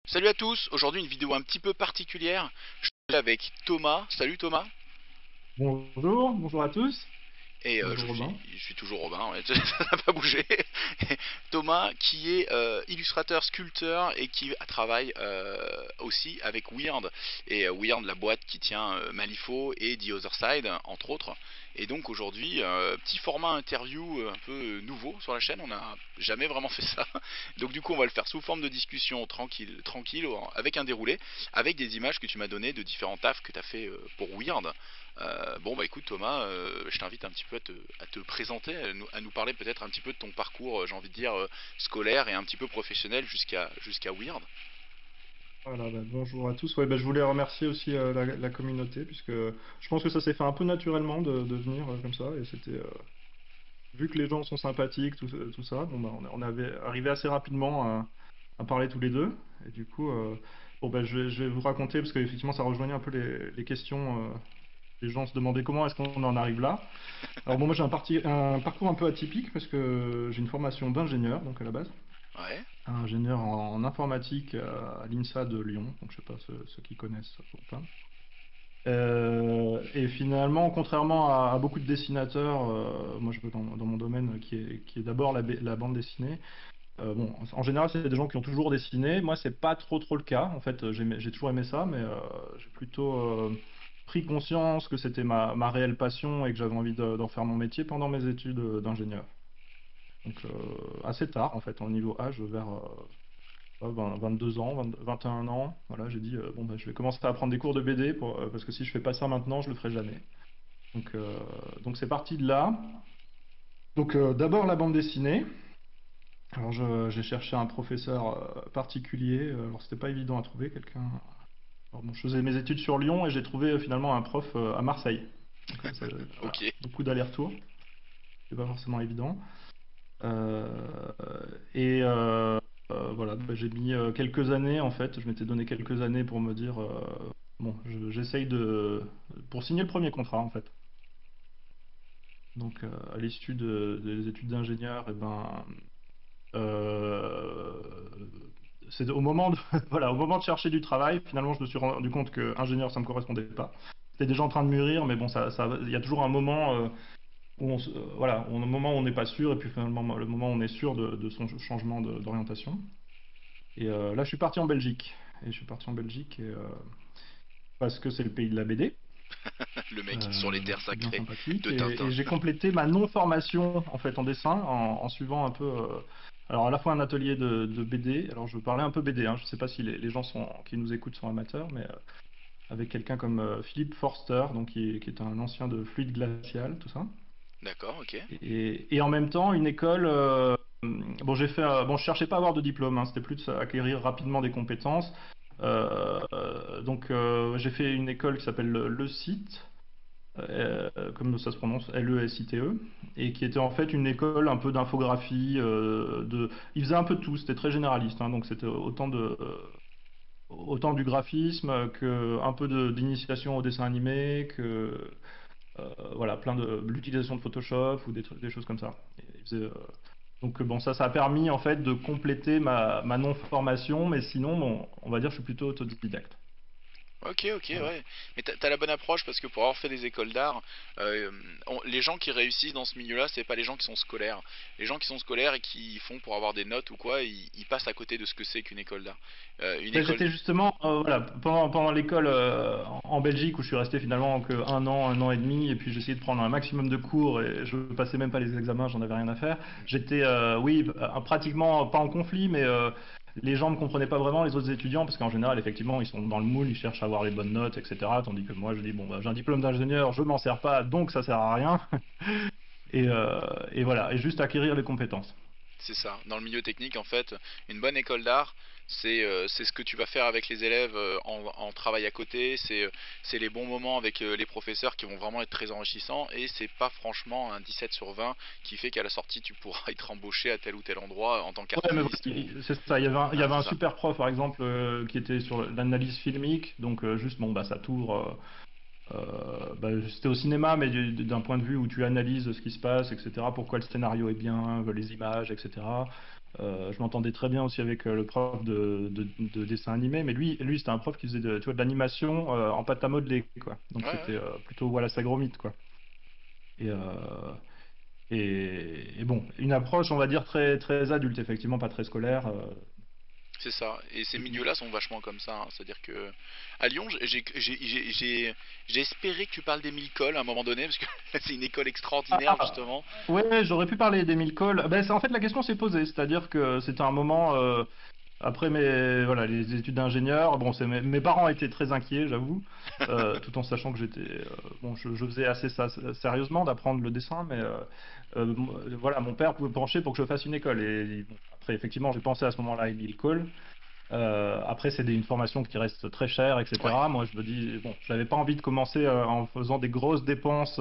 Salut à tous, aujourd'hui une vidéo un petit peu particulière. Je suis avec Thomas. Salut Thomas. Bonjour, bonjour à tous. Et Bonjour Robin. je suis toujours Robin, ouais, ça n'a pas bougé. Thomas qui est illustrateur, sculpteur et qui travaille aussi avec Weird. Et Weird, la boîte qui tient Malifaux et The Other Side, entre autres. Et donc aujourd'hui, petit format interview un peu nouveau sur la chaîne, on n'a jamais vraiment fait ça. Donc du coup on va le faire sous forme de discussion tranquille, tranquille, avec un déroulé, avec des images que tu m'as données de différents tafs que tu as fait pour Weird. Bon bah écoute Thomas, je t'invite un petit peu à te présenter, à nous parler peut-être un petit peu de ton parcours, j'ai envie de dire scolaire et un petit peu professionnel jusqu'à Weird. Voilà, bonjour à tous. Ouais, je voulais remercier aussi la communauté, puisque je pense que ça s'est fait un peu naturellement de venir comme ça. Et c'était vu que les gens sont sympathiques, tout ça, bon, on avait arrivé assez rapidement à parler tous les deux. Et du coup, je vais vous raconter, parce qu'effectivement, ça rejoignait un peu les questions. Les gens se demandaient comment est-ce qu'on en arrive là. Alors bon, moi j'ai un parcours un peu atypique, parce que j'ai une formation d'ingénieur, donc à la base. Ouais, Ingénieur en informatique à l'INSA de Lyon, donc je sais pas ceux qui connaissent ou pas. Et finalement, contrairement à beaucoup de dessinateurs, moi je veux dans mon domaine qui est d'abord la bande dessinée. Bon, en général, c'est des gens qui ont toujours dessiné. Moi, c'est pas trop le cas. En fait, j'ai toujours aimé ça, mais j'ai plutôt pris conscience que c'était ma réelle passion et que j'avais envie d'en faire mon métier pendant mes études d'ingénieur. Donc assez tard, en fait, en niveau âge, vers 22 ans, 21 ans, voilà, j'ai dit je vais commencer à prendre des cours de BD parce que si je fais pas ça maintenant, je le ferai jamais. Donc donc c'est parti de là. Donc d'abord la bande dessinée. Alors j'ai cherché un professeur particulier. Alors c'était pas évident à trouver quelqu'un. Alors, bon, je faisais mes études sur Lyon et j'ai trouvé finalement un prof à Marseille. Donc voilà, ok. beaucoup d'allers-retours. C'est pas forcément évident. Euh, et voilà, j'ai mis quelques années en fait. Je m'étais donné quelques années pour me dire j'essaye pour signer le premier contrat en fait. Donc à l'issue des études d'ingénieur, et euh, c'est au moment de voilà, au moment de chercher du travail, finalement je me suis rendu compte que ingénieur ça me correspondait pas. C'était déjà en train de mûrir, mais bon il y a toujours un moment où voilà, un moment où on n'est pas sûr, et puis finalement le moment où on est sûr de son changement d'orientation. Et là, je suis parti en Belgique. Et je suis parti en Belgique parce que c'est le pays de la BD, Le mec sur les terres donc c'est bien sacrées sympathique. de Tintin. Et j'ai complété ma non-formation en fait en dessin en suivant un peu, alors à la fois un atelier de BD. Alors je parlais un peu BD, hein, je ne sais pas si les gens qui nous écoutent sont amateurs, mais avec quelqu'un comme Philippe Forster, donc qui est un ancien de Fluide Glacial, tout ça. D'accord, ok. Et en même temps, une école. Je cherchais pas à avoir de diplôme, hein, c'était plus acquérir rapidement des compétences. J'ai fait une école qui s'appelle le Site, comme ça se prononce, Lesite, et qui était en fait une école un peu d'infographie. Il faisait un peu de tout, c'était très généraliste, hein, donc c'était autant du graphisme que un peu d'initiation au dessin animé, que voilà, plein de l'utilisation de Photoshop ou des choses comme ça. Et il faisait, donc bon, ça a permis en fait de compléter ma non-formation, mais sinon, bon, on va dire que je suis plutôt autodidacte. Ok, ok, Voilà. ouais. Mais t'as la bonne approche parce que pour avoir fait des écoles d'art, les gens qui réussissent dans ce milieu-là, c'est pas les gens qui sont scolaires. Les gens qui sont scolaires et qui font pour avoir des notes ou quoi, ils passent à côté de ce que c'est qu'une école d'art. Une Ben, école. j'étais justement voilà, pendant l'école en Belgique où je suis resté finalement que un an et demi, et puis j'essayais de prendre un maximum de cours et je passais même pas les examens, j'en avais rien à faire. J'étais, oui, pratiquement pas en conflit, mais les gens ne me comprenaient pas vraiment, les autres étudiants, parce qu'en général, effectivement, ils sont dans le moule, ils cherchent à avoir les bonnes notes, etc. Tandis que moi, je dis, bon, j'ai un diplôme d'ingénieur, je m'en sers pas, donc ça sert à rien. Et voilà, et juste acquérir les compétences. C'est ça. Dans le milieu technique, en fait, une bonne école d'art, c'est ce que tu vas faire avec les élèves en travail à côté. C'est les bons moments avec les professeurs qui vont vraiment être très enrichissants. Et c'est pas franchement un 17 sur 20 qui fait qu'à la sortie, tu pourras être embauché à tel ou tel endroit en tant Ouais, mais voilà, qu'artiste ou. c'est ça. Il y Voilà, avait c'est un ça. super prof, par exemple, qui était sur l'analyse filmique. Donc, juste, bon, ça tourne. C'était au cinéma, mais d'un point de vue où tu analyses ce qui se passe, etc. Pourquoi le scénario est bien, les images, etc. Je m'entendais très bien aussi avec le prof de dessin animé, mais lui c'était un prof qui faisait tu vois, de l'animation en pâte à modeler, quoi. Donc Ouais, ouais. c'était plutôt voilà Sagromite, quoi. Et, et bon, une approche, on va dire, très adulte, effectivement, pas très scolaire. C'est ça. Et ces Et- milieux-là sont vachement comme ça, hein. C'est-à-dire que à Lyon, j'ai espéré que tu parles d'Émile Coll à un moment donné, parce que c'est une école extraordinaire Ah, justement. ouais, j'aurais pu parler d'Emile Cole. Ben, en fait, la question s'est posée, c'est-à-dire que c'était un moment, après voilà, les études d'ingénieur, bon, mes parents étaient très inquiets, j'avoue, tout en sachant que bon, je faisais assez ça sérieusement d'apprendre le dessin, mais voilà, mon père pouvait pencher pour que je fasse une école. Et bon, après, effectivement, j'ai pensé à ce moment-là à Emile Cole. Après, c'est une formation qui reste très chère, Ouais, etc. Moi, je me dis, bon, j'avais pas envie de commencer en faisant des grosses dépenses,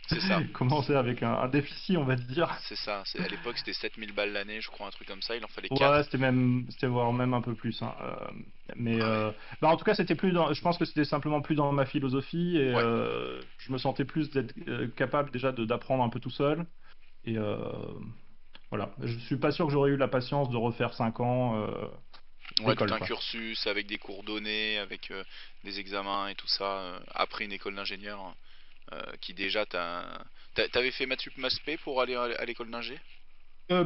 c'est ça. commencer avec un déficit, on va dire. C'est ça. C'est à l'époque, c'était 7000 balles l'année, je crois, un truc comme ça. Il en fallait Ouais, 4. c'était voire même un peu plus, hein. Mais Ah ouais. bah, en tout cas, c'était plus je pense que c'était simplement plus dans ma philosophie et Ouais. je me sentais plus d'être capable déjà d'apprendre un peu tout seul. Et voilà, je suis pas sûr que j'aurais eu la patience de refaire 5 ans Ouais, tout d'école, un quoi. cursus avec des cours donnés, avec des examens et tout ça, après une école d'ingénieur, qui déjà t'avais fait Maths Sup Maths P pour aller à l'école d'ingé? Bah,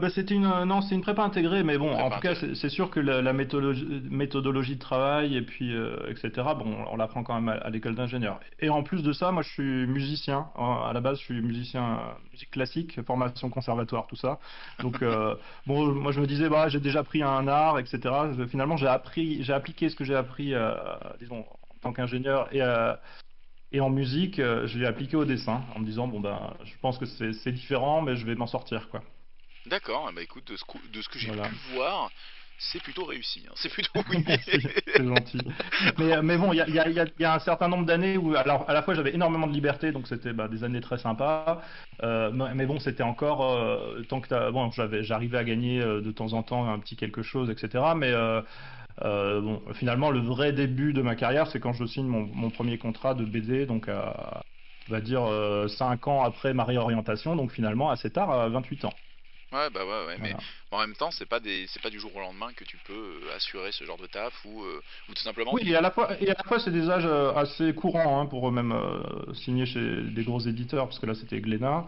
non, c'est une prépa intégrée, mais bon, en Prépa tout cas, intégrée. c'est sûr que la méthodologie de travail et puis etc. Bon, on l'apprend quand même à l'école d'ingénieur. Et en plus de ça, moi, je suis musicien. À la base, je suis musicien musique classique, formation conservatoire, tout ça. Donc bon, moi, je me disais, bah, j'ai déjà pris un art, etc. Finalement, j'ai appliqué ce que j'ai appris, disons, en tant qu'ingénieur et en musique, je l'ai appliqué au dessin, en me disant, bon ben, je pense que c'est différent, mais je vais m'en sortir, quoi. D'accord, bah écoute, de ce que j'ai pu Voilà. voir, c'est plutôt réussi, hein. C'est plutôt oui. Merci, c'est gentil. Mais bon, il y a un certain nombre d'années où, alors, à la fois, j'avais énormément de liberté, donc c'était bah, des années très sympas. Mais bon, c'était encore tant que bon, j'arrivais à gagner de temps en temps un petit quelque chose, etc. Mais bon, finalement, le vrai début de ma carrière, c'est quand je signe mon premier contrat de BD, donc on va dire 5 ans après ma réorientation, donc finalement assez tard, à 28 ans. Ouais, bah ouais, ouais, mais Voilà. en même temps, c'est pas du jour au lendemain que tu peux assurer ce genre de taf ou tout simplement. Oui, et à la fois c'est des âges assez courants hein, pour même signer chez des gros éditeurs, parce que là c'était Glénat.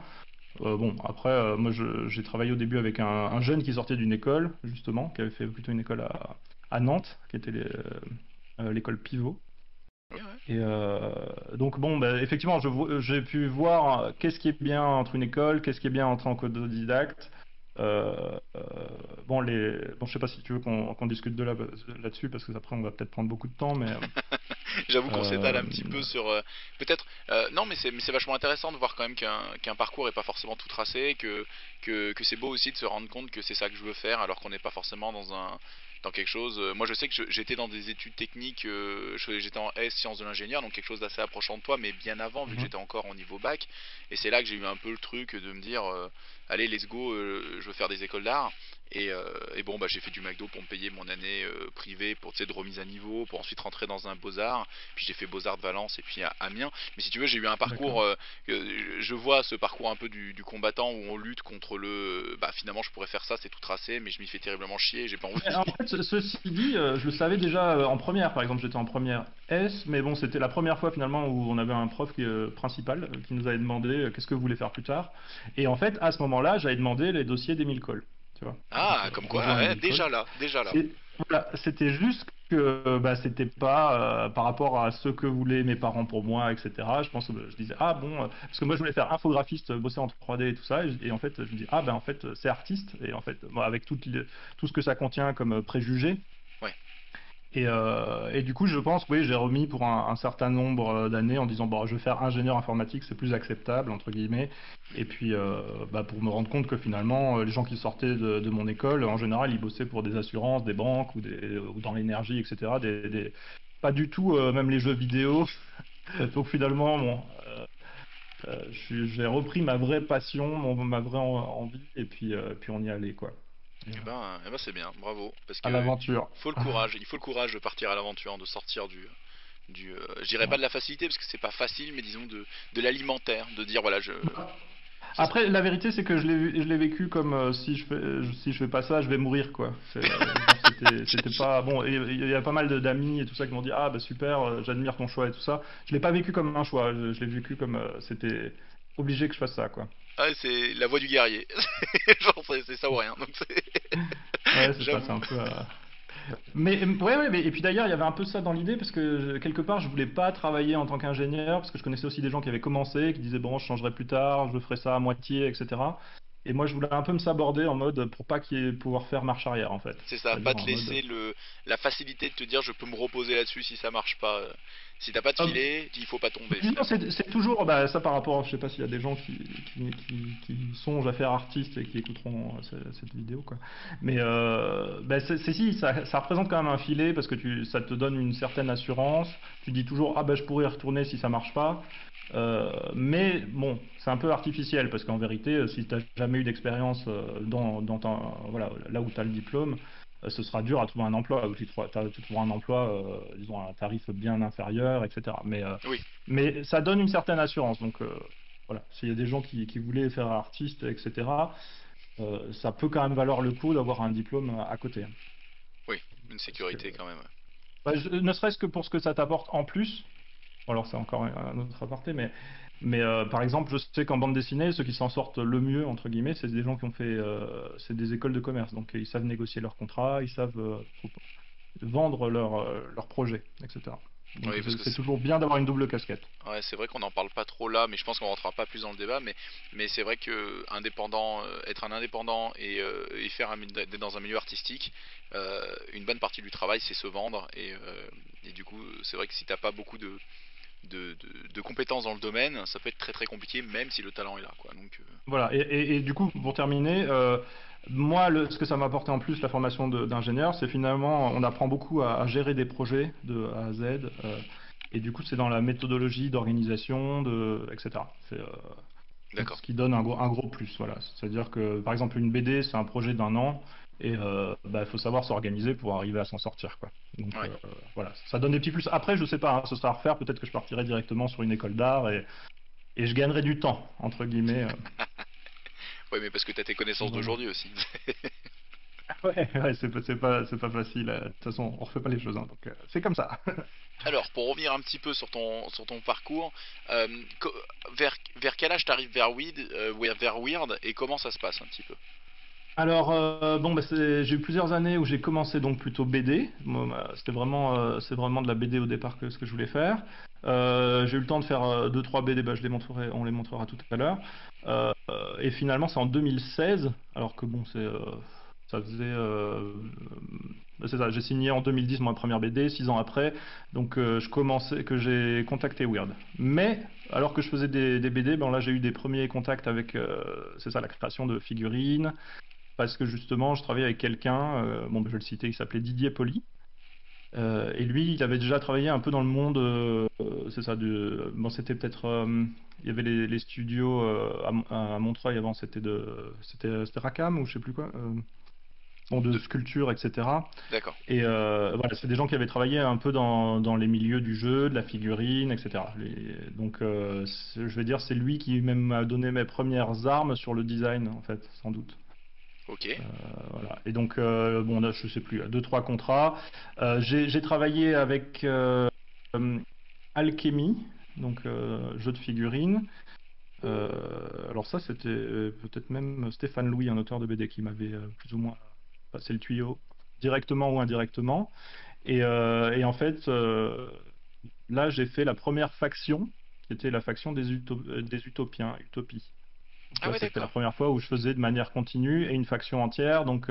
Bon, après, moi j'ai travaillé au début avec un jeune qui sortait d'une école, justement, qui avait fait plutôt une école à Nantes, qui était l'école Pivot. Ouais, ouais. Et donc bon, bah, effectivement, j'ai pu voir qu'est-ce qui est bien entre une école, qu'est-ce qui est bien en tant qu'autodidacte. Bon, bon, je sais pas si tu veux qu'on discute là-dessus, parce que après on va peut-être prendre beaucoup de temps, mais J'avoue qu'on s'étale euh, un petit peu sur peut-être non, mais c'est vachement intéressant de voir quand même qu'un parcours est pas forcément tout tracé, que c'est beau aussi de se rendre compte que c'est ça que je veux faire alors qu'on n'est pas forcément dans quelque chose. Moi, je sais que j'étais dans des études techniques, j'étais en S sciences de l'ingénieur, donc quelque chose d'assez approchant de toi, mais bien avant, vu que mhm, j'étais encore en niveau bac. Et c'est là que j'ai eu un peu le truc de me dire, allez, let's go, je veux faire des écoles d'art. Et bon, bah, j'ai fait du McDo pour me payer mon année privée, pour, tu sais, de remise à niveau, pour ensuite rentrer dans un Beaux-Arts. Puis j'ai fait Beaux-Arts de Valence et puis à Amiens. Mais si tu veux, j'ai eu un d'accord. parcours, je vois ce parcours un peu du combattant où on lutte contre bah finalement je pourrais faire ça, c'est tout tracé, mais je m'y fais terriblement chier, j'ai pas envie. Mais en fait, ceci dit, je le savais déjà en première, par exemple, j'étais en première S, mais bon, c'était la première fois finalement où on avait un prof principal qui nous avait demandé qu'est-ce que vous voulez faire plus tard. Et en fait, à ce moment-là, j'avais demandé les dossiers d'Émile Cole, tu vois. Donc, Ah, comme on quoi, rejoint ouais, Émile Cole. déjà là, déjà là. Et voilà, c'était juste que bah, c'était pas par rapport à ce que voulaient mes parents pour moi, etc. Je pense que je disais, ah bon, parce que moi je voulais faire infographiste, bosser en 3D et tout ça, et en fait je me dis, ah ben en fait c'est artiste, et en fait moi, avec tout ce que ça contient comme préjugés. Ouais, Et du coup, je pense, oui, j'ai remis pour un certain nombre d'années en disant, bon, je vais faire ingénieur informatique, c'est plus acceptable, entre guillemets. Et puis, bah, pour me rendre compte que finalement, les gens qui sortaient de mon école, en général, ils bossaient pour des assurances, des banques ou dans l'énergie, etc. Pas du tout, même les jeux vidéo. Donc finalement, bon, j'ai repris ma vraie passion, ma vraie envie, et puis on y allait, quoi. Et, eh ben c'est bien, bravo, parce à que l'aventure. il faut le courage de partir à l'aventure, de sortir je dirais pas Ouais. de la facilité parce que c'est pas facile, mais disons de l'alimentaire, de dire voilà, je. Après, la vérité, c'est que je l'ai vécu comme si je fais pas ça, je vais mourir, quoi. C'était pas bon. Il y a pas mal d'amis et tout ça qui m'ont dit ah bah super, j'admire ton choix et tout ça. Je l'ai pas vécu comme un choix. Je l'ai vécu comme c'était obligé que je fasse ça, quoi. Ah, c'est la voix du guerrier. Genre, c'est ça ou rien. Donc Ouais, c'est ça, c'est j'avoue. un peu. Mais ouais, ouais, mais et puis d'ailleurs, il y avait un peu ça dans l'idée parce que quelque part, je voulais pas travailler en tant qu'ingénieur parce que je connaissais aussi des gens qui avaient commencé, qui disaient bon, je changerai plus tard, je ferai ça à moitié, etc. Et moi, je voulais un peu me saborder en mode pour pas qu'il y ait pouvoir faire marche arrière en fait. C'est ça, pas C'est-à-dire te en mode laisser la facilité de te dire je peux me reposer là-dessus si ça marche pas. Si t'as pas de euh, filet, il faut pas tomber disons, finalement. c'est toujours bah, ça par rapport, je sais pas s'il y a des gens qui songent à faire artiste et qui écouteront cette vidéo, quoi. Mais bah, si, ça représente quand même un filet parce que ça te donne une certaine assurance. Tu dis toujours, ah bah je pourrais y retourner si ça marche pas. Mais bon, c'est un peu artificiel parce qu'en vérité, si tu n'as jamais eu d'expérience voilà, là où tu as le diplôme, ce sera dur à trouver un emploi, ou tu trouveras un emploi, disons, à un tarif bien inférieur, etc. Oui, Mais ça donne une certaine assurance. Donc voilà, s'il y a des gens qui voulaient faire artiste, etc., ça peut quand même valoir le coup d'avoir un diplôme à côté. oui, une Parce que, sécurité quand même. bah, ne serait-ce que pour ce que ça t'apporte en plus. Bon, alors c'est encore un autre aparté, mais par exemple, je sais qu'en bande dessinée, ceux qui s'en sortent le mieux, entre guillemets, c'est des gens qui ont fait, c'est des écoles de commerce, donc ils savent négocier leurs contrats, ils savent vendre leurs projets, etc. Donc Oui, parce que c'est toujours bien d'avoir une double casquette. ouais, c'est vrai qu'on n'en parle pas trop là, mais je pense qu'on rentrera pas plus dans le débat. Mais c'est vrai que indépendant, être un indépendant et faire d'être dans un milieu artistique, une bonne partie du travail c'est se vendre et du coup c'est vrai que si t'as pas beaucoup de compétences dans le domaine, ça peut être très très compliqué même si le talent est là, quoi. Donc Voilà, et du coup, pour terminer, moi, ce que ça m'a apporté en plus, la formation d'ingénieur, c'est finalement, on apprend beaucoup à gérer des projets de A à Z, et du coup, c'est dans la méthodologie d'organisation, etc. C'est d'accord. ce qui donne un gros plus, voilà. C'est-à-dire que, par exemple, une BD, c'est un projet d'un an, et bah, il faut savoir s'organiser pour arriver à s'en sortir, quoi. Donc Ouais. voilà, ça donne des petits plus. Après, je sais pas, hein, ce sera à refaire, peut-être que je partirai directement sur une école d'art, et je gagnerai du temps, entre guillemets. Ouais, mais parce que t'as tes connaissances Voilà. d'aujourd'hui aussi. Ouais, ouais, c'est pas facile. De toute façon, on refait pas les choses, hein, donc c'est comme ça. Alors, pour revenir un petit peu sur ton parcours, euh, co- vers quel âge t'arrives vers Weird et comment ça se passe un petit peu? Alors, bon, bah, j'ai eu plusieurs années où j'ai commencé donc plutôt BD. Moi, c'est vraiment de la BD au départ que ce que je voulais faire. J'ai eu le temps de faire deux, trois BD, bah, on les montrera tout à l'heure. Et finalement, c'est en 2016, alors que bon, ça faisait, c'est ça, j'ai signé en 2010 ma première BD, 6 ans après, donc que j'ai contacté Weird. Mais alors que je faisais des BD, ben là j'ai eu des premiers contacts avec, c'est ça, la création de figurines parce que justement, je travaillais avec quelqu'un, bon, je vais le citer, il s'appelait Didier Poli. Et lui, il avait déjà travaillé un peu dans le monde, c'est ça, bon, c'était peut-être, il y avait les studios à Montreuil avant, c'était Rackham ou je sais plus quoi, bon, de De... sculpture, etc. D'accord. Et voilà, c'est des gens qui avaient travaillé un peu dans les milieux du jeu, de la figurine, etc. Donc, je vais dire, c'est lui qui même m'a donné mes premières armes sur le design, en fait, sans doute. Ok. Voilà. Et donc, bon, là, je sais plus, deux, trois contrats. J'ai travaillé avec Alchemy, donc jeu de figurines. Alors ça, c'était peut-être même Stéphane Louis, un auteur de BD, qui m'avait plus ou moins passé le tuyau, directement ou indirectement. Et en fait, là, j'ai fait la première faction, qui était la faction des Utopiens, Utopie. Donc Ah là, ouais, c'était la d'accord. première fois où je faisais de manière continue et une faction entière. Donc,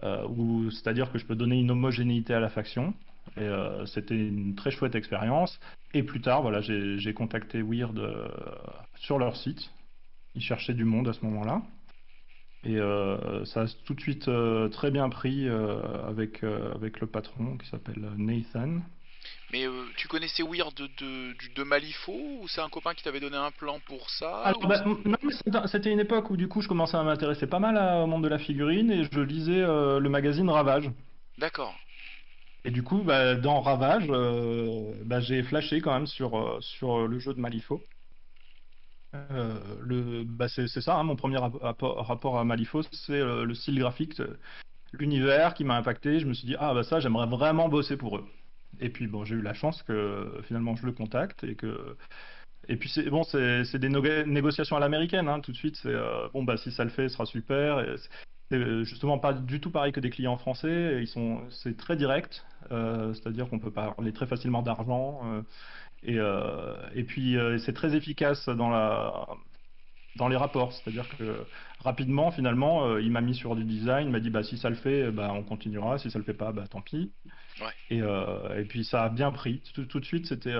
c'est-à-dire que je peux donner une homogénéité à la faction. Et c'était une très chouette expérience. Et plus tard, voilà, j'ai contacté Weird sur leur site. Ils cherchaient du monde à ce moment-là. Et ça a tout de suite très bien pris avec le patron qui s'appelle Nathan. Mais tu connaissais Weird de Malifaux ou c'est un copain qui t'avait donné un plan pour ça Alors, ou... bah, non, mais c'était une époque où du coup je commençais à m'intéresser pas mal au monde de la figurine et je lisais le magazine Ravage. D'accord. Et du coup, bah, dans Ravage, bah, j'ai flashé quand même sur le jeu de Malifaux. C'est ça, hein, mon premier rapport à Malifaux, c'est le style graphique, l'univers qui m'a impacté. Je me suis dit, ah bah ça, j'aimerais vraiment bosser pour eux. Et puis bon, j'ai eu la chance que finalement je le contacte et puis c'est bon, c'est des négociations à l'américaine, hein, tout de suite. C'est bon bah si ça le fait, ce sera super. Et c'est justement pas du tout pareil que des clients français. Et c'est très direct, c'est-à-dire qu'on peut parler très facilement d'argent. Et puis c'est très efficace dans les rapports, c'est-à-dire que rapidement, finalement, il m'a mis sur du design, il m'a dit bah si ça le fait, bah on continuera, si ça le fait pas, bah tant pis. Ouais. Et puis ça a bien pris. Tout de suite, c'était.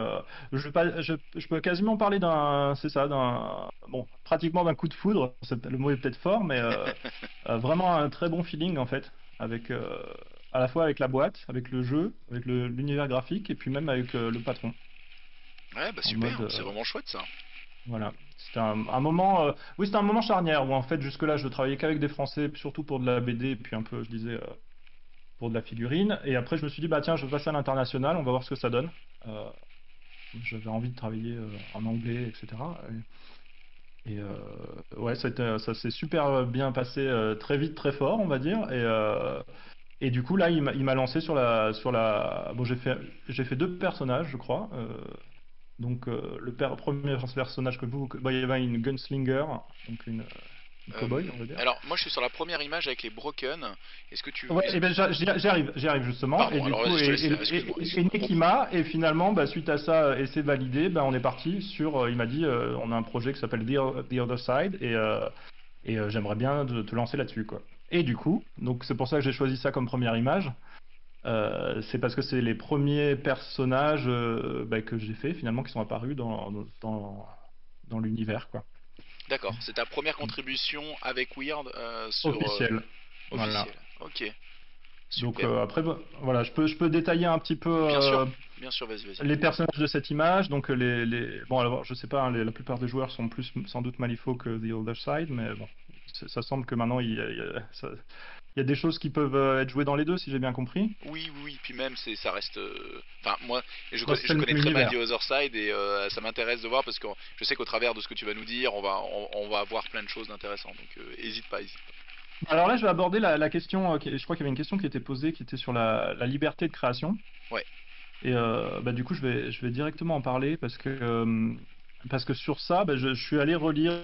Je peux quasiment parler d'un, c'est ça, bon, pratiquement d'un coup de foudre. Le mot est peut-être fort, mais vraiment un très bon feeling en fait, avec à la fois avec la boîte, avec le jeu, avec l'univers graphique, et puis même avec le patron. Ouais, bah En super, mode, c'est vraiment chouette ça. voilà. C'était un moment, oui, c'était un moment charnière où en fait jusque-là je travaillais qu'avec des Français, surtout pour de la BD, et puis un peu, je disais, pour de la figurine. Et après je me suis dit bah tiens, je vais passer à l'international, on va voir ce que ça donne. Euh, J'avais envie de travailler en anglais, etc. Ouais, ça s'est super bien passé, très vite, très fort, on va dire. Et du coup là, il m'a lancé sur la. Bon, j'ai fait deux personnages, je crois. Donc premier personnage que bah, il y avait une gunslinger, donc une cow-boy, on va dire. Alors, moi je suis sur la première image avec les Broken. Est-ce que tu. Ouais, et ben j'y arrive justement. Et Pardon, du alors coup, vas-y, je te laisse faire, excuse-moi. Nekima, et finalement, bah, suite à ça, et c'est validé, bah, on est parti sur. Il m'a dit, on a un projet qui s'appelle The Other Side, et j'aimerais bien te lancer là-dessus, quoi. Et du coup, donc c'est pour ça que j'ai choisi ça comme première image. C'est parce que c'est les premiers personnages bah, que j'ai fait finalement qui sont apparus dans l'univers, quoi. D'accord, c'est ta première contribution avec Weird sur Officiel. Voilà. officiel. Ok, Donc super. après, bah, voilà, je peux détailler un petit peu Bien sûr, vas-y, vas-y. les personnages de cette image. Donc bon, alors je sais pas, hein, la plupart des joueurs sont plus sans doute Malifaux que The Other Side, mais bon, ça semble que maintenant il y a des choses qui peuvent être jouées dans les deux, si j'ai bien compris. Oui, oui, oui, puis même, ça reste. Enfin, moi, C'est je le connais même très mal The univers. Other Side et ça m'intéresse de voir parce que je sais qu'au travers de ce que tu vas nous dire, on va avoir plein de choses d'intéressantes. Donc, hésite pas, hésite pas. Alors là, je vais aborder la question. Je crois qu'il y avait une question qui était posée, qui était sur la liberté de création. Ouais, Et bah, du coup, je vais directement en parler parce que sur ça, bah, je suis allé relire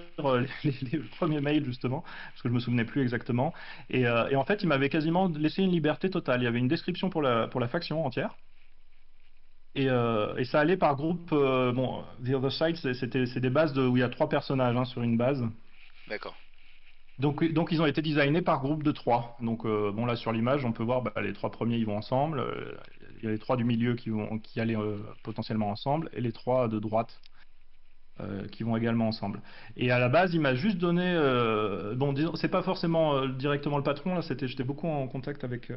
les premiers mails justement, parce que je me souvenais plus exactement. Et en fait, il m'avait quasiment laissé une liberté totale. Il y avait une description pour la faction entière. Et ça allait par groupe. Bon, The Other Side, c'est des bases où il y a trois personnages, hein, sur une base. d'accord. Donc ils ont été designés par groupe de trois. Donc bon là sur l'image on peut voir bah, les trois premiers ils vont ensemble. Il y a les trois du milieu qui allaient potentiellement ensemble et les trois de droite qui vont également ensemble. Et à la base il m'a juste donné bon disons c'est pas forcément directement le patron là j'étais beaucoup en contact avec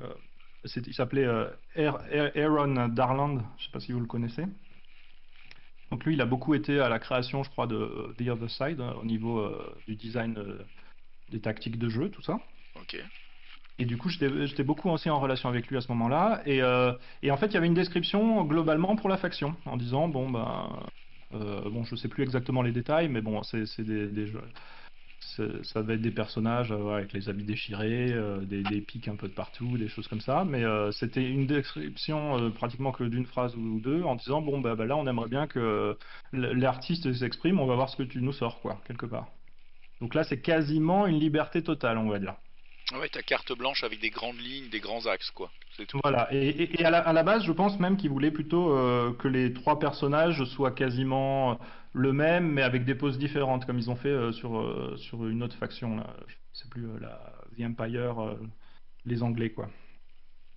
il s'appelait Aaron Darland. Je sais pas si vous le connaissez. Donc lui il a beaucoup été à la création je crois de The Other Side au niveau du design des tactiques de jeu tout ça. Ok. Et du coup, j'étais beaucoup aussi en relation avec lui à ce moment-là. Et en fait, il y avait une description globalement pour la faction, en disant, bon, ben, bon, je sais plus exactement les détails, mais bon, c'est des jeux. Ça va être des personnages avec les habits déchirés, des pics un peu de partout, des choses comme ça. Mais c'était une description pratiquement que d'une phrase ou deux, en disant, bon, bah, là, on aimerait bien que l'artiste s'exprime, on va voir ce que tu nous sors, quoi, quelque part. Donc là, c'est quasiment une liberté totale, on va dire. Ah ouais, ta carte blanche avec des grandes lignes, des grands axes, quoi. C'est tout. Voilà, et à la base, je pense même qu'il voulait plutôt que les trois personnages soient quasiment le même, mais avec des poses différentes, comme ils ont fait sur une autre faction, là. Je sais plus, The Empire, les Anglais, quoi.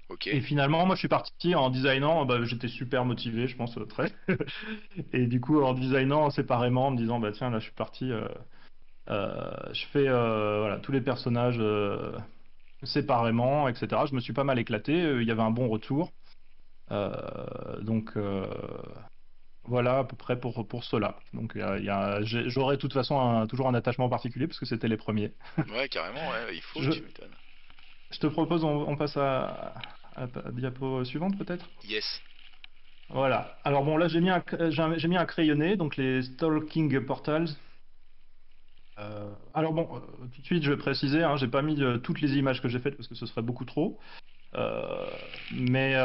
Ok. Et finalement, moi, je suis parti en designant, bah, j'étais super motivé, je pense, très. Et du coup, en designant séparément, en me disant, bah tiens, là, je suis parti, je fais voilà, tous les personnages séparément, etc. Je me suis pas mal éclaté, il y avait un bon retour. Donc voilà à peu près pour cela. Donc j'aurai de toute façon toujours un attachement particulier parce que c'était les premiers. Ouais, carrément, ouais, il faut, Je, tu m'étonnes. je te propose, on passe à diapo suivante peut-être. Yes. Voilà. Alors bon là j'ai mis un crayonné, donc les Stalking Portals. Alors bon, tout de suite, je vais préciser, hein, j'ai pas mis toutes les images que j'ai faites parce que ce serait beaucoup trop. Euh, mais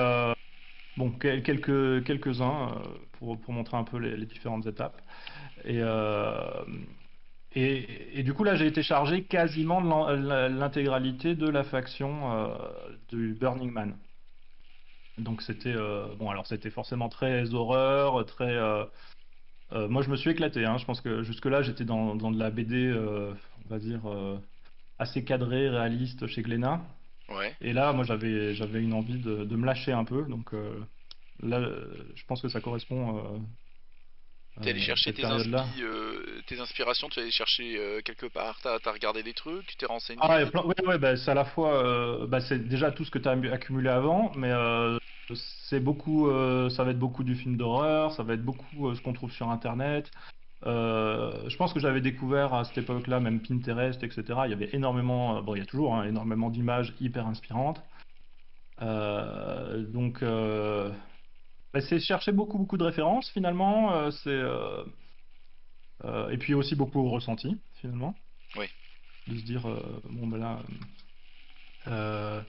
bon, quelques-uns pour montrer un peu les différentes étapes. Et, euh, et du coup, là, j'ai été chargé quasiment de l'intégralité de la faction du Burning Man. Donc c'était bon, alors c'était forcément très horreur, très. Moi, je me suis éclaté. Hein. Je pense que jusque-là, j'étais dans de la BD, on va dire assez cadrée, réaliste chez Glénat. Ouais. Et là, moi, j'avais une envie de me lâcher un peu. Donc là, je pense que ça correspond T'es allé chercher cette période-là. tes inspirations, tu es allé chercher quelque part, t'as regardé des trucs, tu t'es Ah, il y a renseigné. plein... ouais, ouais, bah, c'est à la fois, bah, c'est déjà tout ce que tu as accumulé avant, mais c'est beaucoup, ça va être beaucoup du film d'horreur, ça va être beaucoup ce qu'on trouve sur Internet. Je pense que j'avais découvert à cette époque-là, même Pinterest, etc. Il y avait énormément, bon, il y a toujours hein, énormément d'images hyper inspirantes. Donc, bah, c'est chercher beaucoup, beaucoup de références finalement. Et puis aussi beaucoup au ressenti finalement, Oui. de se dire, bon, ben là. euh,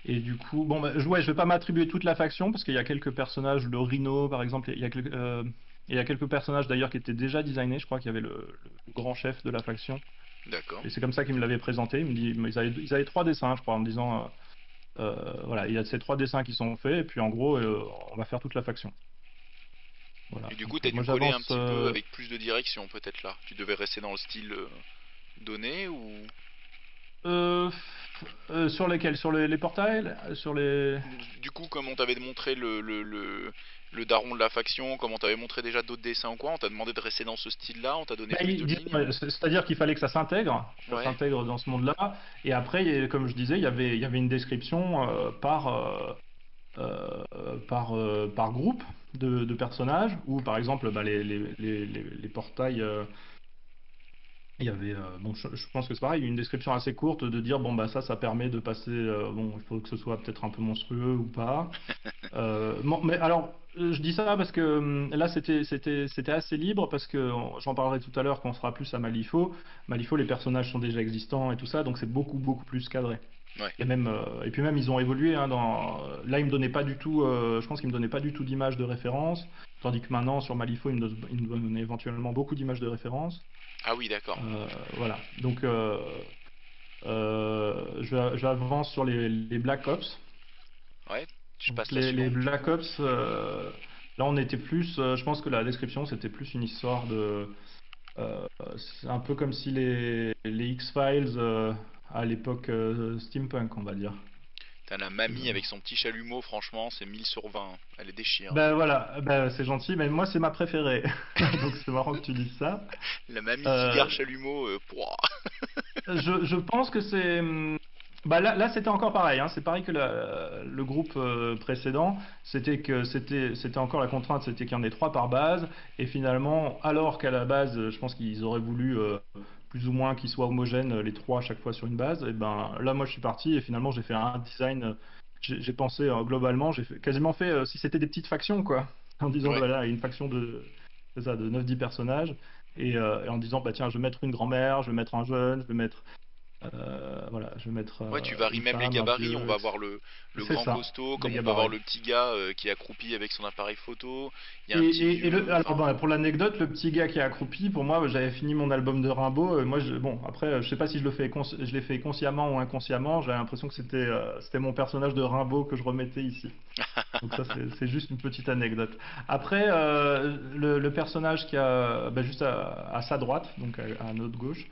Et du coup, bon, bah, ouais, je vais pas m'attribuer toute la faction parce qu'il y a quelques personnages, le Rhino par exemple, il y a quelques personnages d'ailleurs qui étaient déjà designés. Je crois qu'il y avait le grand chef de la faction. D'accord. Et c'est comme ça qu'il me l'avait présenté. Il me dit, mais ils avaient trois dessins, je crois, en me disant, voilà, il y a ces trois dessins qui sont faits et puis en gros, on va faire toute la faction. Voilà. Et du coup, Donc t'as dû moi coller un j'avance. petit peu avec plus de direction, peut-être là. Tu devais rester dans le style donné ou. Euh, sur lesquels? Sur les portails? Sur les. Du coup, comme on t'avait montré le daron de la faction, comme on t'avait montré déjà d'autres dessins ou quoi, on t'a demandé de rester dans ce style-là, on t'a donné Bah, plus de disons, lignes. c'est-à-dire qu'il fallait que ça Ouais. s'intègre dans ce monde-là. Et après, comme je disais, il y avait une description par groupe de personnages, où par exemple, bah, les portails, il y avait, bon, je pense que c'est pareil, une description assez courte de dire, bon, bah ça permet de passer, bon, il faut que ce soit peut-être un peu monstrueux ou pas. Mais alors, je dis ça parce que là, c'était assez libre parce que j'en parlerai tout à l'heure quand on sera plus à Malifaux. Malifaux, les personnages sont déjà existants et tout ça, donc c'est beaucoup, beaucoup plus cadré. Ouais. Et même, et puis même, ils ont évolué. Hein, là, ils me donnaient pas du tout, je pense qu'ils me donnaient pas du tout d'image de référence, tandis que maintenant, sur Malifaux, ils me donnent éventuellement beaucoup d'images de référence. Ah oui, d'accord. Voilà. Donc, j'avance sur les Black Ops. Ouais. Je Donc passe la les suivante du Black coup. Ops, là on était plus, je pense que la description c'était plus une histoire de, c'est un peu comme si les X-Files à l'époque steampunk on va dire. T'as la mamie avec son petit chalumeau, franchement, c'est 1000 sur 20. Elle est déchire. Ben voilà, ben, c'est gentil, mais moi c'est ma préférée. Donc c'est marrant que tu dises ça. La mamie Euh, cigare chalumeau, pouah. je pense que c'est. Bah là c'était encore pareil, hein. C'est pareil que le groupe précédent. C'était encore la contrainte, c'était qu'il y en ait trois par base. Et finalement, alors qu'à la base, je pense qu'ils auraient voulu plus ou moins qu'ils soient homogènes, les trois à chaque fois sur une base. Et ben là, moi je suis parti et finalement j'ai fait un design. J'ai pensé globalement, quasiment fait si c'était des petites factions quoi. En disant Ouais. voilà, une faction c'est ça, de 9-10 personnages. Et en disant, bah tiens, je vais mettre une grand-mère, je vais mettre un jeune, je vais mettre, voilà, je vais mettre Ouais, tu varies une même les femme, un gabarits. On vieux. va avoir le C'est grand ça, costaud, les comme on peut avoir gabarits. le petit gars qui est accroupi avec son appareil photo. Il y a un petit Et vieux. alors, Enfin, bon, pour l'anecdote, le petit gars qui est accroupi, pour moi, j'avais fini mon album de Rimbaud. Moi, bon, après, je sais pas si je l'ai fait consciemment ou inconsciemment. J'avais l'impression que c'était mon personnage de Rimbaud que je remettais ici. Donc ça, c'est juste une petite anecdote. Après, le personnage qui a bah, juste à sa droite, donc à notre gauche.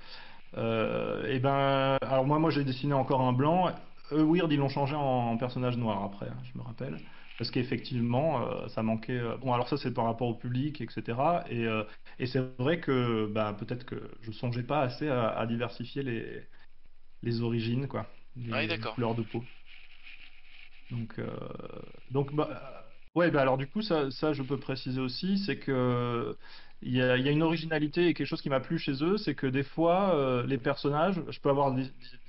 Et ben, alors moi j'ai dessiné encore un blanc. Eux, Weird, ils l'ont changé en personnage noir après, hein, je me rappelle. Parce qu'effectivement, ça manquait. Bon, alors ça, c'est par rapport au public, etc. Et c'est vrai que bah, peut-être que je songeais pas assez à diversifier les origines, quoi, ouais, les d'accord. couleurs de peau. Donc, bah, ouais, bah alors du coup, ça, je peux préciser aussi, c'est que il y a une originalité et quelque chose qui m'a plu chez eux, c'est que des fois, les personnages, je peux avoir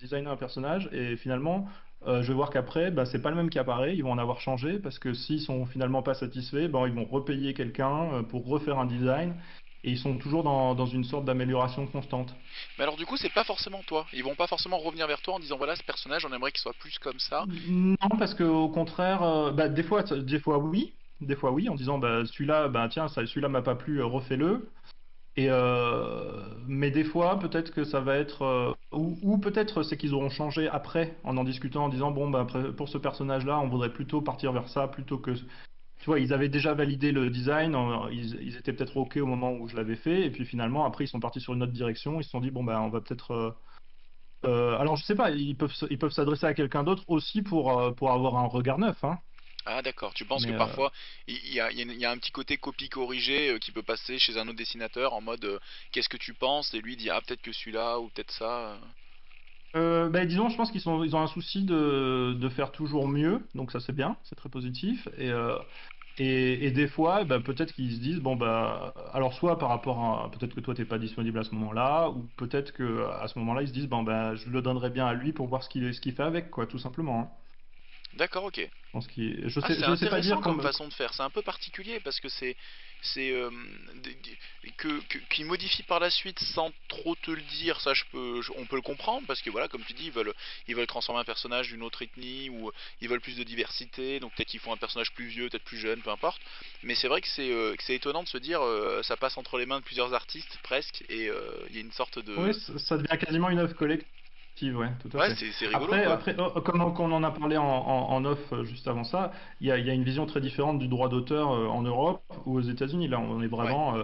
designé un personnage et finalement, je vais voir qu'après, bah, c'est pas le même qui apparaît, ils vont en avoir changé parce que s'ils sont finalement pas satisfaits, ben, ils vont repayer quelqu'un pour refaire un design. et ils sont toujours dans une sorte d'amélioration constante. Mais alors du coup, c'est pas forcément toi. Ils vont pas forcément revenir vers toi en disant voilà, ce personnage, on aimerait qu'il soit plus comme ça. Non, parce que au contraire, bah, des fois oui, en disant bah, celui-là, bah, tiens, celui-là m'a pas plu, refais-le. Mais des fois, peut-être que ça va être, ou peut-être c'est qu'ils auront changé après, en discutant, en disant bon, bah, pour ce personnage-là, on voudrait plutôt partir vers ça, plutôt que, tu vois, ils avaient déjà validé le design, ils étaient peut-être ok au moment où je l'avais fait, et puis finalement, après, ils sont partis sur une autre direction, ils se sont dit bon, bah, on va peut-être, alors je sais pas, ils peuvent s'adresser à quelqu'un d'autre aussi pour avoir un regard neuf, hein. Ah d'accord, tu penses que Mais parfois il y a un petit côté copie corrigée qui peut passer chez un autre dessinateur en mode qu'est-ce que tu penses et lui dit ah peut-être que celui-là ou peut-être ça. bah, disons, je pense ils ont un souci de faire toujours mieux, donc ça c'est bien, c'est très positif. Et des fois, bah, peut-être qu'ils se disent, bon, bah, alors soit par rapport à, peut-être que toi t'es pas disponible à ce moment-là, ou peut-être que à ce moment-là, ils se disent, bon, bah, je le donnerai bien à lui pour voir ce qu'il fait avec, quoi, tout simplement, hein. D'accord, ok. Je pense Ah, c'est je sais pas dire intéressant comme comme, façon de faire. C'est un peu particulier parce que c'est qu'ils modifient par la suite sans trop te le dire. Ça, on peut le comprendre parce que voilà, comme tu dis, ils veulent transformer un personnage d'une autre ethnie ou ils veulent plus de diversité. Donc peut-être qu'ils font un personnage plus vieux, peut-être plus jeune, peu importe. Mais c'est vrai que c'est étonnant de se dire, ça passe entre les mains de plusieurs artistes presque et il y a une sorte ouais, de, ça devient quasiment une œuvre collective, ouais, tout à ouais, fait. c'est rigolo quoi. Après, comme on en a parlé en off juste avant ça, il y a une vision très différente du droit d'auteur en Europe ou aux États-Unis. Là, on est Ouais. vraiment,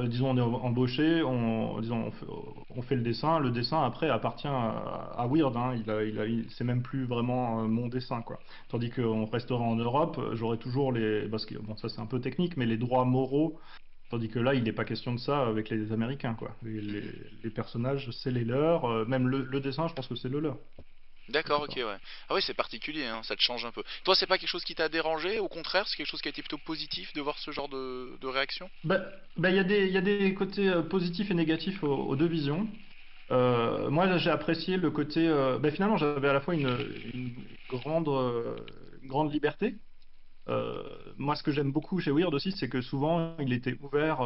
disons, on est embauché, disons, on fait le dessin après appartient à Weird, hein. C'est même plus vraiment mon dessin, quoi. Tandis qu'on restera en Europe, j'aurai toujours parce que bon, ça c'est un peu technique, mais les droits moraux. Tandis que là, il n'est pas question de ça avec les Américains, quoi. Les personnages, c'est les leurs. Même le dessin, je pense que c'est le leur. Je D'accord, sais ok, pas. ouais. Ah oui, c'est particulier, hein, ça te change un peu. Toi, c'est pas quelque chose qui t'a dérangé, au contraire, c'est quelque chose qui a été plutôt positif de voir ce genre de réaction? Bah, il y a des côtés positifs et négatifs aux deux visions. Moi, j'ai apprécié le côté. Bah, finalement, j'avais à la fois une grande liberté. Euh, Moi, ce que j'aime beaucoup chez Weird aussi, c'est que souvent, il était ouvert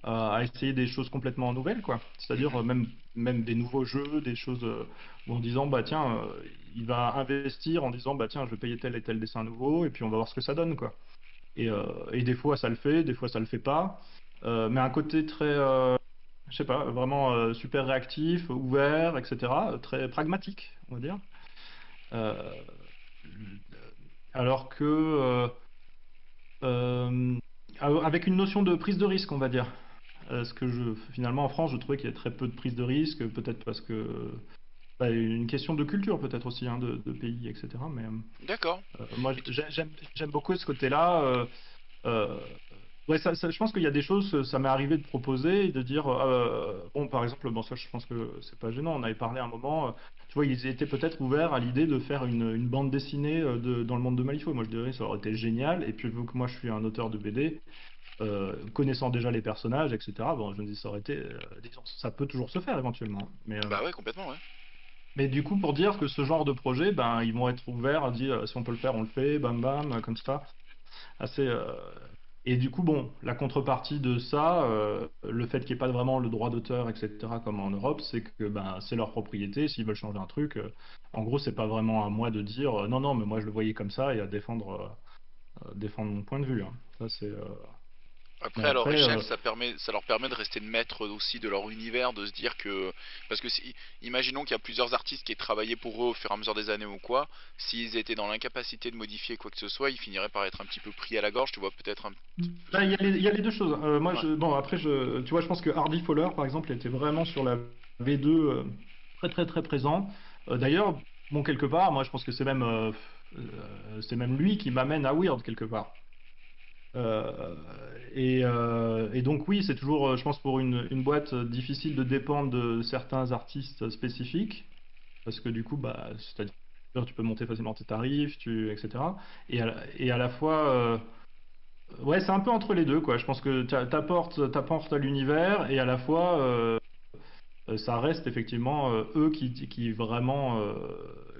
à essayer des choses complètement nouvelles, quoi. C'est-à-dire Mhm. même des nouveaux jeux, des choses en disant, bah tiens, il va investir en disant, bah tiens, je vais payer tel et tel dessin nouveau, et puis on va voir ce que ça donne, quoi. Et des fois, ça le fait, des fois, ça le fait pas. Mais un côté très, je sais pas, vraiment super réactif, ouvert, etc., très pragmatique, on va dire. Euh, alors que euh, avec une notion de prise de risque, on va dire. Finalement, en France, je trouvais qu'il y a très peu de prise de risque, peut-être parce que bah, une question de culture, peut-être aussi, hein, de pays, etc. Mais D'accord. moi, Et tu- j'aime beaucoup ce côté-là. Euh, ouais, je pense qu'il y a des choses, ça m'est arrivé de proposer et de dire, bon, par exemple, bon, ça, je pense que c'est pas gênant. On avait parlé à un moment, tu vois, ils étaient peut-être ouverts à l'idée de faire une bande dessinée dans le monde de Malifaux. Moi, je dirais, ça aurait été génial. Et puis, vu que moi, je suis un auteur de BD, connaissant déjà les personnages, etc., bon, je me dis, ça aurait été, disons, ça peut toujours se faire éventuellement. Bah ouais, complètement, ouais. Mais du coup, pour dire que ce genre de projet, ben, ils vont être ouverts à dire, si on peut le faire, on le fait, bam bam, comme ça. Assez, et du coup, bon, la contrepartie de ça, le fait qu'il n'y ait pas vraiment le droit d'auteur, etc., comme en Europe, c'est que ben, c'est leur propriété. S'ils veulent changer un truc, en gros, c'est pas vraiment à moi de dire non, non, mais moi je le voyais comme ça et à défendre mon point de vue, hein. Ça, mais Après, à leur après, échelle, ça leur permet de rester de maître aussi de leur univers, de se dire que, parce que imaginons qu'il y a plusieurs artistes qui aient travaillé pour eux au fur et à mesure des années ou quoi, s'ils étaient dans l'incapacité de modifier quoi que ce soit, ils finiraient par être un petit peu pris à la gorge, tu vois, peut-être un. bah, il y a les deux choses. Ouais. Bon, après, tu vois, je pense que Hardy Fowler, par exemple, était vraiment sur la V2 très, très, très présent. D'ailleurs, bon, quelque part, moi, je pense que c'est même lui qui m'amène à Weird, quelque part. Et donc, oui, c'est toujours, je pense, pour une boîte difficile de dépendre de certains artistes spécifiques, parce que du coup, bah, c'est-à-dire, tu peux monter facilement tes tarifs, etc. Et à la fois. Ouais, c'est un peu entre les deux, quoi. Je pense que t'apportes à l'univers et à la fois, ça reste effectivement eux qui vraiment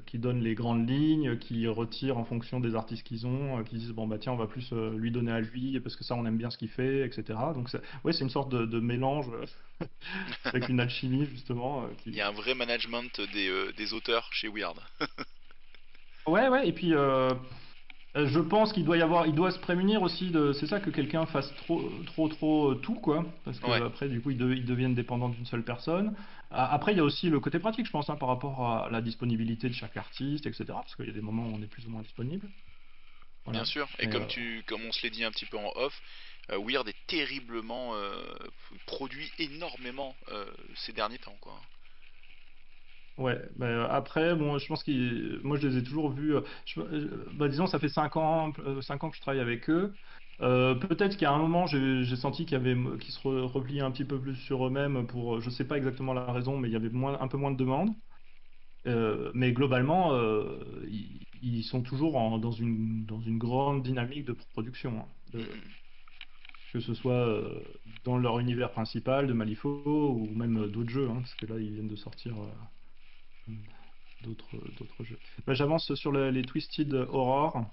qui donnent les grandes lignes, qui retirent en fonction des artistes qu'ils ont, qui disent bon bah tiens on va plus lui donner à lui parce que ça on aime bien ce qu'il fait, etc. Donc ouais c'est une sorte de mélange avec une alchimie justement Il qui. y a un vrai management des auteurs chez Weird. Ouais ouais et puis je pense qu'il doit y avoir, il doit se prémunir aussi de, c'est ça que quelqu'un fasse trop tout quoi, parce que Ouais, après du coup ils deviennent dépendants d'une seule personne. Après il y a aussi le côté pratique je pense hein, par rapport à la disponibilité de chaque artiste etc. Parce qu'il y a des moments où on est plus ou moins disponible. bien Voilà. sûr. Et Mais comme on se l'est dit un petit peu en off, Weird est terriblement produit énormément ces derniers temps, quoi. ouais, après bon je pense moi je les ai toujours vus. Bah, disons ça fait 5 ans que je travaille avec eux. Peut-être qu'à un moment j'ai senti qu'ils se repliaient un petit peu plus sur eux-mêmes pour je sais pas exactement la raison mais il y avait un peu moins de demandes. Mais globalement, ils sont toujours dans une grande dynamique de production, hein, Mm, mm. que ce soit dans leur univers principal de Malifaux ou même d'autres jeux, hein, parce que là, ils viennent de sortir d'autres jeux. Bah, j'avance sur les Twisted Horror.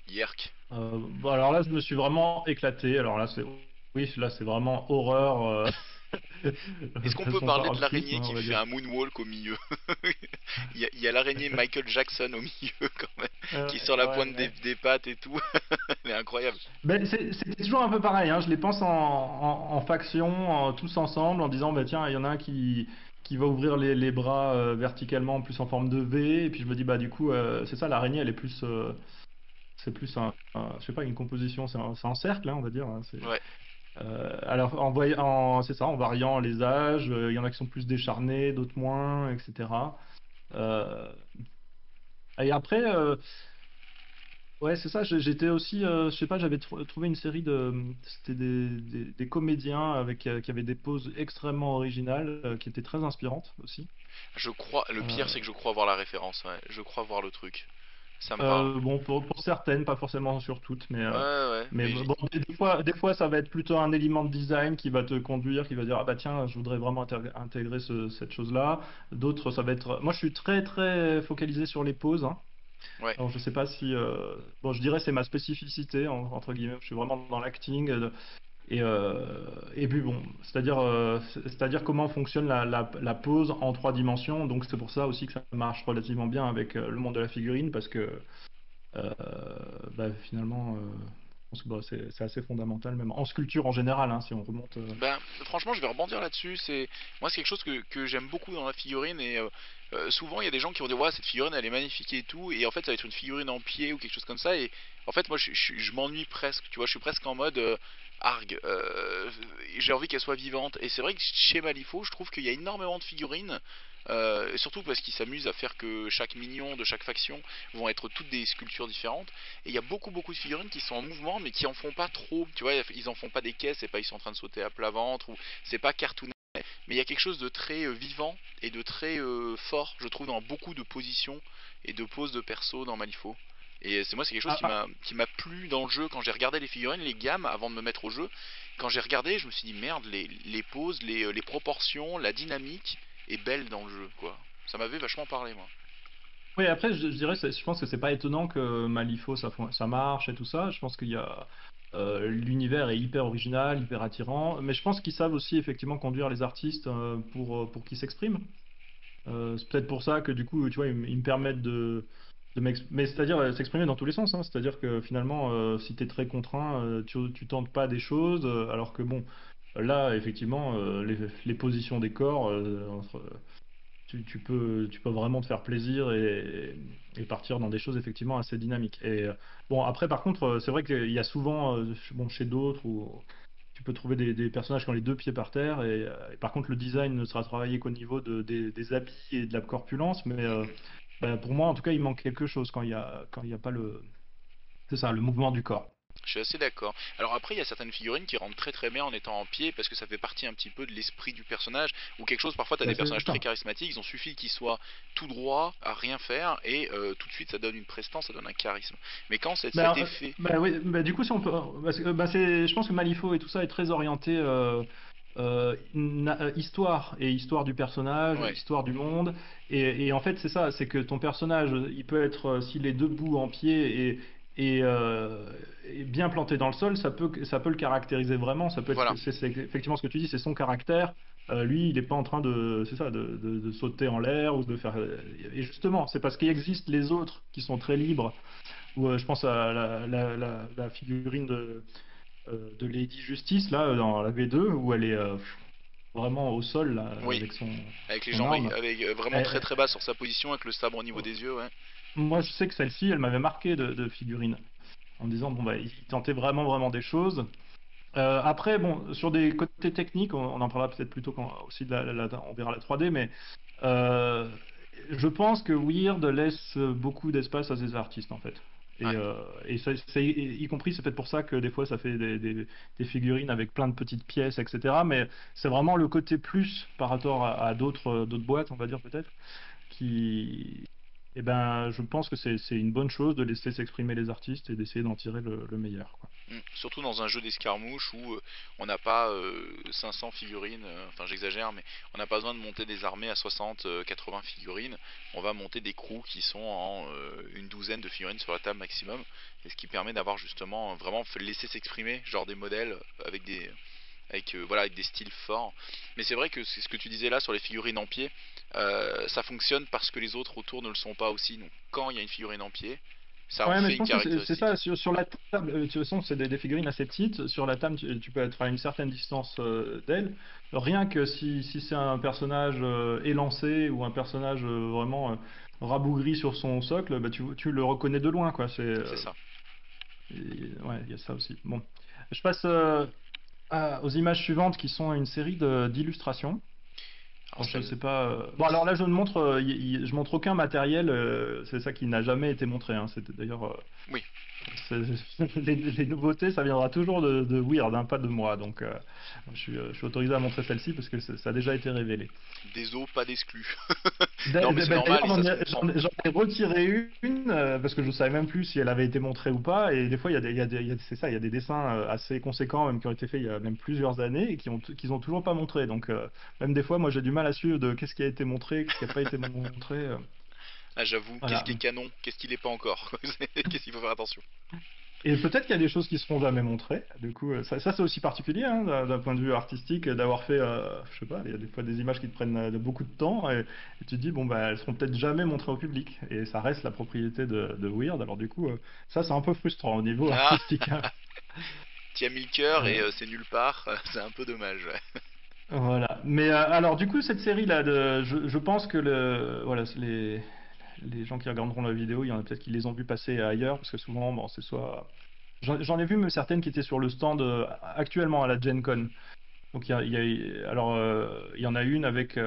Yerk. Bon, alors là, je me suis vraiment éclaté. Alors là, oui, là, c'est vraiment horreur, Est-ce qu'on peut façon parler de paroxysme, l'araignée hein, on qui va fait dire. un moonwalk au milieu? Il y a l'araignée Michael Jackson au milieu quand même, qui est sur la Ouais, pointe ouais. des pattes et tout. Elle est incroyable. Ben, c'était toujours un peu pareil, hein. Je les pense en faction, tous ensemble, en disant, bah, tiens, il y en a un qui va ouvrir les bras verticalement, plus en forme de V, et puis je me dis, bah, du coup, c'est ça, l'araignée, elle est plus, c'est plus je sais pas, une composition, c'est un cercle, hein, on va dire, hein. Ouais. Alors, c'est ça, en variant les âges, il y en a qui sont plus décharnés, d'autres moins, etc. Euh, et après, ouais, c'est ça. J'étais aussi, je sais pas, j'avais trouvé une série c'était des comédiens qui avaient des poses extrêmement originales, qui étaient très inspirantes aussi. Je crois, le pire c'est Euh, que je crois voir la référence, ouais. Je crois voir le truc. Ça me parle. bon, pour certaines, pas forcément sur toutes, Ouais, ouais, mais mais bon, des fois, ça va être plutôt un élément de design qui va te conduire, qui va dire, ah bah tiens, je voudrais vraiment intégrer cette chose-là. D'autres, ça va être, moi, je suis très très focalisé sur les poses, hein. ouais. Alors, je sais pas si. Bon, je dirais c'est ma spécificité, entre guillemets. Je suis vraiment dans l'acting. Et puis, bon, c'est-à-dire comment fonctionne la pose en 3 dimensions. Donc, c'est pour ça aussi que ça marche relativement bien avec le monde de la figurine, parce que euh, bah, finalement, je pense que bah, c'est assez fondamental, même en sculpture en général, hein, si on remonte. Ben, franchement, je vais rebondir là-dessus. Moi, c'est quelque chose que j'aime beaucoup dans la figurine. Et souvent, il y a des gens qui vont dire, ouais, cette figurine, elle est magnifique et tout. Et en fait, ça va être une figurine en pied ou quelque chose comme ça. Et en fait, moi, je m'ennuie presque. Tu vois, je suis presque en mode arg. J'ai envie qu'elle soit vivante. Et c'est vrai que chez Malifaux, je trouve qu'il y a énormément de figurines. Et surtout parce qu'ils s'amusent à faire que chaque mignon de chaque faction vont être toutes des sculptures différentes. Et il y a beaucoup de figurines qui sont en mouvement mais qui en font pas trop. Tu vois, ils en font pas des caisses, c'est pas ils sont en train de sauter à plat ventre ou c'est pas cartooné. Mais il y a quelque chose de très vivant et de très fort, je trouve, dans beaucoup de positions et de poses de perso dans Malifaux. Et c'est quelque chose Ah, ah, qui m'a plu dans le jeu quand j'ai regardé les figurines, les gammes avant de me mettre au jeu. Quand j'ai regardé, je me suis dit merde, les poses, les proportions, la dynamique est belle dans le jeu, quoi. Ça m'avait vachement parlé, moi. oui, après, je dirais, je pense que c'est pas étonnant que Malifaux ça marche et tout ça. Je pense qu'il y a l'univers est hyper original, hyper attirant, mais je pense qu'ils savent aussi effectivement conduire les artistes pour qu'ils s'expriment. C'est peut-être pour ça que du coup, tu vois, ils me permettent mais c'est-à-dire s'exprimer dans tous les sens, hein. C'est-à-dire que finalement, si tu es très contraint, tu tentes pas des choses, alors que bon, là, effectivement, les positions des corps, tu peux vraiment te faire plaisir et partir dans des choses effectivement assez dynamiques. Et bon, après, par contre, c'est vrai qu'il y a souvent, bon, chez d'autres, où tu peux trouver des personnages qui ont les deux pieds par terre, et par contre, le design ne sera travaillé qu'au niveau des habits et de la corpulence, mais bah, pour moi, en tout cas, il manque quelque chose quand il y a pas c'est ça, le mouvement du corps. Je suis assez d'accord. Alors après, il y a certaines figurines qui rentrent très bien en étant en pied parce que ça fait partie un petit peu de l'esprit du personnage ou quelque chose. Parfois, tu as des C'est personnages très ça. charismatiques, ils ont suffi qu'ils soient tout droit, à rien faire et tout de suite ça donne une prestance, ça donne un charisme. Mais quand cet effet. Oui, bah, du coup, si on peut, parce que, bah, je pense que Malifaux et tout ça est très orienté histoire, et histoire du personnage, Ouais, histoire du monde. Et en fait, c'est ça, c'est que ton personnage, il peut être, s'il est debout en pied et bien planté dans le sol, ça peut le caractériser vraiment. Ça peut être, voilà. c'est effectivement ce que tu dis, c'est son caractère. Lui, il n'est pas en train de, c'est ça, de sauter en l'air ou de faire. Et justement, c'est parce qu'il existe les autres qui sont très libres. Ou je pense à la figurine de Lady Justice là dans la V2 où elle est vraiment au sol là, Oui, avec avec les son jambes, arme. avec vraiment très Elle- très bas sur sa position, avec le sabre au niveau des yeux, ouais. Moi, je sais que celle-ci, elle m'avait marqué de figurine en me disant bon bah il tentait vraiment vraiment des choses. Après bon sur des côtés techniques, on en parlera peut-être plus tôt quand aussi on verra la 3D, mais euh, je pense que Weird laisse beaucoup d'espace à ses artistes en fait. Ouais. Et y compris, c'est peut-être pour ça que des fois ça fait des figurines avec plein de petites pièces, etc. Mais c'est vraiment le côté plus par rapport à d'autres boîtes, on va dire peut-être, qui, eh ben, je pense que c'est une bonne chose de laisser s'exprimer les artistes et d'essayer d'en tirer le meilleur, quoi. Surtout dans un jeu d'escarmouche où on n'a pas 500 figurines, enfin j'exagère, mais on n'a pas besoin de monter des armées à 60, 80 figurines. On va monter des crews qui sont en une douzaine de figurines sur la table maximum, et ce qui permet d'avoir justement vraiment laisser s'exprimer, genre des modèles voilà, avec des styles forts. Mais c'est vrai que c'est ce que tu disais là sur les figurines en pied, ça fonctionne parce que les autres autour ne le sont pas aussi. Donc quand il y a une figurine en pied, ça en Ouais, mais fait je une pense que c'est ça. caractéristique. Sur la table, de toute façon, c'est des figurines assez petites. Sur la table, tu peux être à une certaine distance d'elle. Rien que si c'est un personnage élancé ou un personnage vraiment rabougri sur son socle, bah, tu le reconnais de loin, quoi. C'est ça. Ouais, il y a ça aussi. Bon, je passe aux images suivantes qui sont une série d'illustrations. Alors Alors, je celle, sais pas. Bon, alors là, je ne montre, je montre aucun matériel. C'est ça qui n'a jamais été montré, hein. C'était d'ailleurs. oui, Les nouveautés, ça viendra toujours de Weird, hein, pas de moi. Donc, je suis autorisé à montrer celle-ci parce que ça a déjà été révélé. des os pas d'exclus. Non mais c'est normal D'ailleurs, et ça se comprend. j'en ai retiré une parce que je ne savais même plus si elle avait été montrée ou pas. Et des fois, c'est ça, il y a des dessins assez conséquents, même qui ont été faits il y a même plusieurs années et qu'ils ont toujours pas montré. Donc, même des fois, moi, j'ai du mal à suivre de qu'est-ce qui a été montré, qu'est-ce qui n'a pas été montré. Ah j'avoue, qu'est-ce Voilà. qui est canon, qu'est-ce qui l'est pas encore. Qu'est-ce qu'il faut faire attention. Et peut-être qu'il y a des choses qui seront jamais montrées. Du coup, ça c'est aussi particulier hein, d'un point de vue artistique, d'avoir fait, je sais pas, il y a des fois des images qui te prennent beaucoup de temps et tu te dis bon bah elles seront peut-être jamais montrées au public et ça reste la propriété de Weird. Alors du coup, ça c'est un peu frustrant au niveau Ah, artistique, hein. tu as mis le cœur et Euh, c'est nulle part, c'est un peu dommage. Ouais. voilà. Mais alors du coup cette série là, je pense que voilà, c'est les gens qui regarderont la vidéo, il y en a peut-être qui les ont vus passer ailleurs parce que souvent bon c'est soit j'en ai vu même certaines qui étaient sur le stand actuellement à la Gen Con. Donc alors il y en a une avec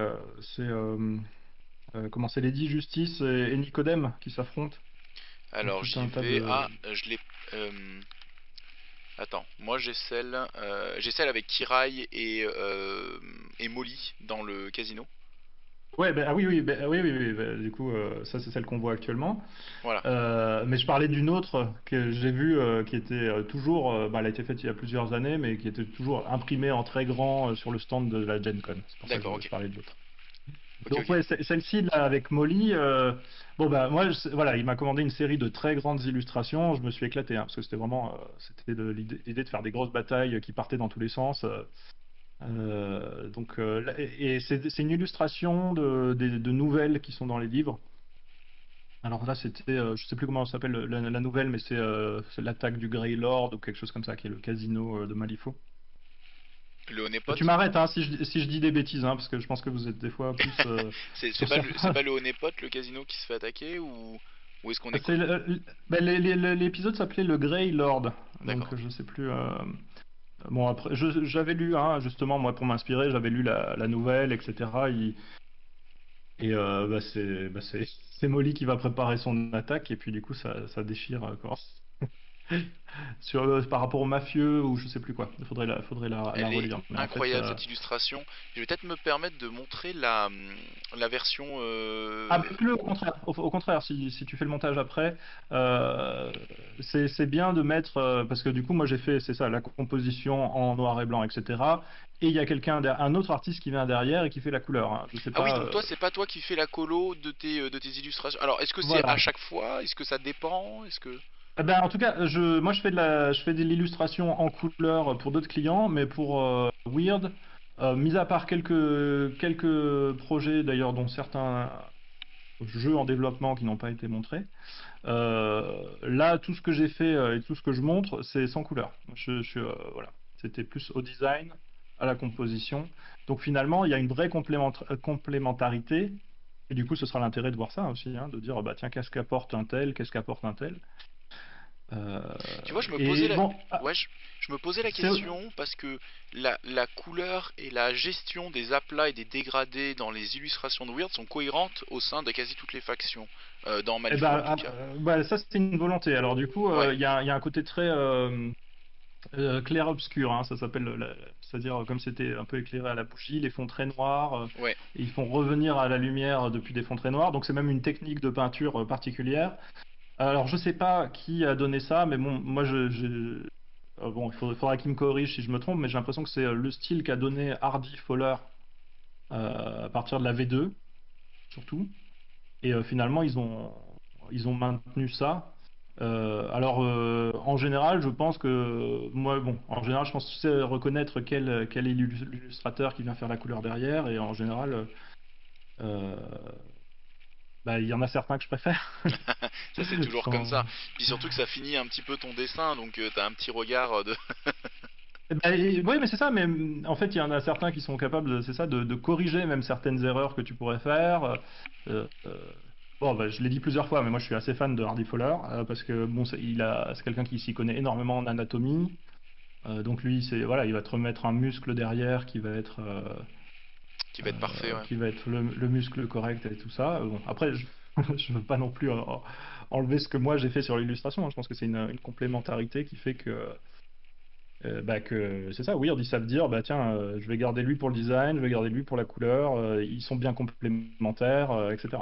comment c'est Lady Justice et Nicodème qui s'affrontent. Donc Alors tout j'y un tas vais. de Ah, je l'ai. Attends, moi j'ai celle avec Kirai et Molly dans le casino. ouais ben ah oui oui oui oui, oui, du coup ça c'est celle qu'on voit actuellement. Voilà. Mais je parlais d'une autre que j'ai vue qui était toujours bah, elle a été faite il y a plusieurs années mais qui était toujours imprimée en très grand sur le stand de la Gen Con. C'est pour ça que D'accord, je ok. parlais de l'autre. Ok, Donc ok. ouais, celle-ci là avec Molly, bon bah moi voilà, il m'a commandé une série de très grandes illustrations. Je me suis éclaté hein, parce que c'était vraiment c'était l'idée de faire des grosses batailles qui partaient dans tous les sens. Donc et c'est une illustration de nouvelles qui sont dans les livres. Alors là c'était je sais plus comment ça s'appelle la nouvelle, mais c'est l'attaque du Grey Lord ou quelque chose comme ça qui est le casino de Malifaux. Le Tu Honeypot. m'arrêtes hein, si je dis des bêtises hein, parce que je pense que vous êtes des fois plus C'est sur pas c'est certains. pas le Honeypot, le casino qui se fait attaquer ou est-ce qu'on est. Ben, l'épisode s'appelait le Grey Lord, D'accord. donc je sais plus. Bon après, j'avais lu, hein, justement moi pour m'inspirer, j'avais lu la nouvelle, etc. Bah, c'est Molly qui va préparer son attaque et puis du coup ça déchire quoi. par rapport aux mafieux ou je sais plus quoi. Il faudrait la Elle est relire. Mais en fait, incroyable cette illustration. Je vais peut-être me permettre de montrer la version. ah, le au contraire. Au contraire, si tu fais le montage après, euh, c'est bien de mettre parce que du coup, moi j'ai fait, c'est ça, la composition en noir et blanc, etc. Et il y a un autre artiste qui vient derrière et qui fait la couleur, hein. Je sais Ah oui, pas. donc toi, c'est pas toi qui fais la colo de tes illustrations. Alors, est-ce que c'est à Voilà. chaque fois? Est-ce que ça dépend? Est-ce que. Eh ben, en tout cas, moi je fais de l'illustration en couleur pour d'autres clients, mais pour Weird, mis à part quelques projets d'ailleurs, dont certains jeux en développement qui n'ont pas été montrés, là tout ce que j'ai fait et tout ce que je montre, c'est sans couleur. Voilà, c'était plus au design, à la composition. Donc finalement, il y a une vraie complémentarité. Et du coup, ce sera l'intérêt de voir ça aussi, hein, de dire, bah tiens, qu'est-ce qu'apporte un tel, qu'est-ce qu'apporte un tel. Tu vois, Et bon, ouais, je me posais la c'est question parce que la couleur et la gestion des aplats et des dégradés dans les illustrations de Weird sont cohérentes au sein de quasi toutes les factions, dans eh Malifaux en ben, tout cas. bah, ça c'est une volonté. Alors du coup, Ouais, il y a un côté très clair-obscur, hein, ça s'appelle, c'est-à-dire comme c'était un peu éclairé à la bougie, les fonds très noirs, ouais. et ils font revenir à la lumière depuis des fonds très noirs. Donc c'est même une technique de peinture particulière. Alors je sais pas qui a donné ça, mais bon, moi bon, faudra qu'il me corrige si je me trompe, mais j'ai l'impression que c'est le style qu'a donné Hardy Fowler à partir de la V2 surtout. Et finalement, ils ont maintenu ça. En général, je pense que moi, bon, en général, je pense que tu sais reconnaître quel est l'illustrateur qui vient faire la couleur derrière. Et en général, euh, bah, il y en a certains que je préfère. Ça c'est toujours comme Sans- ça. Puis surtout que ça finit un petit peu ton dessin, donc t'as un petit regard de. Eh ben, oui, mais c'est ça. Mais en fait, il y en a certains qui sont capables, c'est ça, de corriger même certaines erreurs que tu pourrais faire. Euh, euh, Bon, bah, je l'ai dit plusieurs fois, mais moi je suis assez fan de Hardy Fowler parce que bon, c'est quelqu'un qui s'y connaît énormément en anatomie. Donc lui, c'est voilà, il va te remettre un muscle derrière qui va être parfait, ouais. qui va être le muscle correct et tout ça. Bon, après, je veux pas non plus enlever ce que moi j'ai fait sur l'illustration, hein. Je pense que c'est une complémentarité qui fait que c'est ça. Weird, ils savent dire, bah tiens, je vais garder lui pour le design, je vais garder lui pour la couleur. Ils sont bien complémentaires, etc.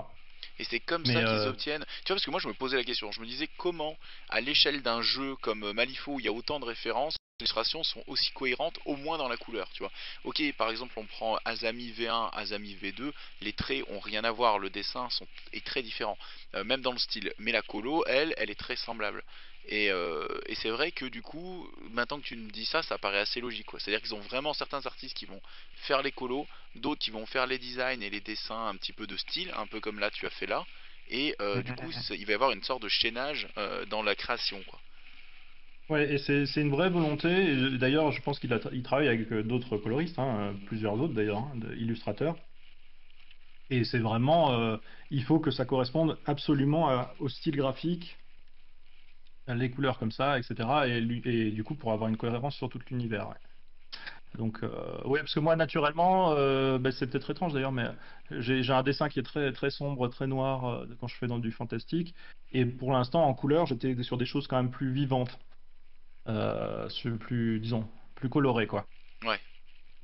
Et c'est comme Mais ça qu'ils obtiennent. Tu vois, parce que moi je me posais la question, je me disais comment, à l'échelle d'un jeu comme Malifaux où il y a autant de références, les illustrations sont aussi cohérentes, au moins dans la couleur, tu vois. Ok, par exemple, on prend Azami V1, Azami V2, les traits ont rien à voir, le dessin est très différent, même dans le style. Mais la colo, elle est très semblable. Et c'est vrai que du coup, maintenant que tu me dis ça, ça paraît assez logique, quoi. C'est-à-dire qu'ils ont vraiment certains artistes qui vont faire les colos, d'autres qui vont faire les designs et les dessins un petit peu de style, un peu comme là tu as fait là. Et du coup, il va y avoir une sorte de chaînage dans la création, quoi. ouais, et c'est une vraie volonté. D'ailleurs, je pense il travaille avec d'autres coloristes, hein, plusieurs autres d'ailleurs, hein, illustrateurs. Et c'est vraiment, il faut que ça corresponde absolument au style graphique, à les couleurs comme ça, etc. Et du coup, pour avoir une cohérence sur tout l'univers. Ouais. Donc, ouais, parce que moi, naturellement, bah, c'est peut-être étrange d'ailleurs, mais j'ai un dessin qui est très, très sombre, très noir quand je fais dans du fantastique. Et pour l'instant, en couleur, j'étais sur des choses quand même plus vivantes, plus, disons, plus colorées, quoi. Ouais.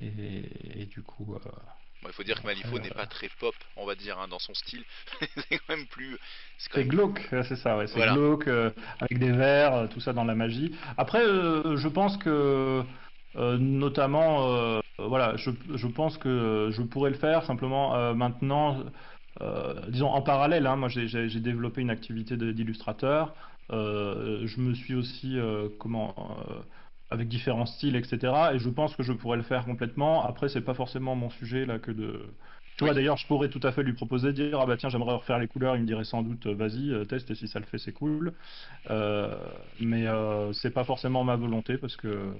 Et du coup, Bon, il faut dire bon, que après, Malifaux n'est pas très pop, on va dire, hein, dans son style. C'est quand même plus. C'est quand c'est même plus. glauque, c'est ça, ouais, c'est Voilà. glauque, avec des vers, tout ça dans la magie. Après, je pense que, notamment, voilà, je pense que je pourrais le faire, simplement maintenant, disons en parallèle, hein, moi j'ai développé une activité d'illustrateur. Je me suis aussi, avec différents styles, etc. Et je pense que je pourrais le faire complètement. Après, c'est pas forcément mon sujet là que de. Tu Oui. vois, d'ailleurs, je pourrais tout à fait lui proposer de dire, ah bah tiens, j'aimerais refaire les couleurs. Il me dirait sans doute, vas-y, teste et si ça le fait, c'est cool. Euh, mais c'est pas forcément ma volonté parce que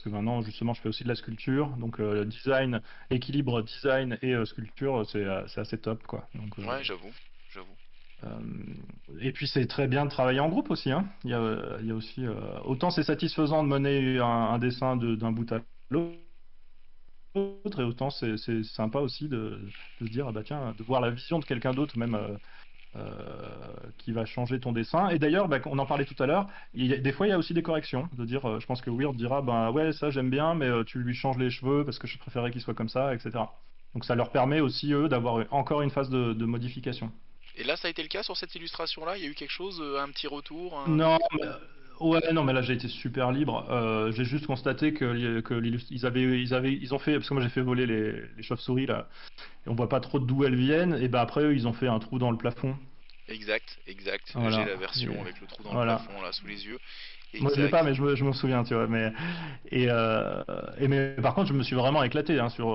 maintenant, justement, je fais aussi de la sculpture. Donc, design, équilibre design et sculpture, c'est assez top, quoi. Donc, Ouais, j'avoue. J'avoue. et puis c'est très bien de travailler en groupe aussi, hein. Il y a aussi autant c'est satisfaisant de mener un dessin d'un bout à l'autre, et autant c'est sympa aussi de se dire ah bah tiens de voir la vision de quelqu'un d'autre même euh, qui va changer ton dessin. Et d'ailleurs, bah, on en parlait tout à l'heure, des fois il y a aussi des corrections. De dire, je pense que Weird dira, ben ouais, ça j'aime bien, mais tu lui changes les cheveux parce que je préférais qu'il soit comme ça, etc. Donc ça leur permet aussi, eux, d'avoir encore une phase de modification. Et là, ça a été le cas sur cette illustration-là? Il y a eu quelque chose, un petit retour, Non, mais, ouais, non, mais là j'ai été super libre. J'ai juste constaté ils ont fait, parce que moi j'ai fait voler les chauves-souris là, et on voit pas trop d'où elles viennent. Et ben après eux, ils ont fait un trou dans le plafond. Exact, exact. J'ai Voilà. la version avec le trou dans le Voilà. plafond là sous les yeux. Moi je l'ai Exact. pas, mais je m'en souviens, tu vois. Mais par contre, je me suis vraiment éclaté hein, sur.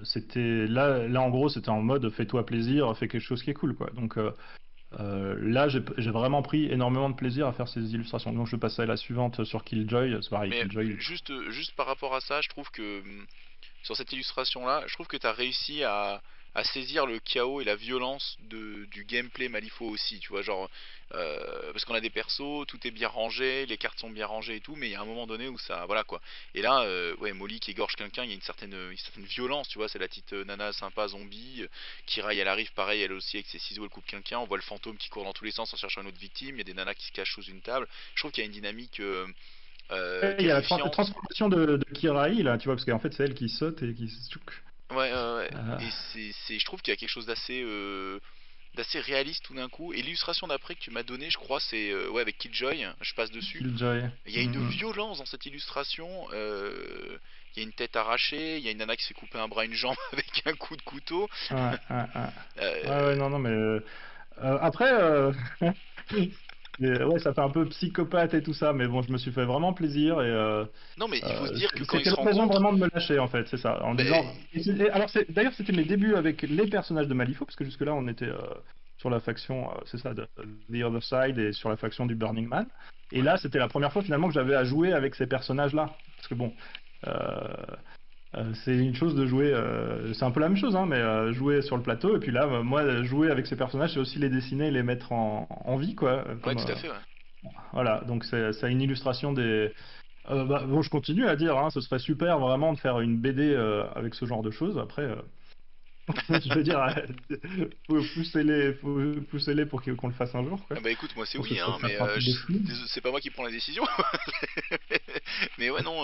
C'était là en gros, c'était en mode fais-toi plaisir, fais quelque chose qui est cool, quoi. Donc là, j'ai vraiment pris énormément de plaisir à faire ces illustrations. Donc je passe à la suivante sur Killjoy. C'est pareil, Mais Killjoy. juste par rapport à ça, je trouve que sur cette illustration-là, je trouve que tu as réussi à saisir le chaos et la violence du gameplay Malifaux aussi, tu vois, genre, parce qu'on a des persos, tout est bien rangé, les cartes sont bien rangées et tout, mais il y a un moment donné où ça, voilà quoi. Et là, ouais, Molly qui égorge quelqu'un, il y a une certaine violence, tu vois, c'est la petite nana sympa zombie. Kirai, elle arrive pareil, elle aussi avec ses ciseaux, elle coupe quelqu'un, on voit le fantôme qui court dans tous les sens en cherchant une autre victime, il y a des nanas qui se cachent sous une table. Je trouve qu'il y a une dynamique Il y a la terrifiante. transformation de Kirai là, tu vois, parce qu'en fait c'est elle qui saute et qui se tchouk. Ouais, ouais, ouais. Euh, Et je trouve qu'il y a quelque chose d'assez réaliste tout d'un coup. Et l'illustration d'après que tu m'as donné, je crois, c'est ouais avec Killjoy. Je passe dessus. Killjoy. Il y a une violence dans cette illustration. Il y a une tête arrachée. Il y a une nana qui se fait couper un bras, une jambe avec un coup de couteau. Ouais, ouais, ouais. Ouais, ouais, Euh, non, non, mais après, ouais, ça fait un peu psychopathe et tout ça, mais bon, je me suis fait vraiment plaisir et non, mais il faut se dire que quand ils c'était se l'occasion rencontrent, vraiment de me lâcher en fait, c'est ça, en ben, disant. Alors, d'ailleurs, c'était mes débuts avec les personnages de Malifaux, parce que jusque-là, on était sur la faction, c'est ça, de The Other Side et sur la faction du Burning Man. Et ouais. là, c'était la première fois finalement que j'avais à jouer avec ces personnages-là, parce que bon. euh, c'est une chose de jouer, c'est un peu la même chose, hein, mais jouer sur le plateau, et puis là, moi, jouer avec ces personnages, c'est aussi les dessiner et les mettre en vie, quoi. Ouais, tout à fait, ouais. Voilà, donc c'est une illustration des. Bon, je continue à dire, hein, ce serait super vraiment de faire une BD avec ce genre de choses. Après, je veux dire, faut pousser les pour qu'on le fasse un jour, quoi. Ah bah écoute, moi Je c'est pense que oui, ça hein, ferait mais partie des films. c'est pas moi qui prends la décision. Mais ouais, non,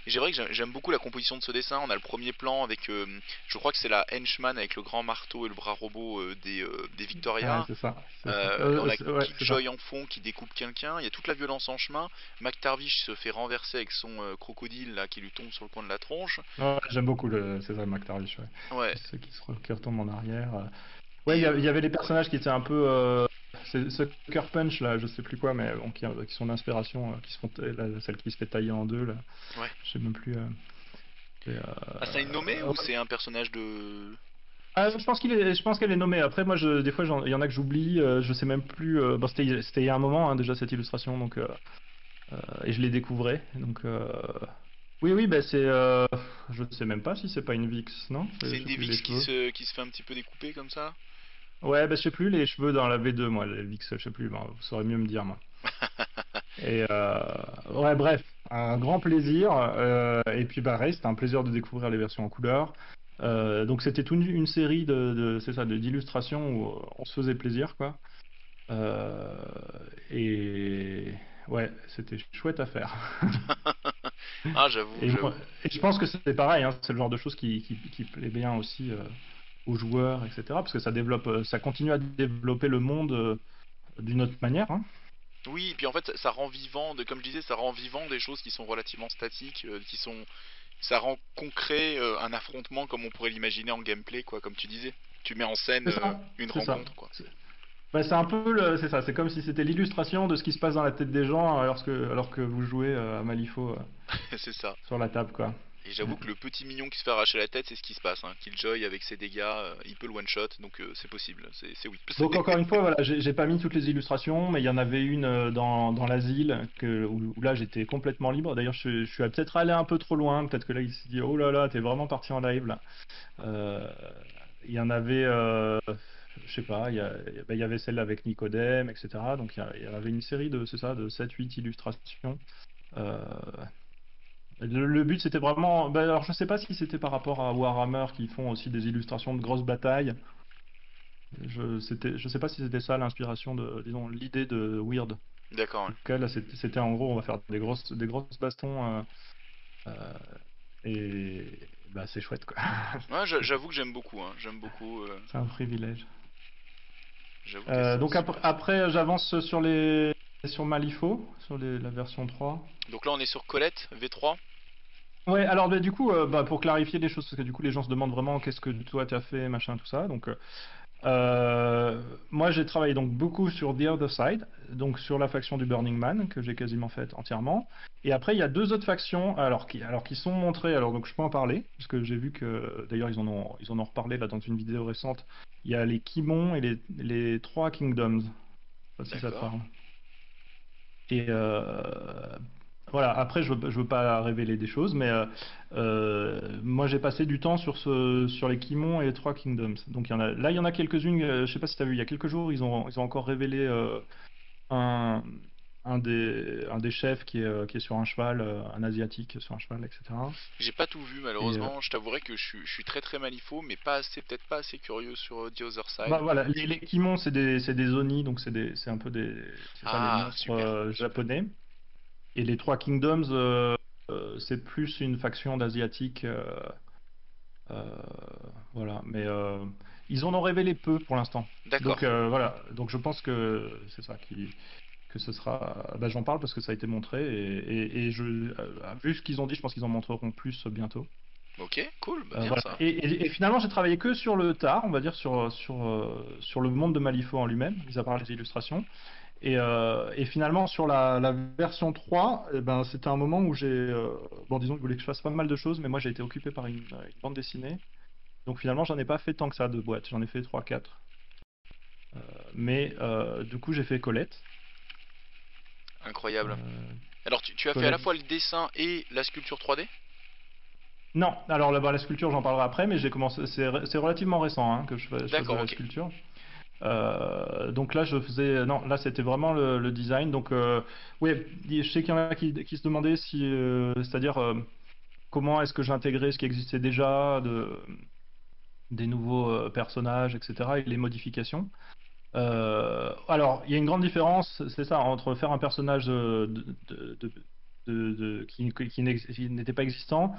j'ai vrai que j'aime beaucoup la composition de ce dessin. On a le premier plan avec, je crois que c'est la henchman avec le grand marteau et le bras robot des Ouais, Victoria. c'est ça, c'est ça. Et on a Ouais, c'est ça. Killjoy en fond qui découpe quelqu'un. Il y a toute la violence en chemin. McTavish se fait renverser avec son crocodile là qui lui tombe sur le coin de la tronche. Ouais, j'aime beaucoup le César McTavish, ouais. Ouais. Ceux qui retombent en arrière. Ouais, Et il y avait les personnages qui étaient un peu. C'est Sucker Punch, là, je sais plus quoi, mais bon, qui sont d'inspiration, qui se font. Celle qui se fait tailler en deux, là. ouais. Je sais même plus. C'est, Ah, c'est une nommée ou ouais. c'est un personnage de... Je pense qu'elle est nommée. Après, moi, des fois, il y en a que j'oublie. Je sais même plus. Bon, c'était il y a un moment, hein, déjà, cette illustration, donc. Et je les découvrais. Donc. Oui, oui, bah c'est. Je sais même pas si c'est pas une Vix, non? C'est Je une sais plus les Devix cheveux. qui se fait un petit peu découper comme ça? Ouais, bah je sais plus les cheveux dans la V2, moi, les Vix, je sais plus. Bon, vous saurez mieux me dire, moi. Et ouais, bref, un grand plaisir. Et puis pareil, c'était un plaisir de découvrir les versions en couleur. Donc c'était toute une série c'est ça, d'illustrations où on se faisait plaisir, quoi. Euh, et ouais, c'était chouette à faire. Ah, j'avoue, Et, j'avoue. et je pense que c'est pareil, hein, c'est le genre de choses qui plaît bien aussi aux joueurs, etc. Parce que ça développe, ça continue à développer le monde d'une autre manière, hein. Oui, et puis en fait, ça rend vivant, comme je disais, ça rend vivant des choses qui sont relativement statiques, ça rend concret un affrontement comme on pourrait l'imaginer en gameplay, quoi, comme tu disais. Tu mets en scène C'est ça, une c'est ça. rencontre, quoi. Bah, c'est un peu, c'est ça, c'est comme si c'était l'illustration de ce qui se passe dans la tête des gens alors que vous jouez à Malifaux C'est ça. sur la table, quoi. Et j'avoue que le petit mignon qui se fait arracher la tête, c'est ce qui se passe, hein. Killjoy avec ses dégâts, il peut le one shot, donc c'est possible, c'est oui. Donc encore une fois, voilà, j'ai pas mis toutes les illustrations, mais il y en avait une dans l'asile où là j'étais complètement libre. D'ailleurs, je suis peut-être allé un peu trop loin. Peut-être que là il s'est dit oh là là, t'es vraiment parti en live là. Euh, il y en avait, je sais pas, il y avait celle avec Nicodème, etc. Donc il y avait une série c'est ça, de 7-8 illustrations. Euh, le but c'était vraiment, alors je sais pas si c'était par rapport à Warhammer qui font aussi des illustrations de grosses batailles. Je sais pas si c'était ça l'inspiration disons, l'idée de Weird. En D'accord. tout cas, là, c'était en gros, on va faire des grosses bastons euh, et bah c'est chouette quoi. Ouais, ouais, j'avoue que j'aime beaucoup, hein. J'aime beaucoup. C'est un privilège. J'avoue que c'est Donc super sympa. après, j'avance sur Malifaux, sur la version 3. Donc là, on est sur Colette V3. Ouais, alors bah, du coup, bah, pour clarifier les choses, parce que du coup les gens se demandent vraiment qu'est-ce que toi tu as fait, machin, tout ça. Donc moi j'ai travaillé donc beaucoup sur The Other Side, donc sur la faction du Burning Man que j'ai quasiment faite entièrement. Et après il y a deux autres factions, qui sont montrées. Alors donc je peux en parler parce que j'ai vu que d'ailleurs ils en ont reparlé là dans une vidéo récente. Il y a les Kimon et les trois Kingdoms. Je sais pas si ça te D'accord. parle. Et voilà, après, je veux pas révéler des choses, mais moi j'ai passé du temps sur les Kimon et les trois Kingdoms. Donc là, il y en a quelques-unes, je sais pas si tu as vu, il y a quelques jours, ils ont encore révélé un, un des chefs qui est sur un cheval, un asiatique sur un cheval, etc. J'ai pas tout vu Et malheureusement. Je t'avouerai que je suis très très malifaux, mais pas assez, peut-être pas assez curieux sur The Other bah, Side. voilà, les Kimon, c'est des Oni, donc c'est un peu c'est ça, les Ah, monstres super. japonais. Et les trois Kingdoms, c'est plus une faction d'Asiatiques. Euh, voilà, mais ils en ont révélé peu pour l'instant. D'accord. Donc voilà, donc je pense que c'est ça que ce sera. Bah, j'en parle parce que ça a été montré et vu ce qu'ils ont dit, je pense qu'ils en montreront plus bientôt. Ok, cool, bah bien Voilà. ça. Et finalement, j'ai travaillé que sur le tard, on va dire sur le monde de Malifaux en lui-même, mis à part les illustrations. Et finalement, sur la version 3, eh ben, c'était un moment où bon, disons qu'ils voulaient que je fasse pas mal de choses, mais moi j'ai été occupé par une bande dessinée. Donc finalement, j'en ai pas fait tant que ça de boîtes, j'en ai fait trois quatre. Mais du coup, j'ai fait Colette. Incroyable. Euh, Alors tu as fait à la Colette. fois le dessin et la sculpture 3D? Non, alors là-bas, la sculpture, j'en parlerai après, mais j'ai commencé. C'est relativement récent hein, que je fasse de D'accord, la ok. sculpture. Donc là, je faisais. Non, là, c'était vraiment le design. Donc, oui, je sais qu'il y en a qui se demandaient si. C'est-à-dire, comment est-ce que j'intégrais ce qui existait déjà, des nouveaux personnages, etc., et les modifications. Alors, il y a une grande différence, c'est ça, entre faire un personnage qui n'était pas existant,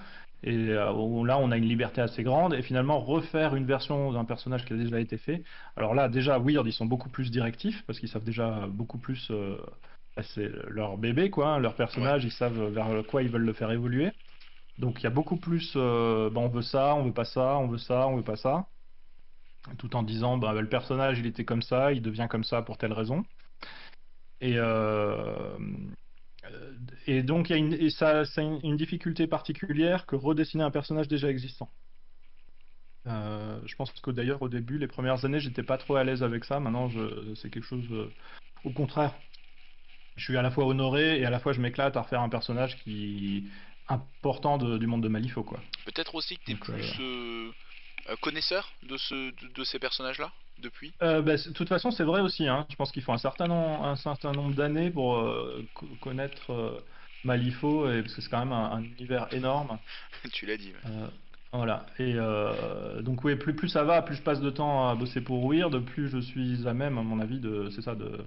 et où là, on a une liberté assez grande, et finalement refaire une version d'un personnage qui a déjà été fait. Alors là, déjà, Weird, ils sont beaucoup plus directifs, parce qu'ils savent déjà beaucoup plus. Bah, c'est leur bébé, quoi, hein, leur Ouais. personnage, ils savent vers quoi ils veulent le faire évoluer. Donc il y a beaucoup plus, bah, on veut ça, on veut pas ça, on veut ça, on veut pas ça tout en disant bah, le personnage il était comme ça, il devient comme ça pour telle raison. Et, euh, et donc il y a et ça, c'est une difficulté particulière que redessiner un personnage déjà existant. Je pense que d'ailleurs au début, les premières années, j'étais pas trop à l'aise avec ça. Maintenant, c'est quelque chose. Au contraire, je suis à la fois honoré et à la fois je m'éclate à refaire un personnage qui important du monde de Malifaux, quoi. Peut-être aussi que t'es Donc, plus connaisseur de ces personnages-là depuis? bah, de toute façon, c'est vrai aussi, hein. Je pense qu'il faut un certain nombre d'années pour connaître Malifaux, parce que c'est quand même un univers énorme. Tu l'as dit, ouais. Euh, voilà. Et donc, oui, plus ça va, plus je passe de temps à bosser pour Weird, plus je suis à même, à mon avis, c'est ça, de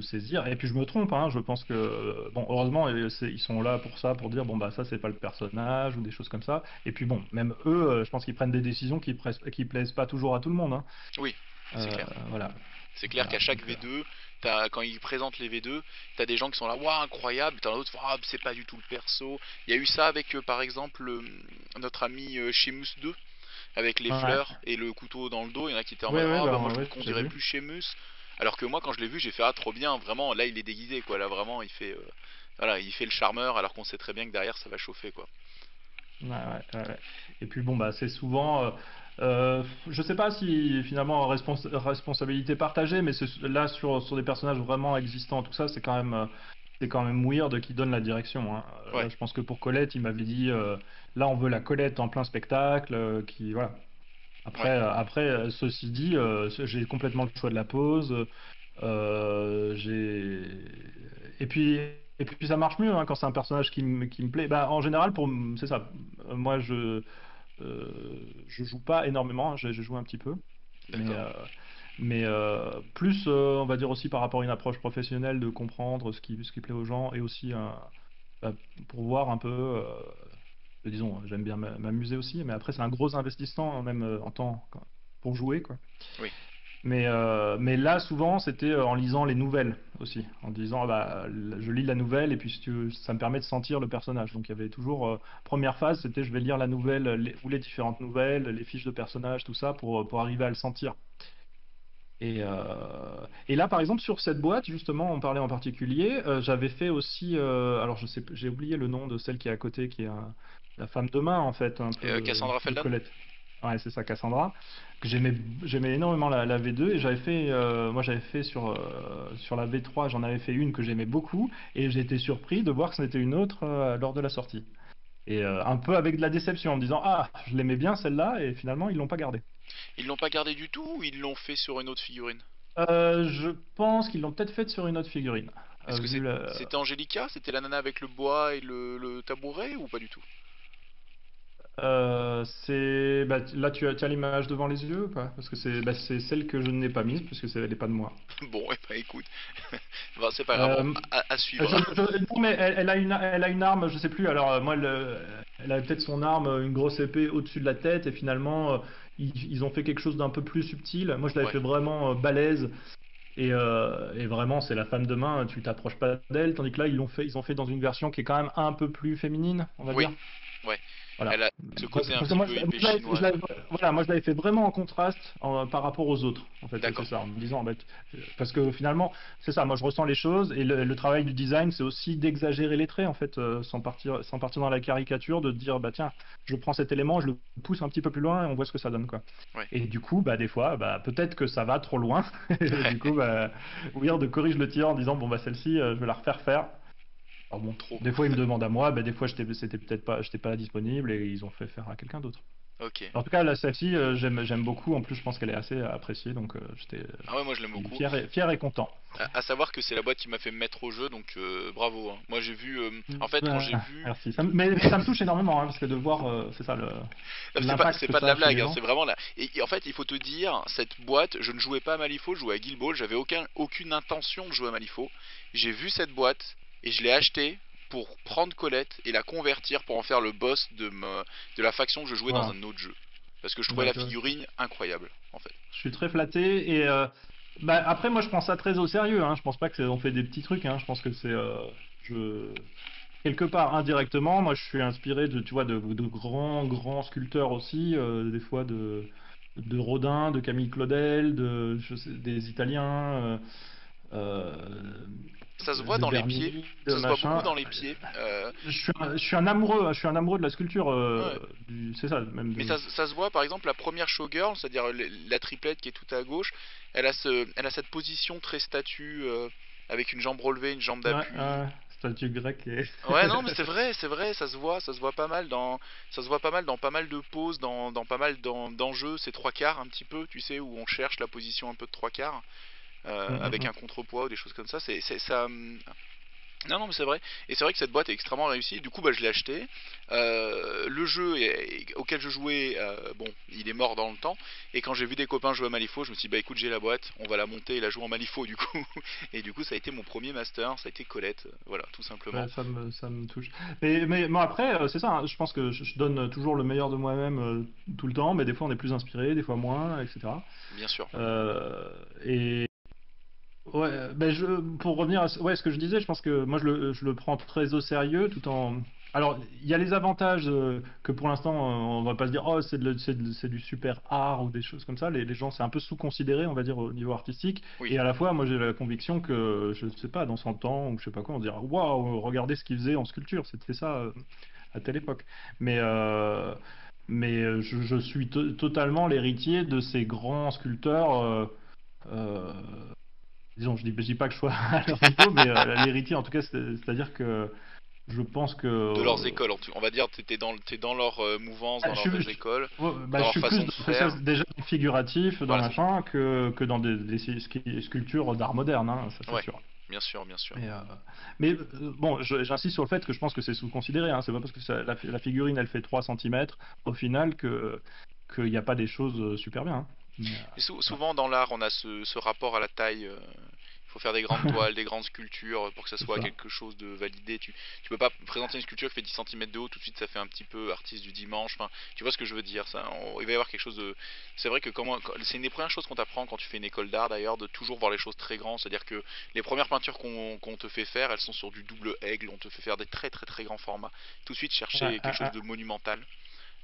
saisir. Et puis je me trompe, hein. Je pense que, bon, heureusement, ils sont là pour ça, pour dire, bon, bah, ça, c'est pas le personnage, ou des choses comme ça. Et puis, bon, même eux, je pense qu'ils prennent des décisions qui plaisent pas toujours à tout le monde, hein. Oui, c'est clair. Voilà. C'est clair Voilà, qu'à chaque donc, V2, quand ils présentent les V2, t'as des gens qui sont là, waouh, incroyable, t'en as d'autres, ah, c'est pas du tout le perso. Il y a eu ça avec, par exemple, notre ami Sheamus 2, avec les ouais, fleurs et le couteau dans le dos. Il y en a qui étaient en mode, ouais, ouais, ah, bah bah, moi je ouais, trouve qu'on j'ai dirait vu. plus Sheamus. Alors que moi, quand je l'ai vu, j'ai fait, ah, trop bien, vraiment, là il est déguisé, quoi. Là vraiment, il fait, voilà, il fait le charmeur, alors qu'on sait très bien que derrière ça va chauffer, quoi. Ouais, ouais, ouais, ouais. Et puis bon, bah, c'est souvent. Je sais pas si finalement responsabilité partagée, mais là sur des personnages vraiment existants, tout ça, c'est quand même Weird qui donne la direction, hein. Ouais, Là, je pense que pour Colette, il m'avait dit, là, on veut la Colette en plein spectacle, qui voilà. ouais. Ceci dit, j'ai complètement le choix de la pose. J'ai et puis ça marche mieux hein, quand c'est un personnage qui me plaît. Bah, en général, c'est ça. Moi, je joue pas énormément. J'ai joué un petit peu, mais D'accord. Mais plus, on va dire aussi par rapport à une approche professionnelle de comprendre ce qui plaît aux gens et aussi bah, pour voir un peu, disons, j'aime bien m'amuser aussi, mais après c'est un gros investissement même en temps pour jouer, quoi. Oui. Mais là, souvent, c'était en lisant les nouvelles aussi, en disant, ah bah, je lis la nouvelle et puis ça me permet de sentir le personnage. Donc il y avait toujours, première phase, c'était je vais lire la nouvelle, ou les différentes nouvelles, les fiches de personnages, tout ça, pour arriver à le sentir. Et là, par exemple, sur cette boîte, justement, on parlait en particulier, j'avais fait aussi, alors je sais, j'ai oublié le nom de celle qui est à côté, qui est la femme de main, en fait, un peu Cassandra de Felden? Colette. Ouais, c'est ça, Cassandra, que j'aimais énormément la V2, et j'avais fait, moi j'avais fait sur la V3, j'en avais fait une que j'aimais beaucoup, et j'ai été surpris de voir que ce n'était une autre lors de la sortie. Et un peu avec de la déception, en me disant, ah, je l'aimais bien celle-là, et finalement, ils l'ont pas gardée. Ils l'ont pas gardé du tout ou ils l'ont fait sur une autre figurine? Je pense qu'ils l'ont peut-être faite sur une autre figurine. Est-ce que Vu c'était Angelica? C'était la nana avec le bois et le tabouret ou pas du tout? bah, là, tu as l'image devant les yeux ou pas? Parce que c'est celle que je n'ai pas mise, parce que elle n'est pas de moi. Bon, et bah écoute, bon, c'est pas grave, Euh, à suivre. non, mais elle a une arme, je sais plus. Alors, moi, elle a peut-être son arme, une grosse épée au-dessus de la tête, et finalement, ils ont fait quelque chose d'un peu plus subtil. Moi, je l'avais Ouais, fait vraiment balèze. Et vraiment, c'est la femme de main, tu t'approches pas d'elle, tandis que là, ils ont fait dans une version qui est quand même un peu plus féminine, on va oui, dire. ouais. Voilà. Elle a ce côté un Parce que petit moi, peu épée chinoise. voilà, moi, je l'avais fait vraiment en contraste par rapport aux autres. En fait, c'est D'accord. ça, en me disant, parce que finalement, c'est ça, moi, je ressens les choses, et le travail du design, c'est aussi d'exagérer les traits, en fait, sans partir dans la caricature, de dire, bah tiens, je prends cet élément, je le pousse un petit peu plus loin, et on voit ce que ça donne, quoi. Ouais. Et du coup, bah, des fois, bah, peut-être que ça va trop loin, et du coup, bah, Weird corrige le tir en disant, bon, bah, celle-ci, je vais la refaire faire. Alors bon, Trop. des fois ils me demandent à moi, bah, des fois c'était peut-être pas, j'étais pas disponible et ils ont fait faire à quelqu'un d'autre. Ok. En tout cas, celle-ci, j'aime beaucoup. En plus, je pense qu'elle est assez appréciée, donc j'étais Ah ouais, moi je l'aime beaucoup. fier et content. À savoir que c'est la boîte qui m'a fait me mettre au jeu, donc bravo, hein. Moi j'ai vu, en fait quand j'ai Bah, vu, merci. Mais ça me touche énormément, hein, parce que de voir, c'est ça, non, mais l'impact c'est que pas de ça la a chez blague, les hein, gens. c'est vraiment là. Et en fait, il faut te dire, cette boîte, je ne jouais pas à Malifaux, je jouais à Guild Ball, j'avais aucune intention de jouer à Malifaux. J'ai vu cette boîte et je l'ai achetée pour prendre Colette et la convertir pour en faire le boss de la faction que je jouais dans Voilà. un autre jeu. Parce que je trouvais Bah, la tu vois, figurine incroyable, en fait. je suis très flatté et bah, après, moi, je prends ça très au sérieux. Hein. Je pense pas que on fait des petits trucs. Hein. Je pense que je quelque part indirectement, moi je suis inspiré de, tu vois, de grands sculpteurs aussi, des fois de Rodin, de Camille Claudel, des Italiens, Ça se voit de dans les pieds, Bernini, de ça se voit beaucoup machin. dans les pieds. Je suis un amoureux de la sculpture, Ouais. c'est ça, même Mais ça se voit, par exemple, la première showgirl, c'est-à-dire la triplette qui est tout à gauche, elle a cette position très statue, avec une jambe relevée, une jambe ouais, d'appui. statue grecque et Ouais, non, mais c'est vrai, ça se voit pas mal ça se voit pas mal dans pas mal de poses, dans pas mal d'enjeux, c'est trois quarts un petit peu, tu sais, où on cherche la position un peu de trois quarts, Mm, mm, avec mm. un contrepoids ou des choses comme ça. Ça, non, non, mais c'est vrai. Et c'est vrai que cette boîte est extrêmement réussie. Du coup, bah, je l'ai acheté. Le jeu auquel je jouais, bon, il est mort dans le temps. Et quand j'ai vu des copains jouer à Malifaux, je me suis dit, bah écoute, j'ai la boîte, on va la monter et la jouer en Malifaux, du coup. Et du coup, ça a été mon premier master, ça a été Colette, voilà, tout simplement. Ouais, ça me touche. Mais bon, après, c'est ça, hein, je pense que je donne toujours le meilleur de moi-même tout le temps, mais des fois on est plus inspiré, des fois moins, etc. Bien sûr. Euh, et ouais, ben pour revenir à ouais, ce que je disais, je pense que moi je le prends très au sérieux tout en. Alors, il y a les avantages que pour l'instant on va pas se dire oh c'est du super art ou des choses comme ça. Les gens c'est un peu sous-considéré on va dire au niveau artistique. Oui, Et à la fois moi j'ai la conviction que je sais pas dans 100 ans ou je sais pas quoi on dira waouh regardez ce qu'ils faisaient en sculpture c'était ça à telle époque. Mais je suis totalement l'héritier de ces grands sculpteurs. Euh, disons, je dis pas que je sois à leur niveau, mais l'héritier, en tout cas, c'est-à-dire que je pense que de leurs écoles, on va dire, t'es dans leur mouvance, dans je, leurs écoles, ouais, bah, dans je leur suis plus façon de c'est ça, faire. déjà figuratif dans Voilà, c'est ça. machin que dans des sculptures d'art moderne, hein, ça c'est Ouais, sûr. bien sûr, bien sûr. Mais, bon, j'insiste sur le fait que je pense que c'est sous-considéré. Hein, c'est pas parce que la figurine elle fait 3 cm au final qu'il n'y a pas des choses super bien. Hein. Mais, Et ouais. souvent dans l'art, on a ce rapport à la taille. Il faut faire des grandes toiles, des grandes sculptures pour que ça C'est soit ça. quelque chose de validé. Tu peux pas présenter une sculpture qui fait 10 centimètres de haut, tout de suite ça fait un petit peu artiste du dimanche. Enfin, tu vois ce que je veux dire. Il va y avoir quelque chose de. C'est vrai que c'est une des premières choses qu'on t'apprend quand tu fais une école d'art d'ailleurs, de toujours voir les choses très grands. C'est-à-dire que les premières peintures qu'on te fait faire, elles sont sur du double aigle. On te fait faire des très très très grands formats. Tout de suite Ouais, chercher quelque chose de monumental.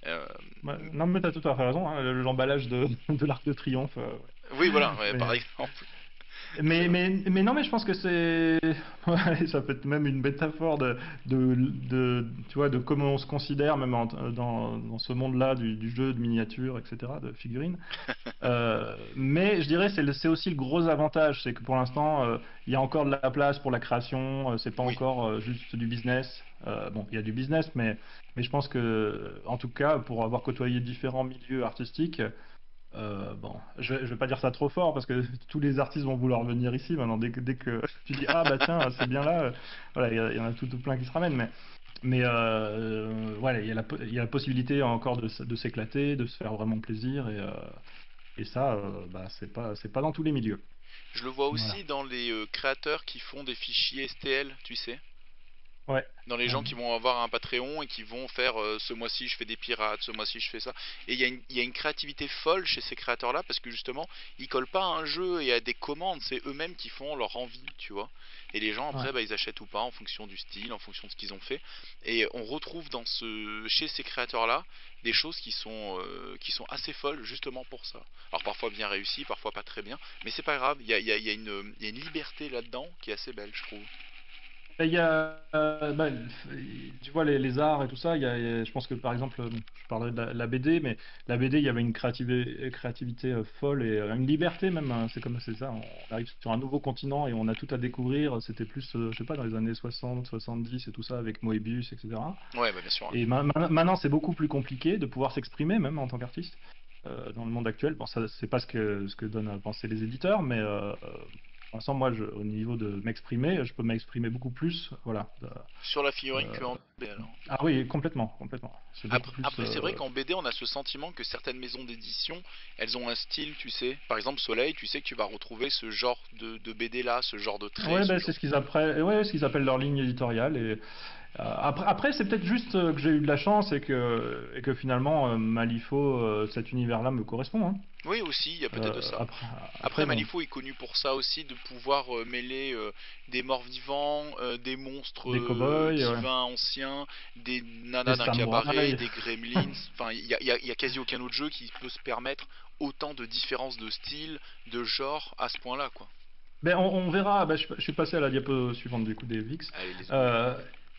Euh, ouais. Non, mais t'as tout à fait raison, hein, l'emballage de, de l'Arc de Triomphe. oui, voilà, ouais, Mais, par exemple. C'est mais, vrai. mais, mais non, mais je pense que c'est. Ouais, ça peut être même une métaphore tu vois, de comment on se considère, même dans ce monde-là du jeu de miniatures, etc., de figurines. Mais je dirais c'est aussi le gros avantage, c'est que pour l'instant il y a encore de la place pour la création, c'est pas Oui, encore juste du business. Bon, il y a du business, mais je pense que en tout cas pour avoir côtoyé différents milieux artistiques, bon, je vais pas dire ça trop fort parce que tous les artistes vont vouloir venir ici maintenant dès que tu dis ah bah tiens c'est bien là, voilà il y en a tout plein qui se ramènent, mais voilà il y a la possibilité encore de s'éclater, de se faire vraiment plaisir et ça, bah, c'est pas dans tous les milieux. je le vois Voilà. aussi dans les créateurs qui font des fichiers STL, tu sais. Ouais. Dans les Ouais. gens qui vont avoir un Patreon et qui vont faire ce mois-ci je fais des pirates, ce mois-ci je fais ça. Et il y a une créativité folle chez ces créateurs-là parce que justement, ils collent pas à un jeu et à des commandes, c'est eux-mêmes qui font leur envie, tu vois. Et les gens Ouais. après, bah, ils achètent ou pas en fonction du style, en fonction de ce qu'ils ont fait. Et on retrouve chez ces créateurs-là des choses qui sont assez folles justement pour ça. Alors parfois bien réussies, parfois pas très bien, mais c'est pas grave, il y a une liberté là-dedans qui est assez belle, je trouve. Et il y a, bah, tu vois, les arts et tout ça, je pense que par exemple, bon, je parlerai de la BD, mais la BD, il y avait une créativité folle et une liberté même, hein. C'est ça, on arrive sur un nouveau continent et on a tout à découvrir. C'était plus, je sais pas, dans les années 60, 70 et tout ça, avec Moebius, etc. Ouais, bah bien sûr. Et maintenant, c'est beaucoup plus compliqué de pouvoir s'exprimer, même en tant qu'artiste, dans le monde actuel. Bon, ça, c'est pas ce que donnent à penser les éditeurs, mais pour l'instant, moi, au niveau de m'exprimer, je peux m'exprimer beaucoup plus. Voilà. Sur la figurine Euh, que en BD alors. ah oui, complètement, complètement. C'est beaucoup plus. Après, c'est vrai qu'en BD, on a ce sentiment que certaines maisons d'édition, elles ont un style, tu sais. Par exemple, Soleil, tu sais que tu vas retrouver ce genre de BD là, ce genre de trait, Ouais, ce ben, genre. c'est ouais, ce qu'ils appellent leur ligne éditoriale. Et après c'est peut-être juste que j'ai eu de la chance et que finalement, Malifaux, cet univers-là me correspond, hein. Oui, aussi, il y a peut-être de ça. Après, Après, après, bon, Malifaux est connu pour ça aussi, de pouvoir mêler des morts vivants, des monstres des cow-boys, ouais, divins anciens, des nanas des d'un cabaret, samouraïs. des gremlins. Enfin, il y a quasi aucun autre jeu qui peut se permettre autant de différences de style, de genre à ce point-là, quoi. Ben, on verra. Ben, je suis passé à la diapo suivante du coup des VIX. Allez, let's go. Euh,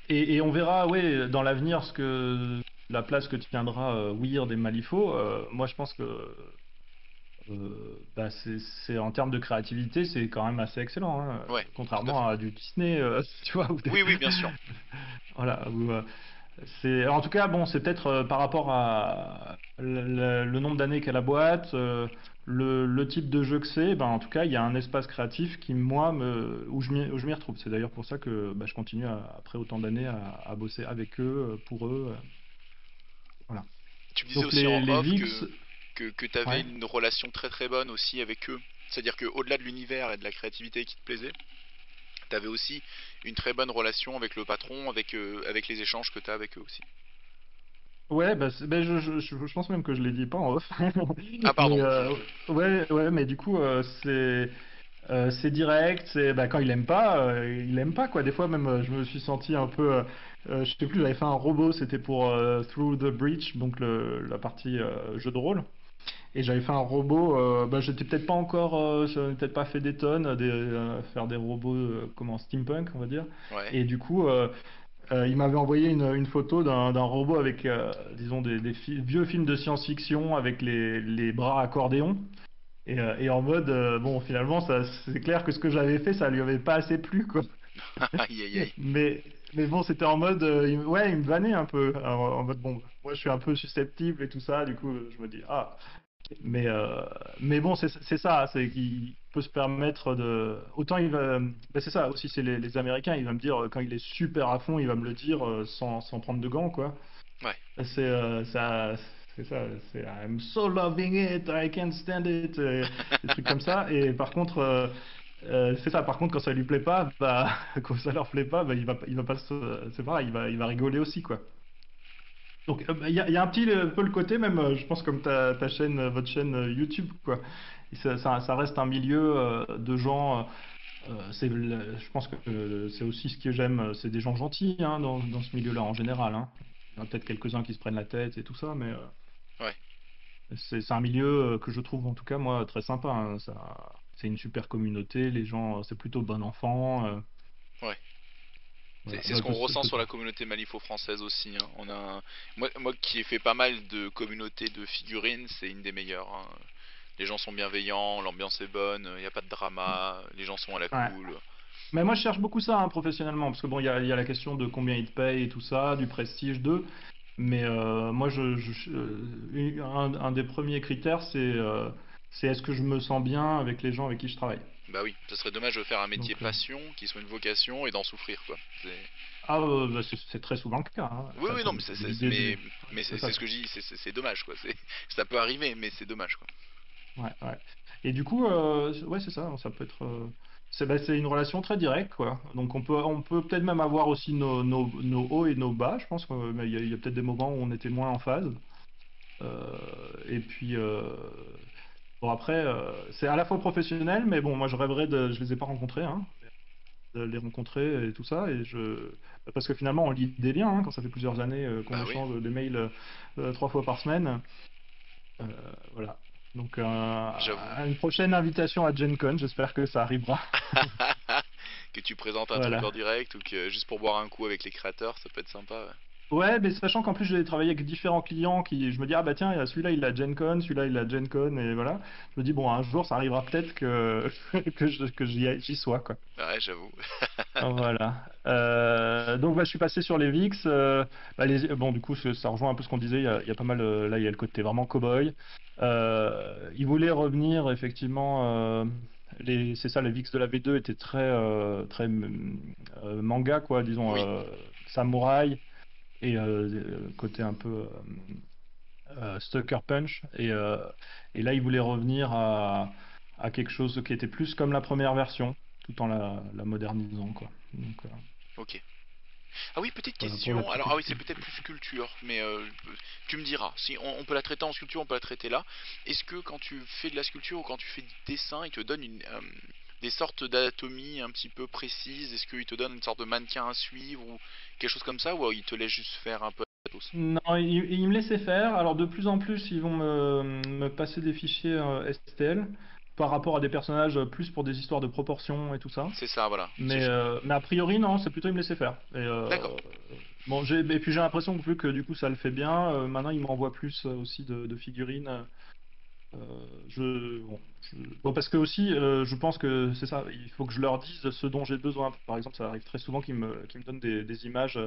et on verra, ouais, dans l'avenir, la place que tiendra Weird et Malifaux. Moi, je pense que bah, c'est en termes de créativité, c'est quand même assez excellent, hein, Ouais, tout à fait. contrairement à du Disney, tu vois. Oui, oui, bien sûr. Voilà. En tout cas, bon, c'est peut-être par rapport à le nombre d'années qu'a la boîte, le type de jeu que c'est, ben, en tout cas, il y a un espace créatif qui, moi, où je m'y retrouve. C'est d'ailleurs pour ça que bah, je continue, après autant d'années, à bosser avec eux, pour eux. Voilà. Tu me disais Donc aussi en les off VIX, que tu avais ouais. une relation très très bonne aussi avec eux. C'est-à-dire qu'au-delà de l'univers et de la créativité qui te plaisait, tu avais aussi une très bonne relation avec le patron, avec les échanges que tu as avec eux aussi. Ouais, bah, bah, je pense même que je l'ai dit pas en off. Ah, Mais pardon. ouais, mais du coup, c'est direct. Bah, quand il aime pas quoi. Des fois même, je me suis senti un peu, je sais plus, j'avais fait un robot, c'était pour Through the Breach, donc la partie jeu de rôle. Et j'avais fait un robot. Bah, j'étais peut-être pas encore, j'avais peut-être pas fait des tonnes, faire des robots comment steampunk, on va dire. Ouais. Et du coup. Il m'avait envoyé une photo d'un robot avec, disons, vieux films de science-fiction avec les bras accordéons. Et en mode, bon, finalement, c'est clair que ce que j'avais fait, ça lui avait pas assez plu, quoi. Aïe aïe aïe. Mais, mais bon, c'était en mode, ouais, il me vannait un peu. En mode, bon, moi, je suis un peu susceptible et tout ça, du coup, je me dis, ah. Mais, euh, mais bon, c'est ça, c'est qu'il peut se permettre de. Autant il va. Ben c'est ça aussi, c'est les Américains, il va me dire, quand il est super à fond, il va me le dire sans prendre de gants, quoi. Ouais. Ça, c'est ça, c'est I'm so loving it, I can't stand it, des trucs comme ça. Et par contre, c'est ça. Par contre, quand ça lui plaît pas, bah, quand ça leur plaît pas, bah, il va pas c'est pareil, il va rigoler aussi, quoi. Donc, il y a un petit peu le côté même, je pense comme ta chaîne, votre chaîne YouTube, quoi. Et ça reste un milieu de gens. Je pense que c'est aussi ce que j'aime, c'est des gens gentils hein, dans ce milieu-là en général. Hein. Il y en a peut-être quelques-uns qui se prennent la tête et tout ça, mais Ouais, c'est un milieu que je trouve en tout cas moi très sympa. Hein. C'est une super communauté, les gens, c'est plutôt bon enfant. ouais. Voilà. C'est ce qu'on ressent sur la communauté malifaux française aussi, hein. Moi qui ai fait pas mal de communautés de figurines, c'est une des meilleures, hein. Les gens sont bienveillants, l'ambiance est bonne, il n'y a pas de drama, les gens sont à la Ouais. cool. Mais moi je cherche beaucoup ça hein, professionnellement, parce que bon, il y a la question de combien ils te payent et tout ça, du prestige d'eux. Mais moi, un des premiers critères, c'est est-ce que je me sens bien avec les gens avec qui je travaille. Bah oui, ce serait dommage de faire un métier Donc, passion, qui soit une vocation, et d'en souffrir, quoi. bah, c'est très souvent le cas. Hein. Oui, Enfin, oui, non, mais l'idée du, mais c'est c'est ça. ce que je dis, c'est dommage, quoi. Ça peut arriver, mais c'est dommage, quoi. Ouais, ouais. Et du coup, ouais, c'est ça. Ça peut être, c'est une relation très directe, quoi. Donc on peut peut-être même avoir aussi nos hauts et nos bas. Je pense qu'il y a peut-être des moments où on était moins en phase. Et puis, bon, après, c'est à la fois professionnel, mais bon, moi, je les ai pas rencontrés, hein, de les rencontrer et tout ça, parce que finalement, on lit des liens, hein, quand ça fait plusieurs années qu'on Bah oui, échange des mails 3 fois par semaine. Euh, voilà. Donc, j'avoue. une prochaine invitation à Gen Con, j'espère que ça arrivera. Que tu présentes un truc en Voilà. direct, ou que juste pour boire un coup avec les créateurs, ça peut être sympa, ouais. Ouais, mais sachant qu'en plus j'ai travaillé avec différents clients je me dis, ah bah tiens, celui-là il a Gen Con, celui-là il a Gen Con, et voilà. Je me dis, bon, un jour ça arrivera peut-être que, que j'y sois, quoi. Ouais, j'avoue. Voilà. Donc bah, je suis passé sur les VIX. Bon, du coup, ça rejoint un peu ce qu'on disait. Il y a pas mal. Là, il y a le côté vraiment cow-boy. Ils voulaient revenir, effectivement. C'est ça, les VIX de la V2 étaient très manga, quoi, disons, Oui, samouraï. Et côté un peu Sucker Punch. Et là, ils voulaient revenir à quelque chose qui était plus comme la première version, tout en la modernisant, quoi. Donc, ok. Ah oui, petite voilà pour la question. petite Alors, ah oui, c'est explication. peut-être plus sculpture, mais tu me diras. Si on peut la traiter en sculpture, on peut la traiter là. Est-ce que quand tu fais de la sculpture ou quand tu fais du dessin, ils te donnent des sortes d'anatomie un petit peu précises? Est-ce qu'ils te donnent une sorte de mannequin à suivre ou quelque chose comme ça, ou ils te laissent juste faire un peu à la sauce? Non, ils me laissaient faire. Alors, de plus en plus, ils vont me passer des fichiers STL par rapport à des personnages plus pour des histoires de proportions et tout ça. C'est ça, voilà. Mais a priori, non, c'est plutôt ils me laissaient faire. D'accord. Bon, et puis j'ai l'impression que vu que du coup ça le fait bien, maintenant ils m'envoient plus aussi de figurines. Bon, parce que aussi, je pense que c'est ça, il faut que je leur dise ce dont j'ai besoin. Par exemple, ça arrive très souvent qu'ils me donnent des images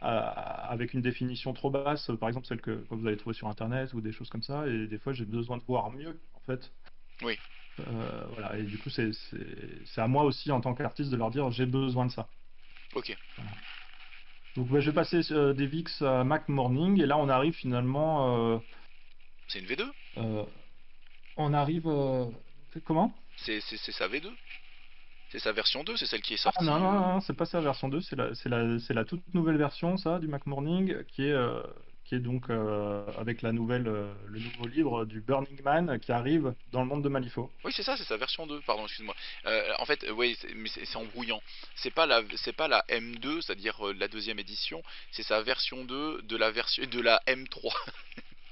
avec une définition trop basse, par exemple celle que vous allez trouver sur Internet ou des choses comme ça, et des fois j'ai besoin de voir mieux, en fait. Oui, Voilà, et du coup, c'est à moi aussi, en tant qu'artiste, de leur dire j'ai besoin de ça. ok. Voilà. Donc, bah, je vais passer des VIX à Mac Morning, et là, on arrive finalement. C'est une V2? Euh, on arrive. Comment? C'est sa V2? C'est sa version 2, c'est celle qui est Ah non, sortie. non, non, c'est pas sa version 2, c'est la toute nouvelle version, ça, du Mac Morning, qui est donc avec le nouveau livre du Burning Man qui arrive dans le monde de Malifaux. Oui, c'est ça, c'est sa version 2, pardon, excuse-moi. En fait, oui, mais c'est embrouillant. C'est pas la M2, c'est-à-dire la deuxième édition, c'est sa version 2 de la M3.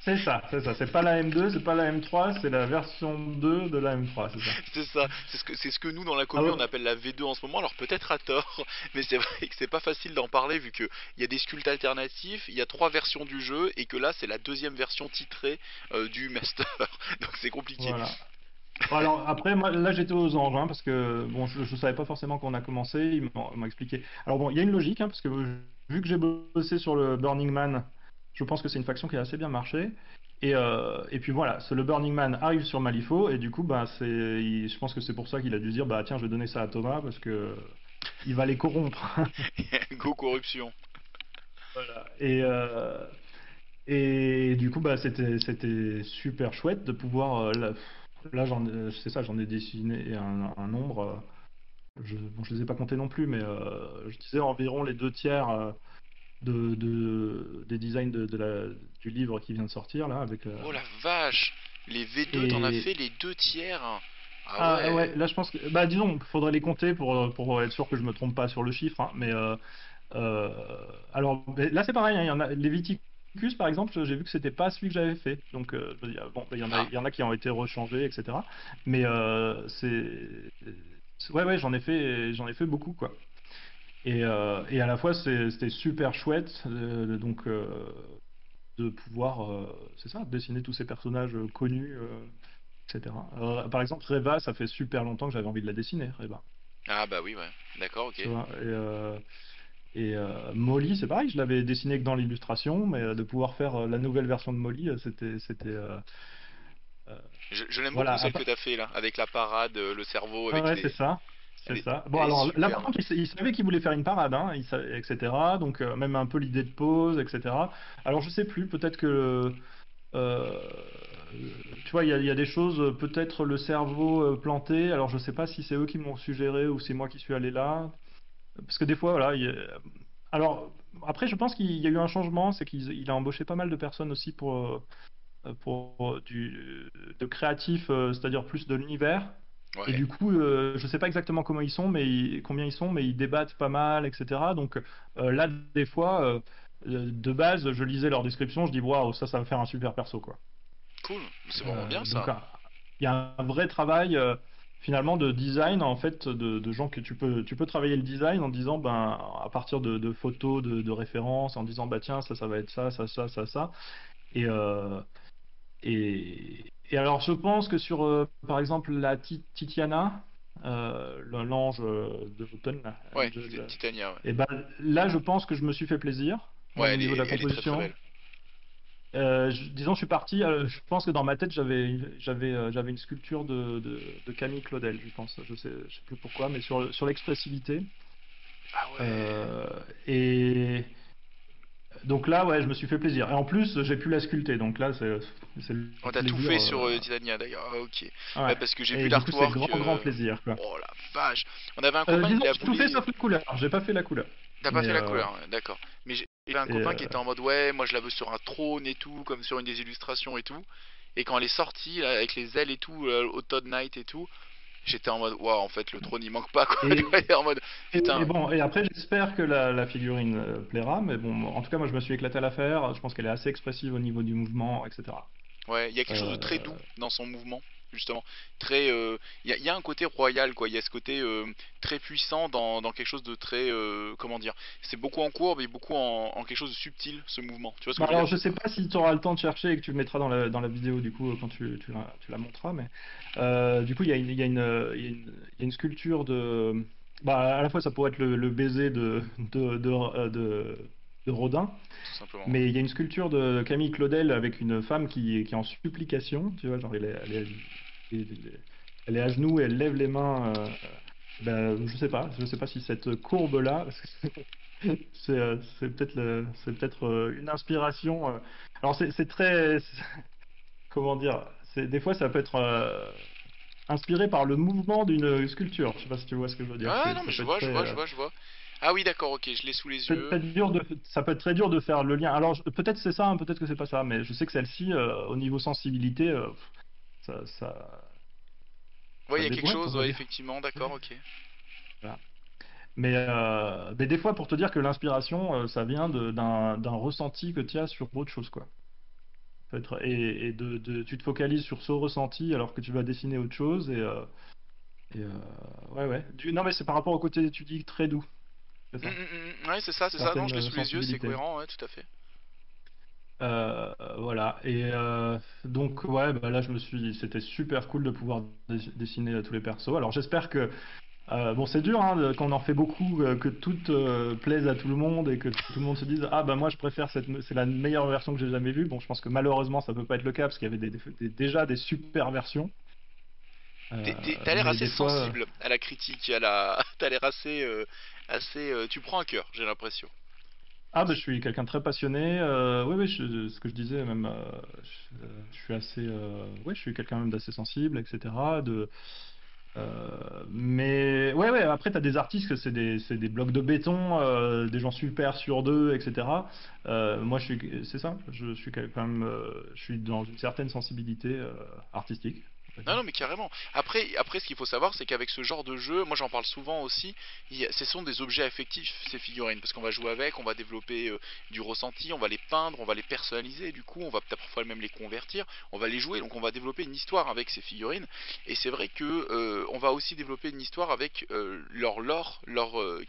C'est ça, c'est pas la M2, c'est pas la M3, c'est la version 2 de la M3, c'est ça. C'est ça, c'est ce que nous dans la Ah commu ouais. on appelle la V2 en ce moment, alors peut-être à tort, mais c'est vrai que c'est pas facile d'en parler vu que il y a des sculptes alternatifs, il y a 3 versions du jeu et que là c'est la deuxième version titrée du master, donc c'est compliqué. Voilà. Bon, alors après, moi, là j'étais aux anges, hein, parce que bon, je savais pas forcément qu'on a commencé, ils m'ont expliqué. Alors bon, il y a une logique, hein, parce que vu que j'ai bossé sur le Burning Man, je pense que c'est une faction qui a assez bien marché. Et puis voilà, le Burning Man arrive sur Malifaux, et du coup, bah, je pense que c'est pour ça qu'il a dû se dire, bah tiens, je vais donner ça à Thomas, parce que il va les corrompre. Go corruption. Voilà. Et du coup, bah, c'était super chouette de pouvoir. Là, c'est ça, j'en ai dessiné un nombre. Bon, je les ai pas comptés non plus, mais je disais environ les deux tiers des designs du livre qui vient de sortir là, avec. Oh la vache! Les V2, t'en as Et fait les deux tiers? Ah ah ouais. ouais, là je pense que, bah disons, il faudrait les compter pour être sûr que je me trompe pas sur le chiffre, hein, mais Euh, alors là c'est pareil, hein, il y en a les Viticus par exemple, j'ai vu que c'était pas celui que j'avais fait, donc je veux dire, bon, Ah, il y en a qui ont été rechangés, etc. Mais ouais, ouais, j'en ai fait beaucoup quoi. Et à la fois c'était super chouette, donc de pouvoir, c'est ça, dessiner tous ces personnages connus, etc. Par exemple Reva, ça fait super longtemps que j'avais envie de la dessiner, Reva. ah bah oui, ouais. D'accord, ok. Tu vois, et Molly, c'est pareil, je l'avais dessiné que dans l'illustration, mais de pouvoir faire la nouvelle version de Molly, euh, Je l'aime beaucoup voilà. celle que t'as fait là, avec la parade, le cerveau, Ouais, avec ouais, les. c'est ça. Bon, Elle est alors là, super. par contre, il savait qu'il voulait faire une parade, hein, etc. Donc même un peu l'idée de pause, etc. Alors je sais plus, peut-être que euh, tu vois, il y a des choses, peut-être le cerveau planté. Alors je sais pas si c'est eux qui m'ont suggéré ou c'est moi qui suis allé là. Parce que des fois, voilà. Alors, après, je pense qu'il y a eu un changement, c'est qu'il a embauché pas mal de personnes aussi pour de créatifs, c'est-à-dire plus de l'univers. Et Ouais. du coup, je sais pas exactement comment ils sont, combien ils sont, mais ils débattent pas mal, etc. Donc là, des fois, de base, je lisais leur description, je dis, waouh, ça va faire un super perso, quoi. Cool. C'est vraiment bien Donc ça. il y a un vrai travail finalement de design en fait de gens que tu peux travailler le design en disant ben à partir de photos de références en disant bah tiens ça va être ça et et alors je pense que sur par exemple la Titiana l'ange de l'automne là, Ouais, Angel, Titania, ouais. et ben là je pense que je me suis fait plaisir Ouais, même au niveau de la elle est très très composition. belle. Disons, je suis parti. Je pense que dans ma tête, j'avais une sculpture de Camille Claudel, je pense. Je sais plus pourquoi, mais sur l'expressivité. Ah ouais. Euh, et donc là, ouais, je me suis fait plaisir. Et en plus, j'ai pu la sculpter. Donc là, c'est le On t'a tout plaisir. fait sur Titania d'ailleurs. Ah, ok. Ouais, Ouais. parce que j'ai vu Et du coup, c'est l'artwork. grand plaisir, quoi. Oh la vache. On avait un copain, Disons il que la j'ai tout fait voulu. sauf la couleur. J'ai pas fait la couleur. T'as pas Mais fait la couleur, ouais, d'accord. Mais j'ai un et, copain qui était en mode ouais, moi je la veux sur un trône et tout, comme sur une des illustrations et tout. Et quand elle est sortie, là, avec les ailes et tout, au Todd Knight et tout, j'étais en mode waouh, en fait le trône il manque pas quoi. Tu et, vois, il est en mode et putain. bon, et après, j'espère que la figurine plaira, mais bon, en tout cas, moi, je me suis éclaté à la faire. Je pense qu'elle est assez expressive au niveau du mouvement, etc. Ouais, il y a quelque chose de très doux Euh, dans son mouvement, justement. Très, il y a un côté royal, quoi. Il y a ce côté très puissant dans quelque chose de très, comment dire. C'est beaucoup en courbe et beaucoup en quelque chose de subtil, ce mouvement. Tu vois ce que Bon, je veux alors, dire? je sais pas si tu auras le temps de chercher et que tu le mettras dans la vidéo, du coup, quand tu la montreras, mais du coup, il y a une sculpture de. Bah, à la fois, ça pourrait être le baiser de Rodin, Tout simplement. Ouais. mais il y a une sculpture de Camille Claudel avec une femme qui est en supplication, tu vois, genre, elle est à genoux et elle lève les mains. Ben, je sais pas si cette courbe-là, c'est peut-être une inspiration. Alors c'est très, comment dire, des fois ça peut être inspiré par le mouvement d'une sculpture. Je sais pas si tu vois ce que je veux dire. Ah non, mais Ça je peut être vois, très, je vois. Ah oui, d'accord, ok, je l'ai sous les yeux. ça peut être très dur de faire le lien. Alors peut-être c'est ça, hein, peut-être que c'est pas ça, mais je sais que celle-ci, au niveau sensibilité, ça, Ouais, il ça y a quelque déboîte, on chose, va ouais, dire. effectivement, d'accord, ok. Voilà. Mais des fois, pour te dire que l'inspiration, ça vient d'un ressenti que tu as sur autre chose, quoi. Tu te focalises sur ce ressenti alors que tu vas dessiner autre chose. Et, ouais, ouais. Non, mais c'est par rapport au côté, tu dis, très doux. C'est ça. Ouais, c'est ça. Non, Certaines je l'ai sous les yeux, c'est sensibilités. cohérent, ouais, tout à fait. Voilà. Et donc, ouais, bah là, c'était super cool de pouvoir dessiner tous les persos. Alors, j'espère que. Bon, c'est dur hein, quand on en fait beaucoup, que tout plaise à tout le monde et que tout le monde se dise ah bah moi je préfère c'est la meilleure version que j'ai jamais vue. Bon, je pense que malheureusement ça peut pas être le cas parce qu'il y avait déjà des super versions. T'as l'air Mais assez des fois, sensible à la critique, à la. T'as l'air assez, tu prends un cœur, j'ai l'impression. Ah, bah, je suis quelqu'un de très passionné. Oui, oui, ce que je disais, même, je suis assez, ouais, je suis quelqu'un même d'assez sensible, etc. Mais ouais, ouais. Après, t'as des artistes que c'est des blocs de béton, des gens super sur deux, etc. Moi, c'est ça. Je suis quand même, je suis dans une certaine sensibilité artistique, on va Non, dire. non, mais carrément. Après, ce qu'il faut savoir, c'est qu'avec ce genre de jeu, moi j'en parle souvent aussi, ce sont des objets affectifs, ces figurines, parce qu'on va jouer avec, on va développer du ressenti, on va les peindre, on va les personnaliser, du coup, on va peut-être parfois même les convertir, on va les jouer, donc on va développer une histoire avec ces figurines. Et c'est vrai que on va aussi développer une histoire avec leur lore,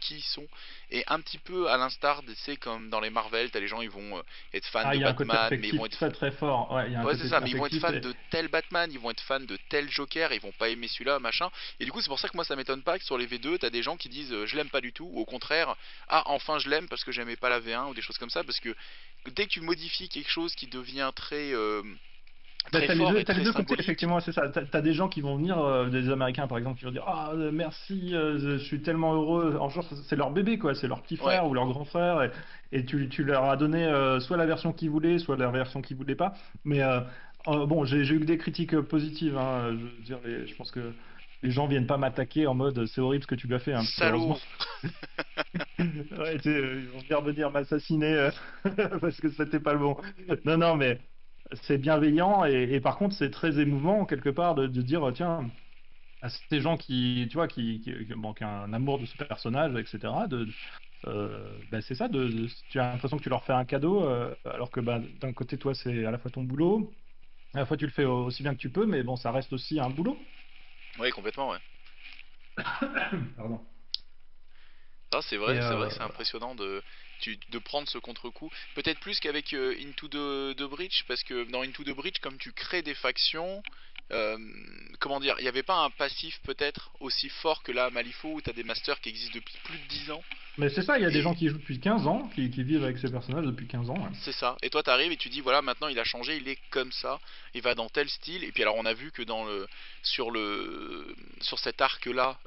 qui ils sont. Et un petit peu à l'instar, c'est comme dans les Marvel, t'as les gens, ils vont être fans Ah, de il y a un côté Batman, mais ils vont affectif être très très fort. Ouais, il y a un ouais, c'est côté ça, mais ils vont être affectif. fans de tel Batman, ils vont être fans de tel Joker, ils vont pas aimer celui-là, machin. Et du coup, c'est pour ça que moi, ça m'étonne pas que sur les V2, t'as des gens qui disent je l'aime pas du tout, ou au contraire, ah, enfin je l'aime parce que j'aimais pas la V1, ou des choses comme ça, parce que dès que tu modifies quelque chose qui devient Bah, très fort et t'as les très deux côtés, symbolique, effectivement, c'est ça. T'as des gens qui vont venir, des Américains par exemple, qui vont dire ah merci, je suis tellement heureux. En genre, c'est leur bébé quoi, c'est leur petit ouais, frère ou leur grand frère, et tu leur as donné soit la version qu'ils voulaient, soit la version qu'ils voulaient pas. Mais bon, j'ai eu que des critiques positives. Hein, je veux dire, je pense que les gens viennent pas m'attaquer en mode c'est horrible ce que tu lui as fait, hein, parce qu'heureusement, salaud. ouais, ils vont bien venir m'assassiner parce que c'était pas le bon. Non, non, mais c'est bienveillant et par contre c'est très émouvant quelque part de dire tiens à ces gens qui tu vois qui manquent un amour de ce personnage etc. Ben, c'est ça tu as l'impression que tu leur fais un cadeau alors que ben, d'un côté toi c'est à la fois ton boulot à la fois tu le fais aussi bien que tu peux mais bon ça reste aussi un boulot. Ouais, complètement, ouais. Pardon. Ah, Et c'est vrai que c'est voilà. impressionnant de prendre ce contre-coup. Peut-être plus qu'avec Into the Breach, parce que dans Into the Breach, comme tu crées des factions, euh, comment dire, il n'y avait pas un passif peut-être aussi fort que là à Malifaux, où tu as des masters qui existent depuis plus de 10 ans. Mais c'est ça, il y a des gens Et qui jouent depuis 15 ans, qui vivent avec ces personnages depuis 15 ans, ouais. c'est ça. Et toi, t'arrives et tu dis, voilà, maintenant il a changé, il est comme ça, il va dans tel style. Et puis alors, on a vu que sur cet arc-là,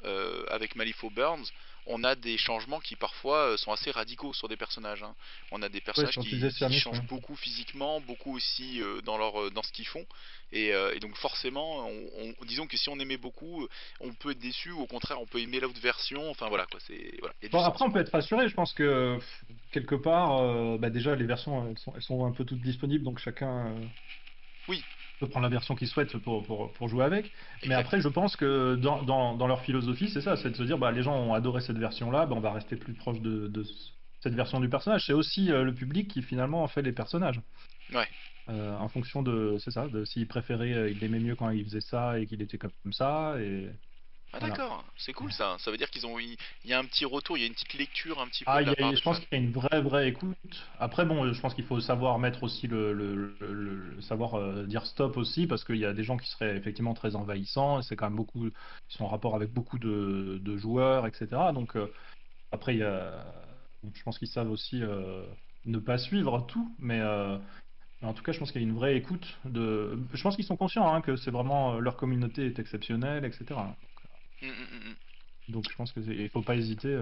avec Malifaux Burns, on a des changements qui parfois sont assez radicaux sur des personnages, hein. On a des Ouais, personnages sur qui, Utiliser qui Cyrus, changent ouais. beaucoup physiquement, beaucoup aussi dans ce qu'ils font. Et donc forcément, disons que si on aimait beaucoup, on peut être déçu, ou au contraire, on peut aimer l'autre version. Enfin voilà quoi, voilà, il y a du Bon, après, on sentiment. peut être rassuré. Je pense que quelque part, bah, déjà, les versions, elles sont un peu toutes disponibles, donc chacun Oui, peut prendre la version qu'il souhaite pour jouer avec. Mais après, exact. je pense que dans leur philosophie, c'est ça, c'est de se dire, bah, les gens ont adoré cette version-là, bah, on va rester plus proche cette version du personnage. C'est aussi le public qui finalement en fait les personnages. Ouais. En fonction de, c'est ça, de s'il préférait, il aimait mieux quand il faisait ça et qu'il était comme ça, et Ah voilà. d'accord, c'est cool ça. Ça veut dire il y a un petit retour, il y a une petite lecture un petit peu Ah, de la part je des pense fans. qu'il y a une vraie écoute. Après, bon, je pense qu'il faut savoir mettre aussi savoir dire stop aussi, parce qu'il y a des gens qui seraient effectivement très envahissants, et c'est quand même beaucoup, ils sont en rapport avec beaucoup de joueurs, etc. Donc, après, bon, je pense qu'ils savent aussi ne pas suivre tout, mais en tout cas, je pense qu'il y a une vraie écoute je pense qu'ils sont conscients hein, que c'est vraiment leur communauté est exceptionnelle, etc. Mm, mm, mm, mm. Donc je pense il faut pas hésiter.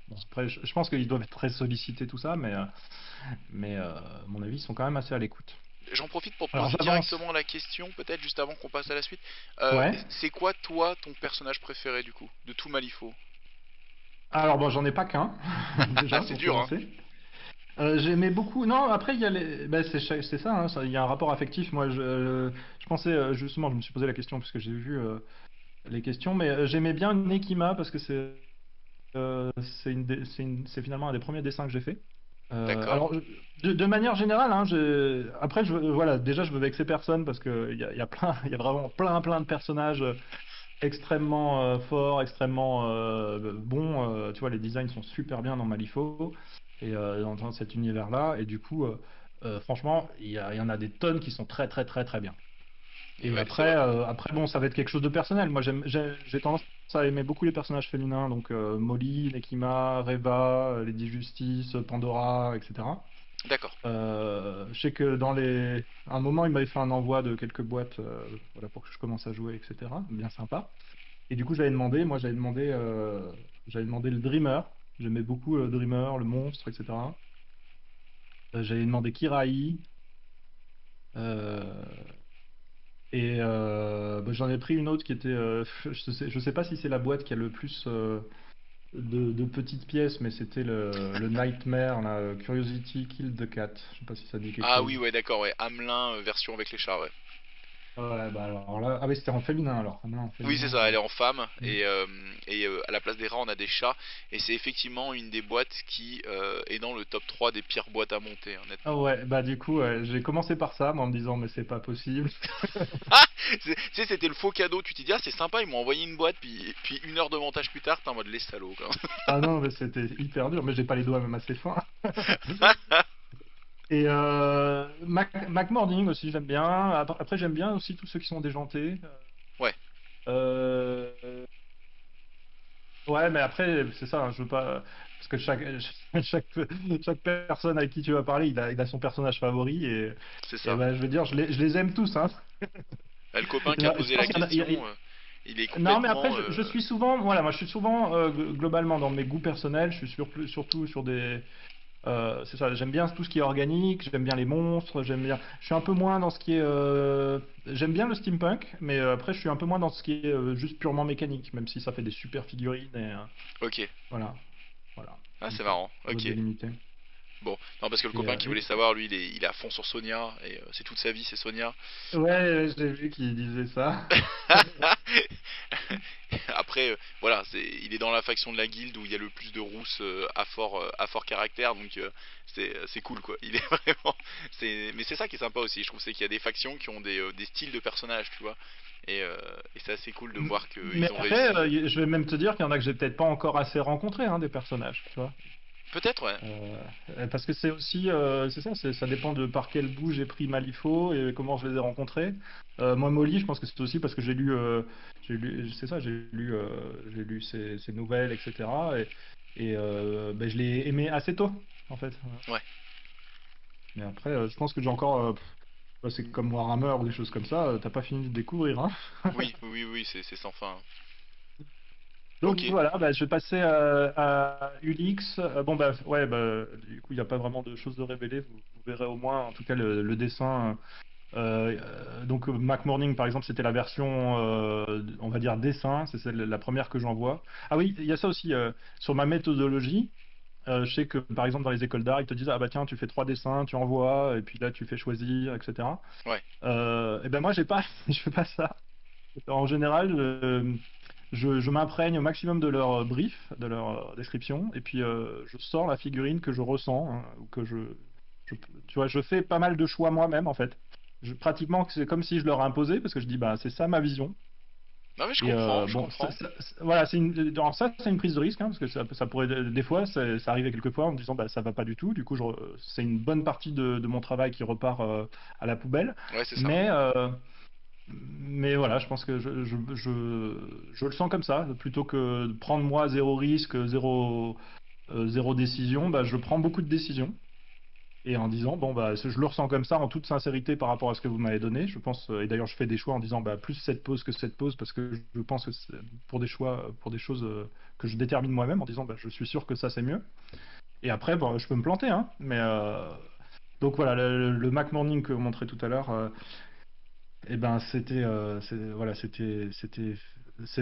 Bon, après, je pense qu'ils doivent être très sollicités tout ça, mais à mon avis, ils sont quand même assez à l'écoute. J'en profite pour Alors poser j'avance. directement la question, peut-être juste avant qu'on passe à la suite. Ouais. C'est quoi toi ton personnage préféré du coup, de tout Malifaux? Alors bon, j'en ai pas qu'un déjà C'est pour dur, hein. commencer. J'aimais beaucoup. Non, après il y a bah, c'est ça, hein, il y a un rapport affectif. Moi, je pensais justement, je me suis posé la question parce que j'ai vu les questions, mais j'aimais bien Nekima parce que c'est finalement un des premiers dessins que j'ai fait. D'accord. Alors, de manière générale, hein, après, voilà, déjà, je veux vexer personne parce que il y a plein, il y a vraiment plein de personnages extrêmement forts, extrêmement bons. Tu vois, les designs sont super bien dans Malifaux et dans cet univers-là. Et du coup, franchement, il y en a des tonnes qui sont très bien. Et Et ouais, c'est vrai. après, bon, ça va être quelque chose de personnel. Moi, j'ai tendance à aimer beaucoup les personnages féminins, donc Molly, Nekima, Reva, Lady Justice, Pandora, etc. D'accord. Je sais que à un moment, il m'avait fait un envoi de quelques boîtes, voilà, pour que je commence à jouer, etc. Bien sympa. Et du coup, j'avais demandé le Dreamer. J'aimais beaucoup le Dreamer, le monstre, etc. J'avais demandé Kirai. euh, et bah, j'en ai pris une autre qui était. Je sais pas si c'est la boîte qui a le plus de petites pièces, mais c'était le Nightmare, là, Curiosity Kill the Cat. Je sais pas si ça dit quelque Ah oui, chose. ouais, d'accord, ouais. Hamelin, version avec les chats, ouais. Ouais, bah alors là. Ah oui, c'était en féminin alors. Ah, non, en Oui, c'est féminin. ça, elle est en femme, Mm. et à la place des rats, on a des chats, et c'est effectivement une des boîtes qui est dans le top 3 des pires boîtes à monter, Ah honnêtement. ouais, bah du coup, j'ai commencé par ça, moi, en me disant, mais c'est pas possible. Ah, tu sais, c'était le faux cadeau, tu t'es dit, ah, c'est sympa, ils m'ont envoyé une boîte, puis 1 heure de montage plus tard, t'es en mode les salauds, quoi. Ah non, mais c'était hyper dur, mais j'ai pas les doigts même assez fins. Et Mac Morning aussi, j'aime bien. Après, j'aime bien aussi tous ceux qui sont déjantés. Ouais, Euh, ouais, mais après, c'est ça, hein, je veux pas. Parce que chaque, chaque personne avec qui tu vas parler, il a son personnage favori. c'est Et ça. ben, je veux dire, je les aime tous. Hein. Le copain qui a Je posé la pense qu'il y en a. question, il est Non, mais après, complètement... je suis souvent. Voilà, moi, je suis souvent, globalement, dans mes goûts personnels, je suis surtout sur des. C'est ça, j'aime bien tout ce qui est organique, j'aime bien les monstres, j'aime bien. Je suis un peu moins dans ce qui est. J'aime bien le steampunk, mais après je suis un peu moins dans ce qui est juste purement mécanique, même si ça fait des super figurines et Ok, voilà, voilà. ah, Donc c'est marrant, je dois ok. délimiter. Bon, non, parce que le Et, copain qui voulait savoir, lui, il est à fond sur Sonia, et c'est toute sa vie, c'est Sonia. ouais, j'ai vu qu'il disait ça. Après, voilà, il est dans la faction de la guilde où il y a le plus de rousses à fort caractère, donc c'est cool quoi. Il est vraiment, mais c'est ça qui est sympa aussi. Je trouve c'est qu'il y a des factions qui ont des styles de personnages, tu vois, et c'est assez cool de voir Mais qu'ils ont après, réussi. je vais même te dire qu'il y en a que j'ai peut-être pas encore assez rencontré, hein, des personnages, tu vois. Peut-être, ouais. Parce que c'est aussi, c'est ça, ça dépend de par quel bout j'ai pris Malifaux et comment je les ai rencontrés. Moi, Molly, je pense que c'est aussi parce que c'est ça, j'ai lu ses nouvelles, etc. Ben, je l'ai aimé assez tôt, en fait. Ouais. Mais après, je pense que j'ai encore, c'est comme Warhammer ou des choses comme ça, t'as pas fini de découvrir, hein. Oui, oui, oui, c'est sans fin. Donc Ok. voilà, bah, je vais passer à Ulix. Bon bah ouais, bah, du coup il n'y a pas vraiment de choses de révéler. Vous verrez au moins, en tout cas le dessin. Donc Mac Morning par exemple, c'était la version, on va dire dessin, c'est la première que j'envoie. Ah oui, il y a ça aussi sur ma méthodologie. Je sais que par exemple dans les écoles d'art, ils te disent ah bah tiens tu fais 3 dessins, tu envoies et puis là tu fais choisir, etc. Ouais. Et ben moi j'ai pas, je fais pas ça. En général, je m'imprègne au maximum de leur brief, de leur description, et puis je sors la figurine que je ressens, hein, ou je- tu vois, je fais pas mal de choix moi-même en fait. Pratiquement, c'est comme si je leur imposais, parce que je dis, bah, c'est ça ma vision. Non mais je Et comprends, je bon, comprends. voilà, alors ça, c'est une prise de risque, hein, parce que ça pourrait, des fois, ça arrivait quelquefois en me disant, bah, ça va pas du tout. Du coup, c'est une bonne partie de mon travail qui repart à la poubelle. Ouais, c'est ça. Mais voilà, je pense que je le sens comme ça. Plutôt que de prendre moi zéro risque, zéro décision, bah, je prends beaucoup de décisions. Et en disant, bon, bah, je le ressens comme ça, en toute sincérité par rapport à ce que vous m'avez donné. Je pense, et d'ailleurs, je fais des choix en disant, bah, plus cette pause que cette pause, parce que je pense que c'est pour des choix, pour des choses que je détermine moi-même, en disant, bah, je suis sûr que ça, c'est mieux. Et après, bon, je peux me planter, hein. Mais donc voilà, le Mac Morning que vous montrez tout à l'heure. Eh ben, c'est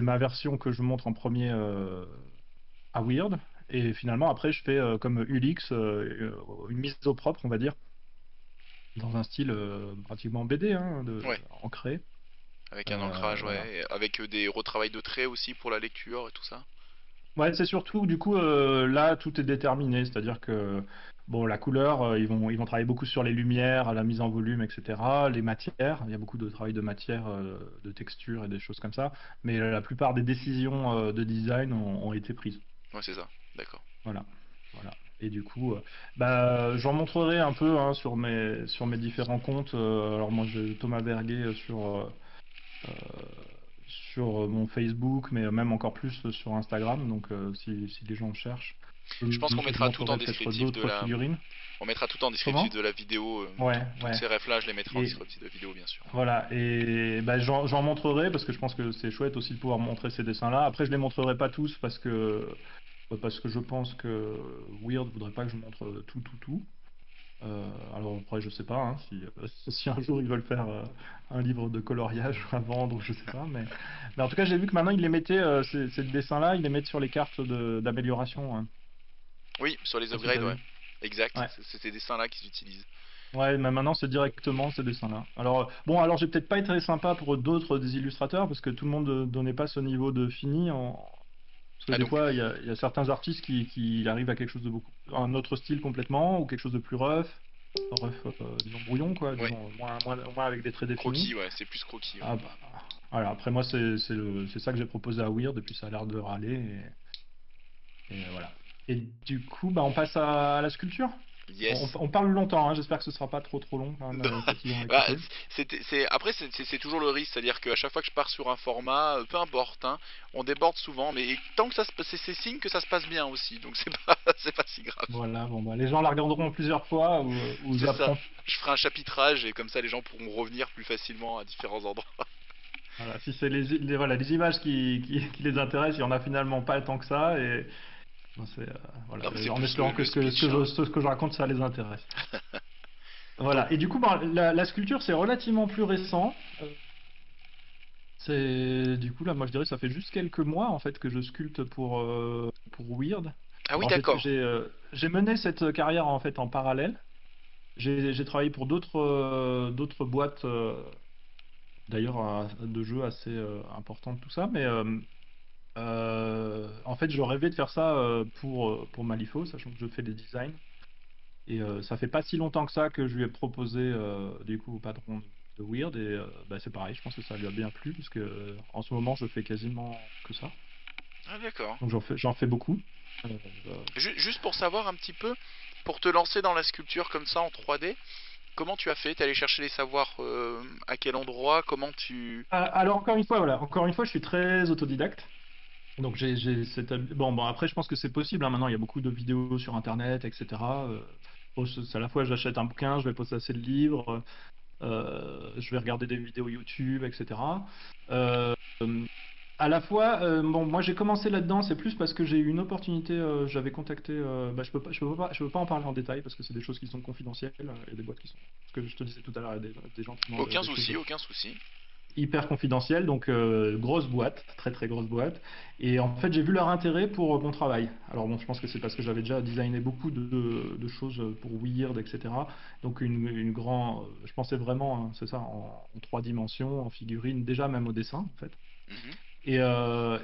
ma version que je montre en premier à Weird. Et finalement, après, je fais comme Ulix, une mise au propre, on va dire, dans un style pratiquement BD, hein, Ouais. ancré. Avec un ancrage, Voilà. ouais. Et avec des retravails de traits aussi pour la lecture et tout ça. Ouais, c'est surtout, du coup, là, tout est déterminé. C'est-à-dire que, bon, la couleur, ils vont travailler beaucoup sur les lumières, la mise en volume, etc. Les matières, il y a beaucoup de travail de matière, de texture et des choses comme ça. Mais la plupart des décisions de design ont été prises. Ouais, c'est ça. D'accord. Voilà. Voilà. Et du coup, bah, j'en montrerai un peu hein, sur mes différents comptes. Alors moi, j'ai Thomas Verguet euh, sur mon Facebook, mais même encore plus sur Instagram. Donc, si les gens cherchent, Je pense qu'on je mettra tout en montrerai peut-être descriptif d'autres figurines. on mettra tout en descriptif de Comment? la vidéo. Ouais, Toutes ouais. ces refs-là, je les mettrai en Et descriptif de la vidéo, bien sûr. voilà. Et bah, j'en montrerai parce que je pense que c'est chouette aussi de pouvoir montrer ces dessins-là. Après, je les montrerai pas tous parce que je pense que Weird voudrait pas que je montre tout, tout, tout. Alors après, je sais pas hein, si, si un jour ils veulent faire un livre de coloriage à vendre, je sais pas, mais en tout cas, j'ai vu que maintenant ils les mettaient, ces dessins-là, ils les mettent sur les cartes d'amélioration, hein. Oui, sur Je les sais pas si upgrades, t'as ouais. vu. Exact, Ouais. c'est ces dessins-là qu'ils utilisent. Ouais, mais maintenant c'est directement ces dessins-là. Alors, bon, alors j'ai peut-être pas été très sympa pour d'autres des illustrateurs parce que tout le monde ne donnait pas ce niveau de fini. Parce que Ah des donc, fois, il y a certains artistes qui arrivent à quelque chose de beaucoup, un autre style complètement ou quelque chose de plus rough, disons brouillon, quoi, ouais, disons moins avec des traits définis. croquis, ouais, c'est plus croquis, ouais. Ah bah, voilà. Après moi, c'est ça que j'ai proposé à Weird et puis ça a l'air de râler et voilà. Et du coup, bah, on passe à la sculpture. Yes. On parle longtemps, hein. J'espère que ce sera pas trop long, quand même, fatigant à Bah, écouter. après, c'est toujours le risque, c'est-à-dire qu'à chaque fois que je pars sur un format, peu importe, hein, on déborde souvent, mais tant que c'est signe que ça se passe bien aussi, donc c'est pas, c'est pas si grave. Voilà, bon, bah, les gens la regarderont plusieurs fois ou C'est ça. zapperont. Je ferai un chapitrage et comme ça les gens pourront revenir plus facilement à différents endroits. Voilà, si c'est voilà, les images qui les intéressent, il y en a finalement pas tant que ça. Et bon, voilà, Non, mais c'est en plus espérant que le speech, hein. ce que je raconte, ça les intéresse. Donc, Voilà, et du coup, bah, la sculpture, c'est relativement plus récent. Du coup, là, moi, je dirais que ça fait juste quelques mois, en fait, que je sculpte pour Weird. ah oui, Alors, d'accord. j'ai mené cette carrière, en fait, en parallèle. J'ai travaillé pour d'autres boîtes, d'ailleurs, de jeux assez importantes, tout ça. Mais en fait, je rêvais de faire ça pour Malifaux, sachant que je fais des designs. Et ça fait pas si longtemps que ça que je lui ai proposé du coup au patron de Weird et bah, c'est pareil, je pense que ça lui a bien plu puisque en ce moment je fais quasiment que ça. Ah d'accord. Donc j'en fais beaucoup. Euh, Juste pour savoir un petit peu, pour te lancer dans la sculpture comme ça en 3D, comment tu as fait? T'es allé chercher les savoirs à quel endroit? Comment tu... alors encore une fois, voilà, encore une fois, je suis très autodidacte. Donc bon après je pense que c'est possible, hein. Maintenant il y a beaucoup de vidéos sur internet, etc. C'est à la fois j'achète un bouquin, je vais potasser le livre, je vais regarder des vidéos YouTube, etc. Euh, À la fois, bon, moi j'ai commencé là-dedans, c'est plus parce que j'ai eu une opportunité, j'avais contacté, bah, je peux pas en parler en détail parce que c'est des choses qui sont confidentielles, il y a des boîtes qui sont, ce que je te disais tout à l'heure, il y a des gens qui demandent Aucun des choses souci, aucun souci. hyper confidentielles, donc grosse boîte, très très grosse boîte, et en fait j'ai vu leur intérêt pour mon travail. Alors bon, je pense que c'est parce que j'avais déjà designé beaucoup de choses pour Weird, etc. Donc je pensais vraiment, hein, c'est ça, en 3 dimensions, en figurine, déjà même au dessin en fait. Mhm. Et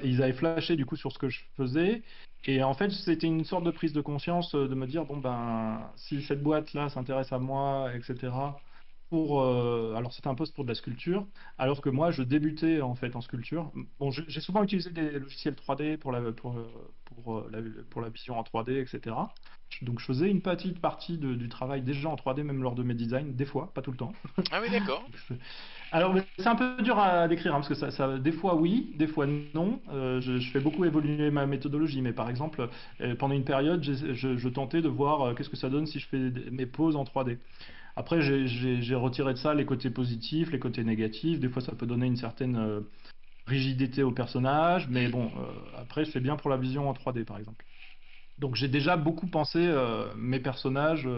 ils avaient flashé du coup sur ce que je faisais. Et en fait, c'était une sorte de prise de conscience de me dire, bon ben, si cette boîte-là s'intéresse à moi, etc. Alors c'était un poste pour de la sculpture, alors que moi je débutais en fait en sculpture. Bon, j'ai souvent utilisé des logiciels 3D pour la vision en 3D, etc. Donc je faisais une petite partie du travail déjà en 3D, même lors de mes designs, des fois, pas tout le temps. Ah oui, d'accord. Alors, mais c'est un peu dur à décrire, hein, parce que des fois oui, des fois non. Je fais beaucoup évoluer ma méthodologie, mais par exemple, pendant une période, je tentais de voir qu'est-ce que ça donne si je fais mes poses en 3D. Après, j'ai retiré de ça les côtés positifs, les côtés négatifs. Des fois, ça peut donner une certaine rigidité au personnage, mais Mhm. bon, après, c'est bien pour la vision en 3D, par exemple. Donc, j'ai déjà beaucoup pensé mes personnages.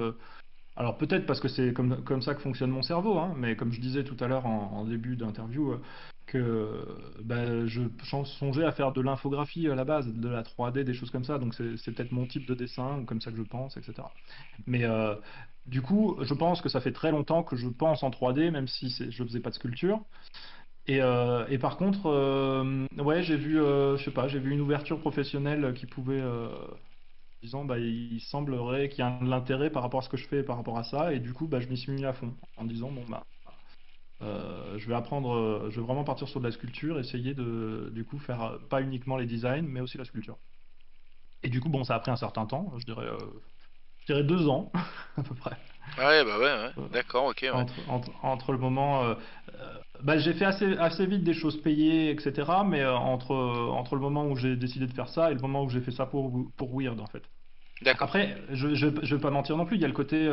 Alors peut-être parce que c'est comme ça que fonctionne mon cerveau, hein, mais comme je disais tout à l'heure en début d'interview, que bah, songeais à faire de l'infographie à la base, de la 3D, des choses comme ça, donc c'est peut-être mon type de dessin, ou comme ça que je pense, etc. Mais du coup, je pense que ça fait très longtemps que je pense en 3D, même si je faisais pas de sculpture. Et par contre, ouais, je sais pas, j'ai vu une ouverture professionnelle qui pouvait disant bah, il semblerait qu'il y a de l'intérêt par rapport à ce que je fais par rapport à ça et du coup bah, je m'y suis mis à fond en disant bon bah je vais apprendre je vais vraiment partir sur de la sculpture, essayer de du coup faire pas uniquement les designs mais aussi la sculpture. Et du coup bon ça a pris un certain temps, je dirais 2 ans à peu près. Ah ouais, bah ouais, ouais. Euh, D'accord, ok, ouais. entre le moment bah, j'ai fait assez vite des choses payées etc mais entre le moment où j'ai décidé de faire ça et le moment où j'ai fait ça pour Weird en fait. D'accord. Après, je vais pas mentir non plus, il y a le côté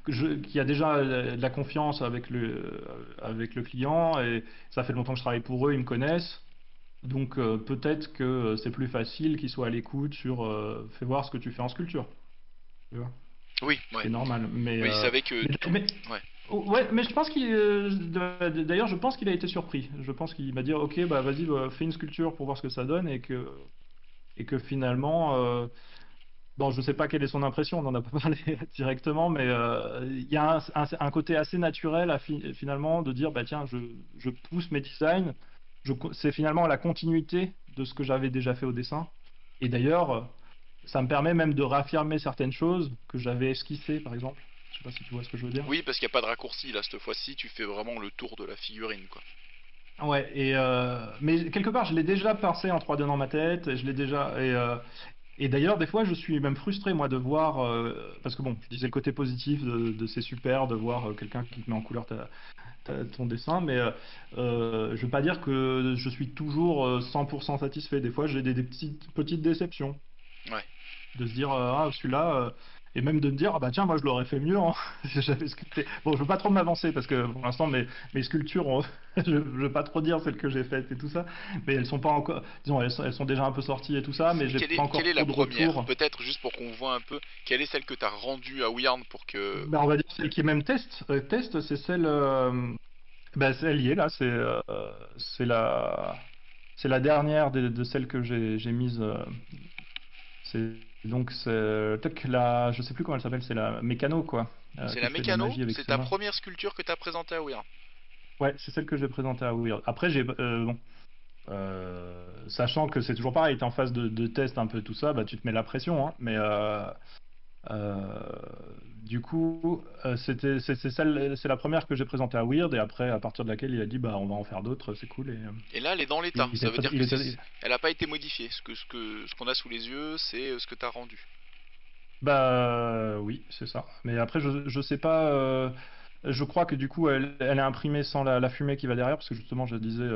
qu'il y a déjà de la confiance avec le client et ça fait longtemps que je travaille pour eux, ils me connaissent. Donc peut-être que c'est plus facile qu'ils soient à l'écoute sur fais voir ce que tu fais en sculpture. Tu vois. Oui, ce qui ouais. est normal. Oui, il savait que Mais, tout. mais- Ouais. ouais, mais je pense d'ailleurs, je pense qu'il a été surpris. Je pense qu'il m'a dit, ok, bah vas-y, bah, fais une sculpture pour voir ce que ça donne, et que finalement, bon, je sais pas quelle est son impression, on n'en a pas parlé directement, mais il y a un côté assez naturel finalement de dire, bah tiens, je pousse mes designs, c'est finalement la continuité de ce que j'avais déjà fait au dessin. Et d'ailleurs, ça me permet même de réaffirmer certaines choses que j'avais esquissées, par exemple. Je sais pas si tu vois ce que je veux dire. Oui, parce qu'il n'y a pas de raccourci là cette fois-ci, tu fais vraiment le tour de la figurine, quoi. Ouais, mais quelque part, je l'ai déjà pensé en 3D dans ma tête, et je l'ai déjà. Et d'ailleurs, des fois, je suis même frustré, moi, de voir, parce que bon, je disais le côté positif de c'est super de voir quelqu'un qui te met en couleur ton dessin, mais je veux pas dire que je suis toujours 100% satisfait. Des fois, j'ai des petites déceptions, Ouais. de se dire, ah, celui-là, et même de me dire, ah bah tiens, moi, je l'aurais fait mieux, hein, si j'avais sculpté. Bon, je veux pas trop m'avancer, parce que pour l'instant, mes sculptures, je veux pas trop dire celles que j'ai faites et tout ça, mais elles sont pas encore, disons, elles sont déjà un peu sorties et tout ça, mais j'ai pas Quelle encore est la trop de première? retours. Peut-être juste pour qu'on voit un peu, quelle est celle que tu as rendue à Weird pour que. Ben, on va dire celle qui est même test. Test, c'est celle, ben, elle y est là, c'est la dernière de celles que j'ai mises. C'est tac, je sais plus comment elle s'appelle, c'est la mécano quoi, C'est qui la fait de la mécano? magie avec C'est ses ta mains. première sculpture que tu as présentée à Weird? Ouais, c'est celle que j'ai présentée à Weird. Après, bon, sachant que c'est toujours pareil, t'es en phase de test un peu tout ça, bah tu te mets la pression, hein, mais Euh, du coup, c'est la première que j'ai présentée à Weird, et après, à partir de laquelle il a dit, bah, on va en faire d'autres, c'est cool. Et là, elle est dans l'état. Il était Ça veut très, dire il que était, elle n'a pas été modifiée. Ce qu'on a sous les yeux, c'est ce que tu as rendu. oui, c'est ça. Mais après, je sais pas. Je crois que du coup, elle est imprimée sans la fumée qui va derrière, parce que justement, je disais,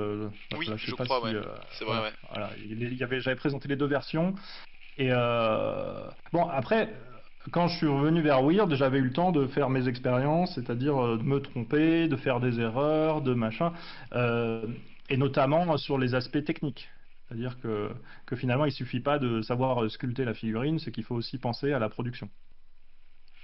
Oui, voilà, je sais je pas crois, si, ouais. C'est vrai, voilà, ouais. voilà, j'avais présenté les deux versions. Et bon, après, quand je suis revenu vers Weird, j'avais eu le temps de faire mes expériences, c'est-à-dire de me tromper, de faire des erreurs, de machin, euh, et notamment sur les aspects techniques. C'est-à-dire que finalement, il suffit pas de savoir sculpter la figurine, c'est qu'il faut aussi penser à la production.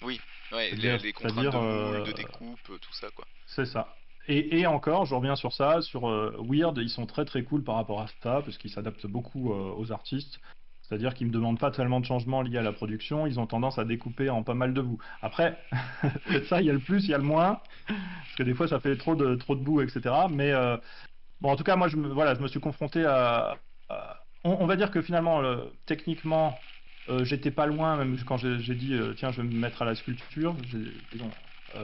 Oui, ouais, C'est-à-dire, les contraintes c'est-à-dire, de moule, de découpe, tout ça, quoi. c'est ça. Et encore, je reviens sur ça, sur Weird, ils sont très très cool par rapport à ça, parce qu'ils s'adaptent beaucoup aux artistes. C'est-à-dire qu'ils ne me demandent pas tellement de changements liés à la production, ils ont tendance à découper en pas mal de bouts. Après, Oui, ça, il y a le plus, il y a le moins, parce que des fois ça fait trop de bouts, etc. Mais bon, en tout cas, moi, voilà, je me suis confronté on va dire que finalement, techniquement, j'étais pas loin, même quand j'ai dit, tiens, je vais me mettre à la sculpture. Disons,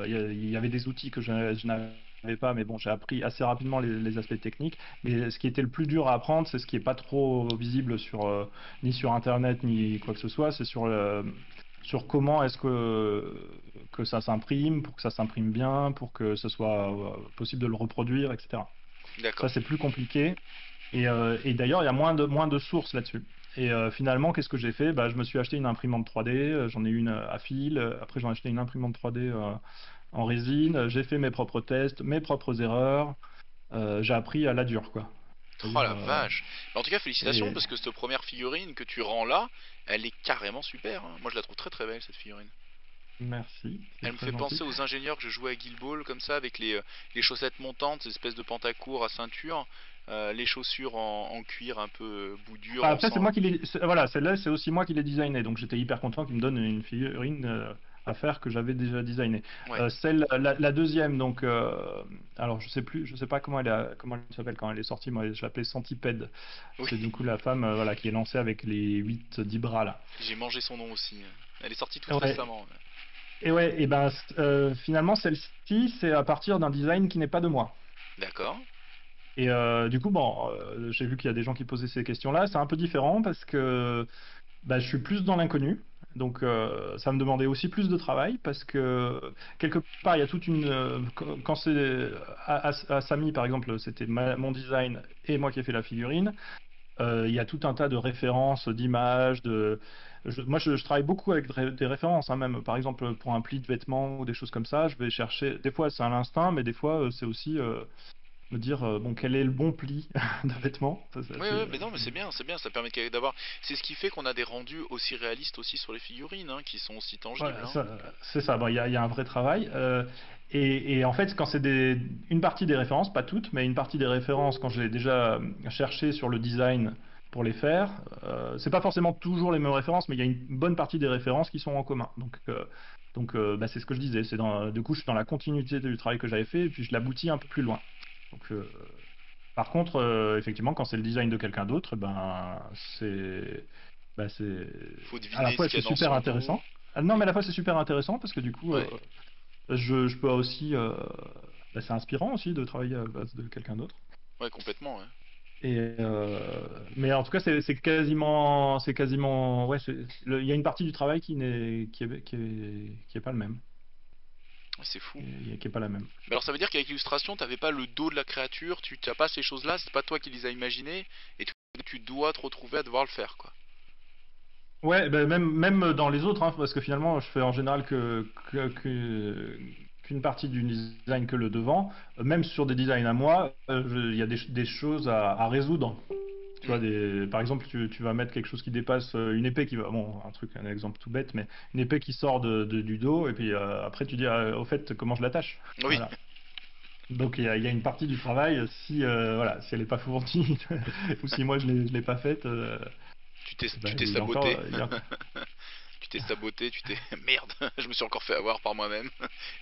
il y avait des outils que je n'avais pas, mais bon, j'ai appris assez rapidement les aspects techniques. Mais ce qui était le plus dur à apprendre, c'est ce qui est pas trop visible ni sur Internet, ni quoi que ce soit, c'est sur comment est-ce que ça s'imprime, pour que ça s'imprime bien, pour que ce soit possible de le reproduire, etc. Ça, d'accord. c'est plus compliqué. Et d'ailleurs, il y a moins de sources là-dessus. Et finalement, qu'est-ce que j'ai fait? Bah, je me suis acheté une imprimante 3D, j'en ai une à fil, après j'en ai acheté une imprimante 3D en résine, j'ai fait mes propres tests, mes propres erreurs, j'ai appris à la dure, quoi. Oh C'est-à-dire, la vache. Mais en tout cas, félicitations, et parce que cette première figurine que tu rends là, elle est carrément super, hein. Moi, je la trouve très très belle, cette figurine. merci, c'est Elle me très fait gentil. penser aux ingénieurs que je jouais à Guild Ball, comme ça, avec les chaussettes montantes, ces espèces de pantacourt à ceinture, les chaussures en cuir un peu bout dur, Bah, on après, sent. voilà, celle-là, c'est aussi moi qui l'ai designé, donc j'étais hyper content qu'il me donne une figurine à faire que j'avais déjà designée. Ouais, La deuxième, donc, alors je sais pas comment elle s'appelle quand elle est sortie, moi je l'appelais Centipède. oui, C'est du coup la femme, voilà, qui est lancée avec les 10 bras là. j'ai mangé son nom aussi. Elle est sortie toute Ouais, récemment. et ben finalement celle-ci, c'est à partir d'un design qui n'est pas de moi. D'accord. Et du coup, bon, j'ai vu qu'il y a des gens qui posaient ces questions-là. C'est un peu différent parce que bah, je suis plus dans l'inconnu. Donc, ça me demandait aussi plus de travail parce que quelque part, il y a toute quand c'est à Samy, par exemple, c'était mon design et moi qui ai fait la figurine. Il y a tout un tas de références, d'images, moi, je travaille beaucoup avec des références, hein, même par exemple pour un pli de vêtements ou des choses comme ça. Je vais chercher. Des fois, c'est à l'instinct, mais des fois, c'est aussi. me dire bon quel est le bon pli de vêtements. Ça, c'est Oui, assez, ouais, mais non, mais c'est bien, ça permet d'avoir. C'est ce qui fait qu'on a des rendus aussi réalistes aussi sur les figurines, hein, qui sont aussi tangibles, voilà, hein. c'est ça. Bon, il y a un vrai travail. Et en fait, quand c'est une partie des références, pas toutes, mais une partie des références, quand j'ai déjà cherché sur le design pour les faire, c'est pas forcément toujours les mêmes références, mais il y a une bonne partie des références qui sont en commun. Bah, c'est ce que je disais. Du coup, je suis dans la continuité du travail que j'avais fait, et puis je l'aboutis un peu plus loin. Donc, par contre, effectivement, quand c'est le design de quelqu'un d'autre, c'est, c'est, Faut à la deviner ce fois qu'il y c'est a dans super son dos. intéressant. Ah, non, mais Oui, à la fois c'est super intéressant parce que du coup, ouais, je peux aussi, c'est inspirant aussi de travailler à la base de quelqu'un d'autre. ouais, complètement, ouais. Et mais en tout cas, c'est quasiment, ouais, il y a une partie du travail qui est pas le même, C'est fou. qui est pas la même. Mais alors ça veut dire qu'avec l'illustration, t'avais pas le dos de la créature, tu t'as pas ces choses-là, c'est pas toi qui les as imaginées, et tu dois te retrouver à devoir le faire, quoi. Ouais, ben même dans les autres, hein, parce que finalement, je fais en général qu'une partie du design que le devant. Même sur des designs à moi, il y a des choses à résoudre. Tu Hmm. vois, par exemple, tu vas mettre quelque chose qui dépasse une épée qui va, bon, un exemple tout bête, mais une épée qui sort du dos, et puis après tu dis, au fait, comment je l'attache? Oui, Voilà. Donc il y a une partie du travail, si voilà, si elle n'est pas fournie, ou si moi je l'ai pas faite, tu t'es il y a encore, saboté. Tu t'es saboté, tu t'es... Merde, je me suis encore fait avoir par moi-même.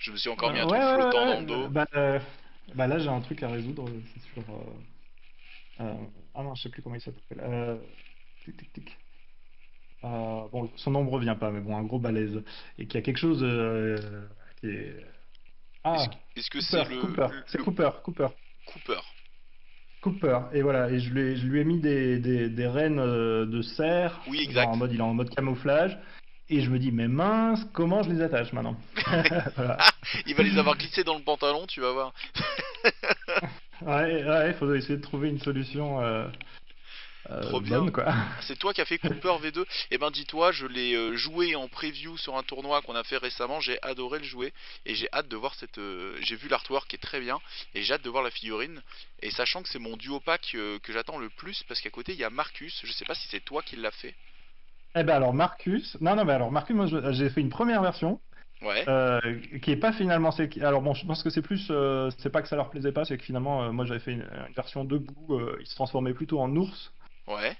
Je me suis encore mis un Ouais, truc ouais, flottant ouais, dans le dos. bah là j'ai un truc à résoudre, c'est sur. Ah non, je sais plus comment il s'appelle. Tic, tic, tic. Bon, son nom me revient pas, mais bon, un gros balèze. Et qui a quelque chose qui est. Est-ce, Ah, est-ce que c'est Cooper. C'est Cooper. Cooper? Cooper. Et voilà, et je lui ai mis des rênes de cerf, Oui, genre exact. il est en mode camouflage. Et je me dis, mais mince, comment je les attache maintenant? Voilà. Il va les avoir glissés dans le pantalon, tu vas voir. Ouais, ouais, il faut essayer de trouver une solution Trop bien. bonne, quoi. C'est toi qui as fait Cooper V2. Eh ben dis-toi, je l'ai joué en preview sur un tournoi qu'on a fait récemment. J'ai adoré le jouer et j'ai hâte de voir cette. J'ai vu l'artwork qui est très bien et j'ai hâte de voir la figurine. Et sachant que c'est mon duo pack que j'attends le plus parce qu'à côté il y a Marcus. Je sais pas si c'est toi qui l'as fait. Eh ben alors Marcus, non mais alors Marcus, moi j'ai fait une première version Ouais, qui est pas finalement, alors bon je pense que c'est plus, c'est pas que ça leur plaisait pas, c'est que finalement moi j'avais fait une version debout, il se transformait plutôt en ours. ouais.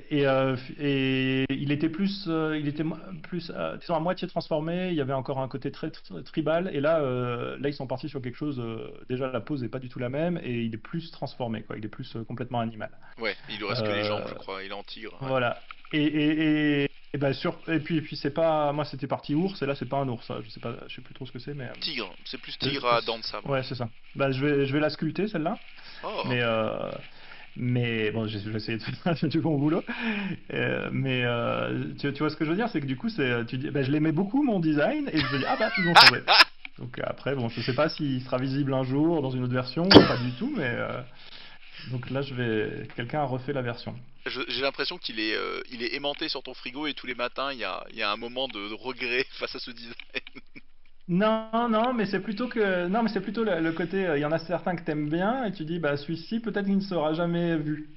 Et il était plus, disons à moitié transformé. Il y avait encore un côté très tribal. Et là ils sont partis sur quelque chose. Déjà la pose est pas du tout la même et il est plus transformé quoi. Il est plus complètement animal. Ouais, il lui reste que les jambes, Euh, je crois. Il est en tigre, ouais. voilà. Et puis c'est pas, moi c'était parti ours et là c'est pas un ours. Je sais pas, je sais plus trop ce que c'est, mais Tigre, c'est plus euh, tigre à dents de sabre. ouais c'est ça. Bah je vais la sculpter celle-là. Oh, Mais bon, je vais essayer de faire du bon boulot. Tu vois ce que je veux dire, c'est que du coup, tu dis, bah, je l'aimais beaucoup mon design, et je me dis, ah bah, ils ont changé. Donc après, bon, je sais pas s'il sera visible un jour dans une autre version ou pas du tout, mais donc là, quelqu'un a refait la version. j'ai l'impression il est aimanté sur ton frigo et tous les matins il y a un moment de regret face à ce design. Non, mais c'est plutôt non, mais c'est plutôt le côté, il y en a certains que t'aimes bien, et tu dis, bah, celui-ci, peut-être qu'il ne sera jamais vu.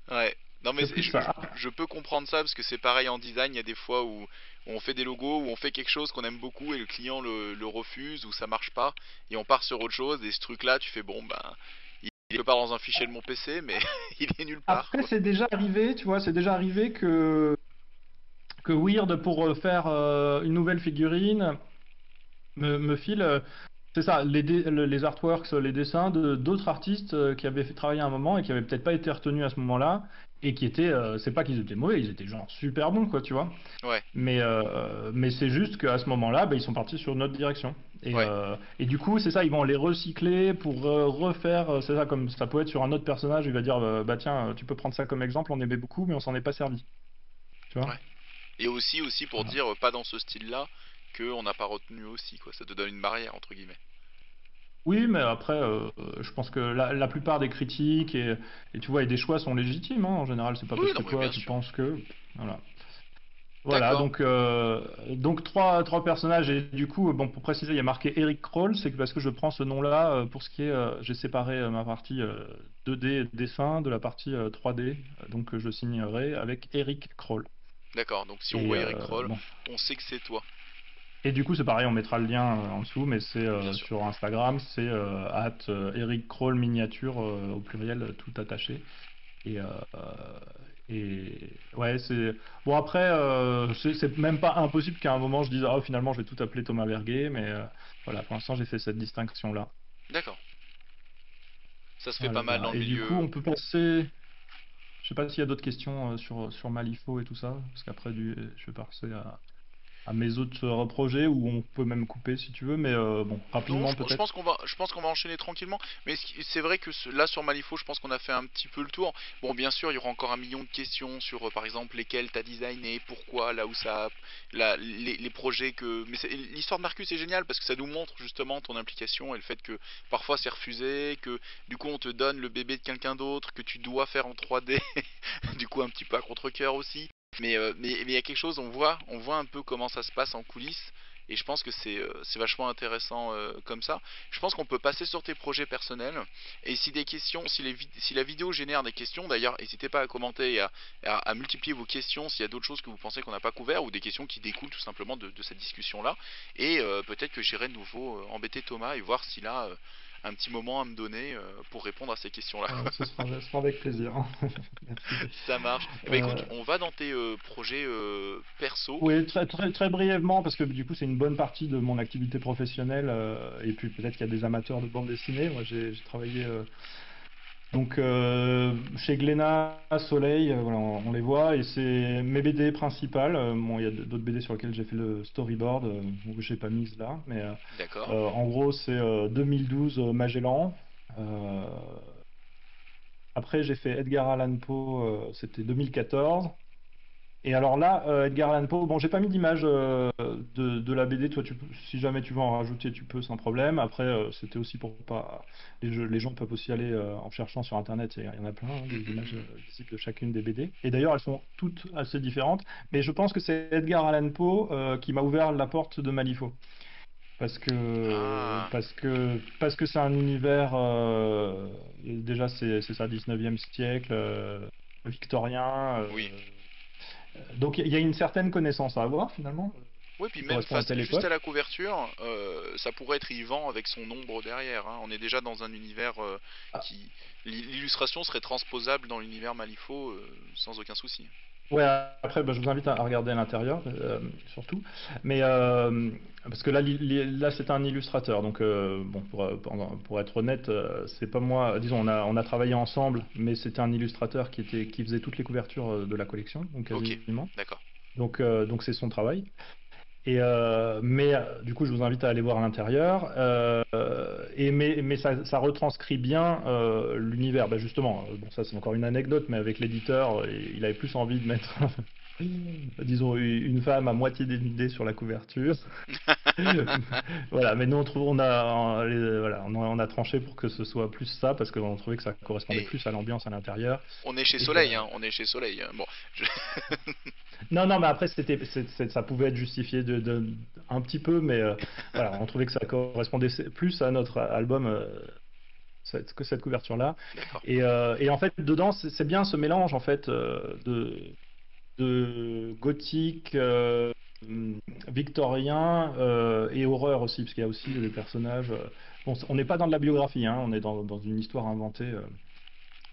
Ouais. Non mais C'est plus ça. je peux comprendre ça parce que c'est pareil en design, il y a des fois où on fait des logos, où on fait quelque chose qu'on aime beaucoup et le client le refuse ou ça marche pas et on part sur autre chose et ce truc là tu fais bon ben il est quelque part dans un fichier de mon PC mais il est nulle part Après, quoi. c'est déjà arrivé, tu vois, c'est déjà arrivé que Weird, pour faire une nouvelle figurine, me file, c'est ça, les artworks, les dessins de d'autres artistes qui avaient fait travailler un moment et qui avaient peut-être pas été retenus à ce moment-là, et qui étaient, c'est pas qu'ils étaient mauvais, ils étaient genre super bons, quoi, tu vois. Ouais, Mais c'est juste qu'à ce moment-là, bah, ils sont partis sur une autre direction. ouais. Et du coup, c'est ça, ils vont les recycler pour refaire, c'est ça, comme ça peut être sur un autre personnage, il va dire, bah tiens, tu peux prendre ça comme exemple, on aimait beaucoup, mais on s'en est pas servi, tu vois. Ouais. Et aussi pour Voilà. dire pas dans ce style-là qu'on n'a pas retenu aussi quoi. Ça te donne une barrière entre guillemets. Oui, mais après, je pense que la plupart des critiques et tu vois, et des choix sont légitimes, hein, en général, c'est pas Oui, parce non que mais toi bien tu sûr. penses que. Voilà. Voilà, D'accord. donc trois personnages, et du coup, bon, pour préciser, il y a marqué Eric Kroll, c'est que parce que je prends ce nom-là pour ce qui est, j'ai séparé ma partie 2D dessin de la partie 3D, donc je signerai avec Eric Kroll. D'accord. Donc si on Et voit Eric Kroll, bon, on sait que c'est toi. et du coup, c'est pareil, on mettra le lien en dessous, mais c'est Bien sûr. sur Instagram, c'est Eric Kroll miniature au pluriel, tout attaché. Et, ouais, c'est bon. Après, c'est même pas impossible qu'à un moment je dise, oh, finalement, je vais tout appeler Thomas Verguet, mais voilà, pour l'instant, j'ai fait cette distinction-là. D'accord. Ça se fait pas mal Voilà. dans le Et du coup, milieu. on peut passer. Je sais pas s'il y a d'autres questions sur Malifaux et tout ça, parce qu'après, je vais passer à mes autres projets où on peut même couper si tu veux, mais bon, Non, rapidement je pense peut-être. qu'on va enchaîner tranquillement. Mais c'est vrai que là sur Malifaux, je pense qu'on a fait un petit peu le tour. Bon, bien sûr, il y aura encore un million de questions sur, par exemple, lesquelles t'as designé, pourquoi, là où ça, les projets que. Mais l'histoire de Marcus est géniale parce que ça nous montre justement ton implication et le fait que parfois c'est refusé, que du coup on te donne le bébé de quelqu'un d'autre que tu dois faire en 3D, du coup un petit peu à contre-cœur aussi. Mais il y a quelque chose, on voit un peu comment ça se passe en coulisses. Et je pense que c'est vachement intéressant comme ça. Je pense qu'on peut passer sur tes projets personnels. Et si des questions, si la vidéo génère des questions, d'ailleurs, n'hésitez pas à commenter et à multiplier vos questions s'il y a d'autres choses que vous pensez qu'on n'a pas couvert ou des questions qui découlent tout simplement de cette discussion-là. Et peut-être que j'irai de nouveau embêter Thomas et voir s'il a un petit moment à me donner pour répondre à ces questions-là. Ce sera avec plaisir. Merci. Ça marche. Eh ben écoute, Euh, on va dans tes projets perso. Oui, très brièvement, parce que du coup, c'est une bonne partie de mon activité professionnelle. Et puis peut-être qu'il y a des amateurs de bande dessinée. Moi, j'ai travaillé chez Glénat, Soleil, voilà, on les voit, et c'est mes BD principales. Bon, il y a d'autres BD sur lesquelles j'ai fait le storyboard, que j'ai pas mise là, mais D'accord. en gros, c'est 2012 Magellan. Euh, Après, j'ai fait Edgar Allan Poe, c'était 2014. Et alors là, Edgar Allan Poe, bon, j'ai pas mis d'image de la BD. Toi, si jamais tu veux en rajouter, tu peux sans problème. Après, c'était aussi pour pas. Les gens peuvent aussi aller en cherchant sur Internet. Il y en a plein, hein, Hum, des hum, images hum. visibles de chacune des BD. Et d'ailleurs, elles sont toutes assez différentes. Mais je pense que c'est Edgar Allan Poe qui m'a ouvert la porte de Malifaux. Ah, Parce que c'est un univers. Déjà, c'est ça, 19e siècle, victorien. oui. Donc il y a une certaine connaissance à avoir finalement, Oui, puis qui même correspond à face, telle juste à époque. la couverture, ça pourrait être Yvan avec son ombre derrière, hein. On est déjà dans un univers Ah, qui... L'illustration serait transposable dans l'univers Malifaux sans aucun souci. ouais, après bah, je vous invite à regarder à l'intérieur surtout. Mais parce que là, là c'est un illustrateur. Donc bon, pour être honnête, c'est pas moi. Disons, on a travaillé ensemble, mais c'était un illustrateur qui faisait toutes les couvertures de la collection, donc Ok, quasiment. d'accord. Donc c'est son travail. Du coup, je vous invite à aller voir à l'intérieur. Mais ça retranscrit bien l'univers. Bah, justement, bon, ça c'est encore une anecdote, mais avec l'éditeur, il avait plus envie de mettre, disons, une femme à moitié dénudée sur la couverture. Voilà, mais nous voilà, on a tranché pour que ce soit plus ça, parce qu'on trouvait que ça correspondait Et plus à l'ambiance à l'intérieur. on est chez Et, Soleil, hein, on est chez Soleil, hein. Bon, non, non, mais après, ça pouvait être justifié un petit peu, mais voilà, on trouvait que ça correspondait plus à notre album, que cette couverture-là. d'accord. Et en fait, dedans, c'est bien ce mélange en fait de gothique, victorien et horreur aussi, parce qu'il y a aussi des Mhm. personnages. Bon, on n'est pas dans de la biographie, hein, on est dans une histoire inventée.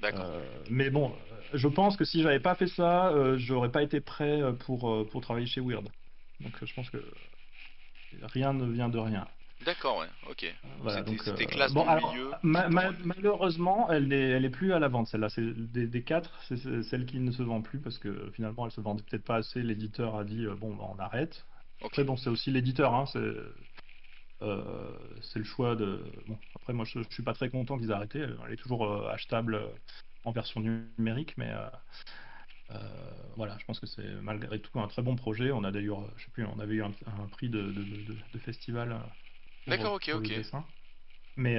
D'accord. Mais bon, je pense que si j'avais pas fait ça, j'aurais pas été prêt pour travailler chez Weird. Donc je pense que rien ne vient de rien. D'accord, ouais, ok. Donc Voilà, c'était classe bon, dans le alors milieu, dans le... malheureusement, elle est plus à la vente, celle-là. C'est des quatre, c'est celle qui ne se vend plus parce que finalement, elle se vendait peut-être pas assez. L'éditeur a dit bon, bah, on arrête. Ok. Après, bon, c'est aussi l'éditeur, hein, c'est le choix de. Bon, après, moi, je suis pas très content qu'ils aient arrêté. Elle est toujours achetable en version numérique, mais voilà, je pense que c'est malgré tout un très bon projet. On a d'ailleurs, je sais plus, on avait eu un prix de festival D'accord, ok, pour le ok. dessin. Mais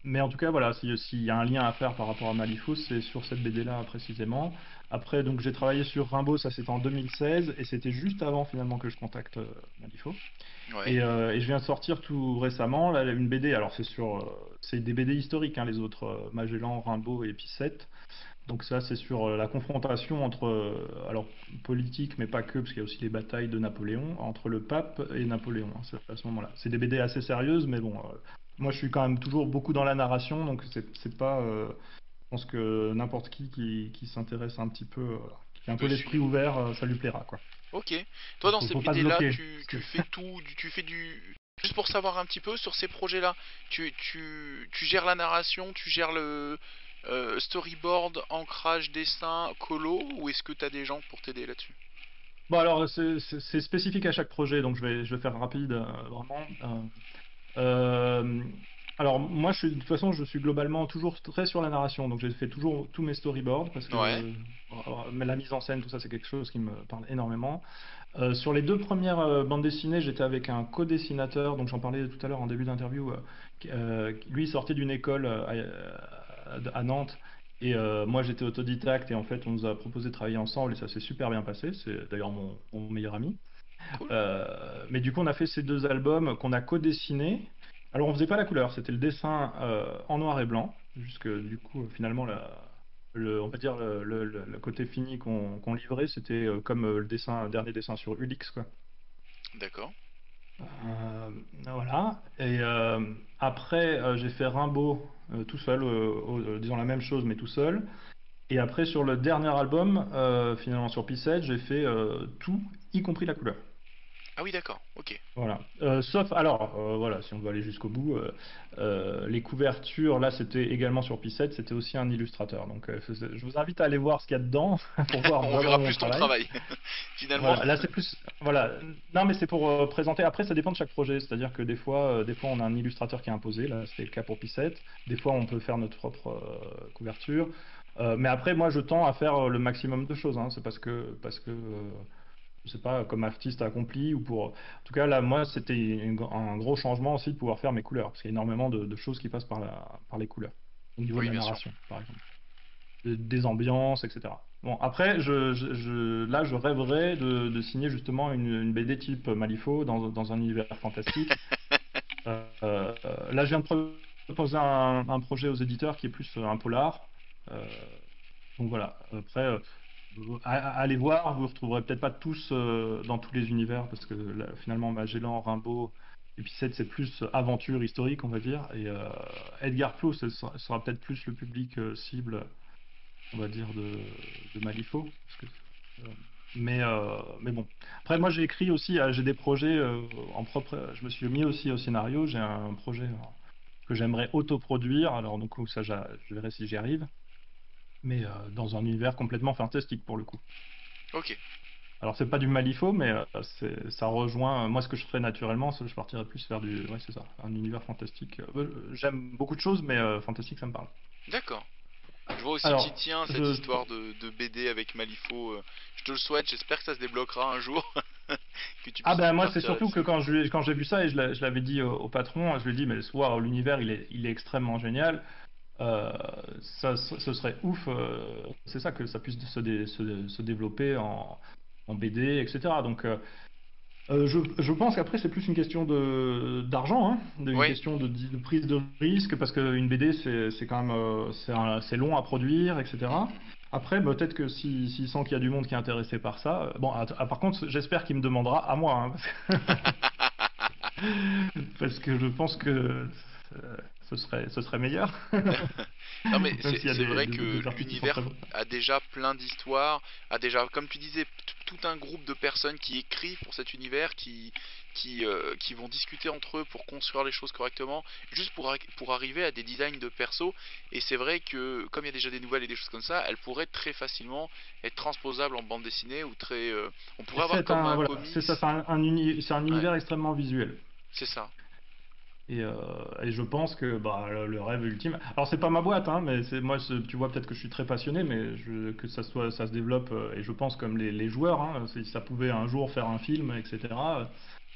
Mais en tout cas, voilà, s'il y a un lien à faire par rapport à Malifaux, c'est sur cette BD-là précisément. Après, donc j'ai travaillé sur Rimbaud, ça c'était en 2016, et c'était juste avant finalement que je contacte Malifaux. Ouais. Et je viens de sortir tout récemment là, une BD. Alors c'est des BD historiques, hein, les autres, Magellan, Rimbaud et Picette. Donc ça, c'est sur la confrontation entre, alors politique, mais pas que, parce qu'il y a aussi les batailles de Napoléon, entre le pape et Napoléon, hein, c'est à ce moment-là. C'est des BD assez sérieuses, mais bon, moi je suis quand même toujours beaucoup dans la narration, donc c'est pas, je pense que n'importe qui s'intéresse un petit peu, qui a Je un peu peux l'esprit suivre. ouvert, ça lui plaira, quoi. Ok. Toi, dans ces Faut pas se BD-là, bloquer. tu fais tout, tu fais du... Juste pour savoir un petit peu sur ces projets-là, tu gères la narration, tu gères le storyboard, ancrage, dessin, colo, ou est-ce que tu as des gens pour t'aider là-dessus? Bon alors c'est spécifique à chaque projet, donc je vais faire rapide, vraiment. Euh, alors moi, de toute façon, je suis globalement toujours très sur la narration, donc j'ai fait toujours tous mes storyboards parce que Ouais, mais la mise en scène, tout ça, c'est quelque chose qui me parle énormément. Sur les deux premières bandes dessinées, j'étais avec un co-dessinateur, donc j'en parlais tout à l'heure en début d'interview. Lui, il sortait d'une école à Nantes. Et moi, j'étais autodidacte et en fait, on nous a proposé de travailler ensemble et ça s'est super bien passé. C'est d'ailleurs mon meilleur ami. cool. Mais du coup, on a fait ces deux albums qu'on a co-dessinés. Alors, on faisait pas la couleur, c'était le dessin en noir et blanc, jusque du coup, finalement, on va dire le côté fini qu'on livrait, c'était comme le dernier dessin sur Ulix, quoi. D'accord. Voilà. Et après, j'ai fait Rimbaud tout seul, disons la même chose, mais tout seul. Et après, sur le dernier album, finalement sur P7, j'ai fait tout, y compris la couleur. Ah oui, d'accord, ok. Voilà. Sauf, alors, voilà, si on veut aller jusqu'au bout, les couvertures, là, c'était également sur P7, c'était aussi un illustrateur. Donc, je vous invite à aller voir ce qu'il y a dedans pour voir On vraiment verra mon plus ton travail. travail, finalement. Voilà, là, c'est plus, voilà. Non, mais c'est pour présenter. Après, ça dépend de chaque projet. C'est-à-dire que des fois, on a un illustrateur qui est imposé. Là, c'était le cas pour P7. Des fois, on peut faire notre propre couverture. Mais après, moi, je tends à faire le maximum de choses, hein. C'est parce que je sais pas, comme artiste accompli ou pour. En tout cas, là, moi, c'était un gros changement aussi de pouvoir faire mes couleurs, parce qu'il y a énormément de choses qui passent par les couleurs, au niveau de Oui, la bien sûr. narration, par exemple, des ambiances, etc. Bon, après, là, je rêverais de signer justement une BD type Malifaux dans un univers fantastique. Là, je viens de proposer un projet aux éditeurs qui est plus un polar. Euh, donc voilà. Après, allez voir, vous ne retrouverez peut-être pas tous dans tous les univers, parce que là, finalement, Magellan, Rimbaud, et puis c'est plus aventure historique, on va dire. Et Edgar Poe, sera peut-être plus le public cible, on va dire, de Malifaux. Mais bon. Après, moi, j'ai écrit aussi, j'ai des projets en propre. Je me suis mis aussi au scénario. J'ai un projet que j'aimerais autoproduire. Alors, donc, ça, je verrai si j'y arrive. Mais dans un univers complètement fantastique pour le coup. Ok. Alors c'est pas du Malifaux, mais ça rejoint moi ce que je ferais naturellement, je partirais plus vers ouais c'est ça, un univers fantastique. J'aime beaucoup de choses, mais fantastique ça me parle. D'accord. Je vois aussi que tu Alors tiens cette histoire de BD avec Malifaux. Je te le souhaite, j'espère que ça se débloquera un jour. Que tu ah puisses ben me moi faire c'est tirer surtout que dessus. quand j'ai vu ça et je l'avais dit au patron, je lui ai dit mais waouh l'univers il est extrêmement génial. Euh, ce serait ouf, c'est ça que ça puisse se développer en BD, etc. Donc je pense qu'après, c'est plus une question d'argent, hein, une Oui, question de prise de risque, parce qu'une BD, c'est quand même c'est long à produire, etc. Après, bah, peut-être que s'il sent qu'il y a du monde qui est intéressé par ça, bon, par contre, j'espère qu'il me demandera à moi, hein, parce que je pense que ce serait meilleur, non mais même s'il y a c'est vrai que des artistes qui sont très l'univers bons. a déjà plein d'histoires, a déjà, comme tu disais, tout un groupe de personnes qui écrivent pour cet univers, qui vont discuter entre eux pour construire les choses correctement, juste pour arriver à des designs de perso. Et c'est vrai que comme il y a déjà des nouvelles et des choses comme ça, elles pourraient très facilement être transposables en bande dessinée ou très, on pourrait avoir C'est comme un voilà, comics. c'est ça, c'est un Ouais, univers extrêmement visuel. c'est ça. Et je pense que bah, le rêve ultime. Alors c'est pas ma boîte, hein, mais moi, tu vois peut-être que je suis très passionné, mais que ça se développe. Et je pense comme les joueurs, hein, si ça pouvait un jour faire un film, etc.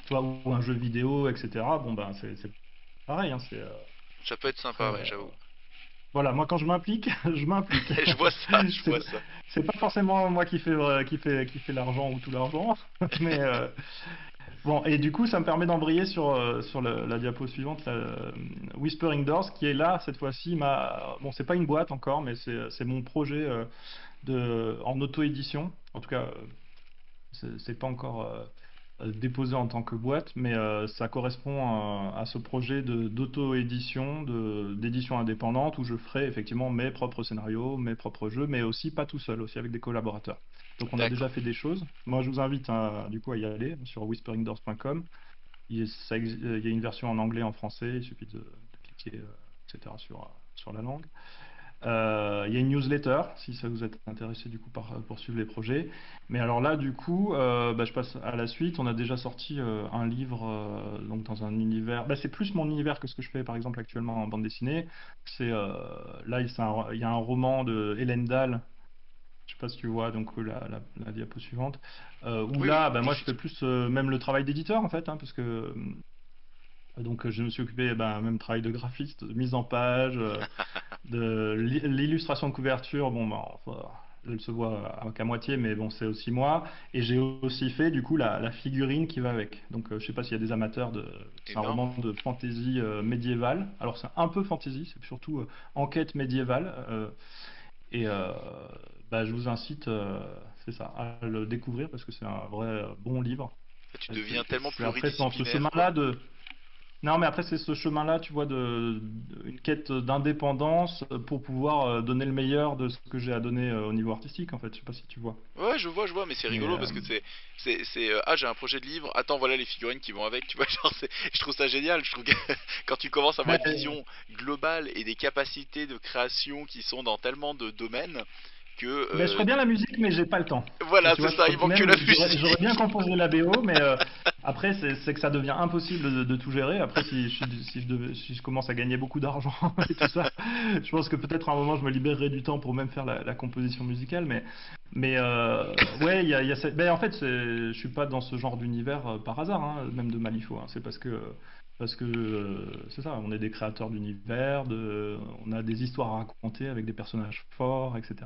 Toi ou un jeu vidéo, etc. Bon ben c'est pareil, hein, Ça peut être sympa, Euh, ouais, j'avoue. voilà, moi quand je m'implique, je m'implique. Je vois ça, je C'est vois ça. c'est pas forcément moi qui fait l'argent ou tout l'argent, mais bon, et du coup, ça me permet d'embrayer sur la diapo suivante, Whispering Doors, qui est là, cette fois-ci, bon, c'est pas une boîte encore, mais c'est mon projet en auto-édition. En tout cas, c'est pas encore déposé en tant que boîte, mais ça correspond à ce projet d'auto-édition, d'édition indépendante, où je ferai effectivement mes propres scénarios, mes propres jeux, mais aussi pas tout seul, aussi avec des collaborateurs. Donc on a déjà D'accord. fait des choses. Moi, je vous invite du coup à y aller sur whisperingdoors.com. Il y a une version en anglais, en français, il suffit de cliquer, etc. sur la langue. Il y a une newsletter si ça vous êtes intéressé du coup par poursuivre les projets. Mais alors là, du coup, bah, je passe à la suite. On a déjà sorti un livre donc dans un univers. Bah, c'est plus mon univers que ce que je fais par exemple actuellement en bande dessinée. C'est là, il y a un roman de Hélène Dahl. Je sais pas si tu vois donc la diapo suivante. Où Oui, oui, là, bah, moi, je fais effectivement. plus même le travail d'éditeur en fait, hein, parce que donc je me suis occupé même travail de graphiste, de mise en page, de l'illustration de couverture. Bon, bah, enfin, elle se voit qu'à moitié, mais bon, c'est aussi moi. Et j'ai aussi fait du coup la figurine qui va avec. Donc je sais pas s'il y a des amateurs de. C'est un Énorme. roman de fantasy médiévale. Alors c'est un peu fantasy, c'est surtout enquête médiévale. Et bah, je vous incite, c'est ça, à le découvrir parce que c'est un vrai bon livre. Tu deviens tellement Après, c'est dans ce pluridisciplinaire, quoi. chemin-là de non, mais après, c'est ce chemin-là, tu vois, une quête d'indépendance pour pouvoir donner le meilleur de ce que j'ai à donner au niveau artistique, en fait. Je sais pas si tu vois. Ouais, je vois, mais c'est Mais rigolo parce que ah, j'ai un projet de livre, attends, voilà les figurines qui vont avec, tu vois, genre, je trouve ça génial, je trouve que quand tu commences à avoir une ouais, vision globale et des capacités de création qui sont dans tellement de domaines que, ben, je ferais bien la musique, mais j'ai pas le temps. voilà, Tu c'est vois, ça, il manque que la j'aurais bien musique. composé la BO, mais après, c'est que ça devient impossible de tout gérer. Après, si je commence à gagner beaucoup d'argent et tout ça, je pense que peut-être à un moment, je me libérerai du temps pour même faire la composition musicale. Mais ouais, il y a ben, en fait, je suis pas dans ce genre d'univers par hasard, hein, même de Malifaux. Hein. C'est parce que c'est ça, on est des créateurs d'univers, on a des histoires à raconter avec des personnages forts, etc.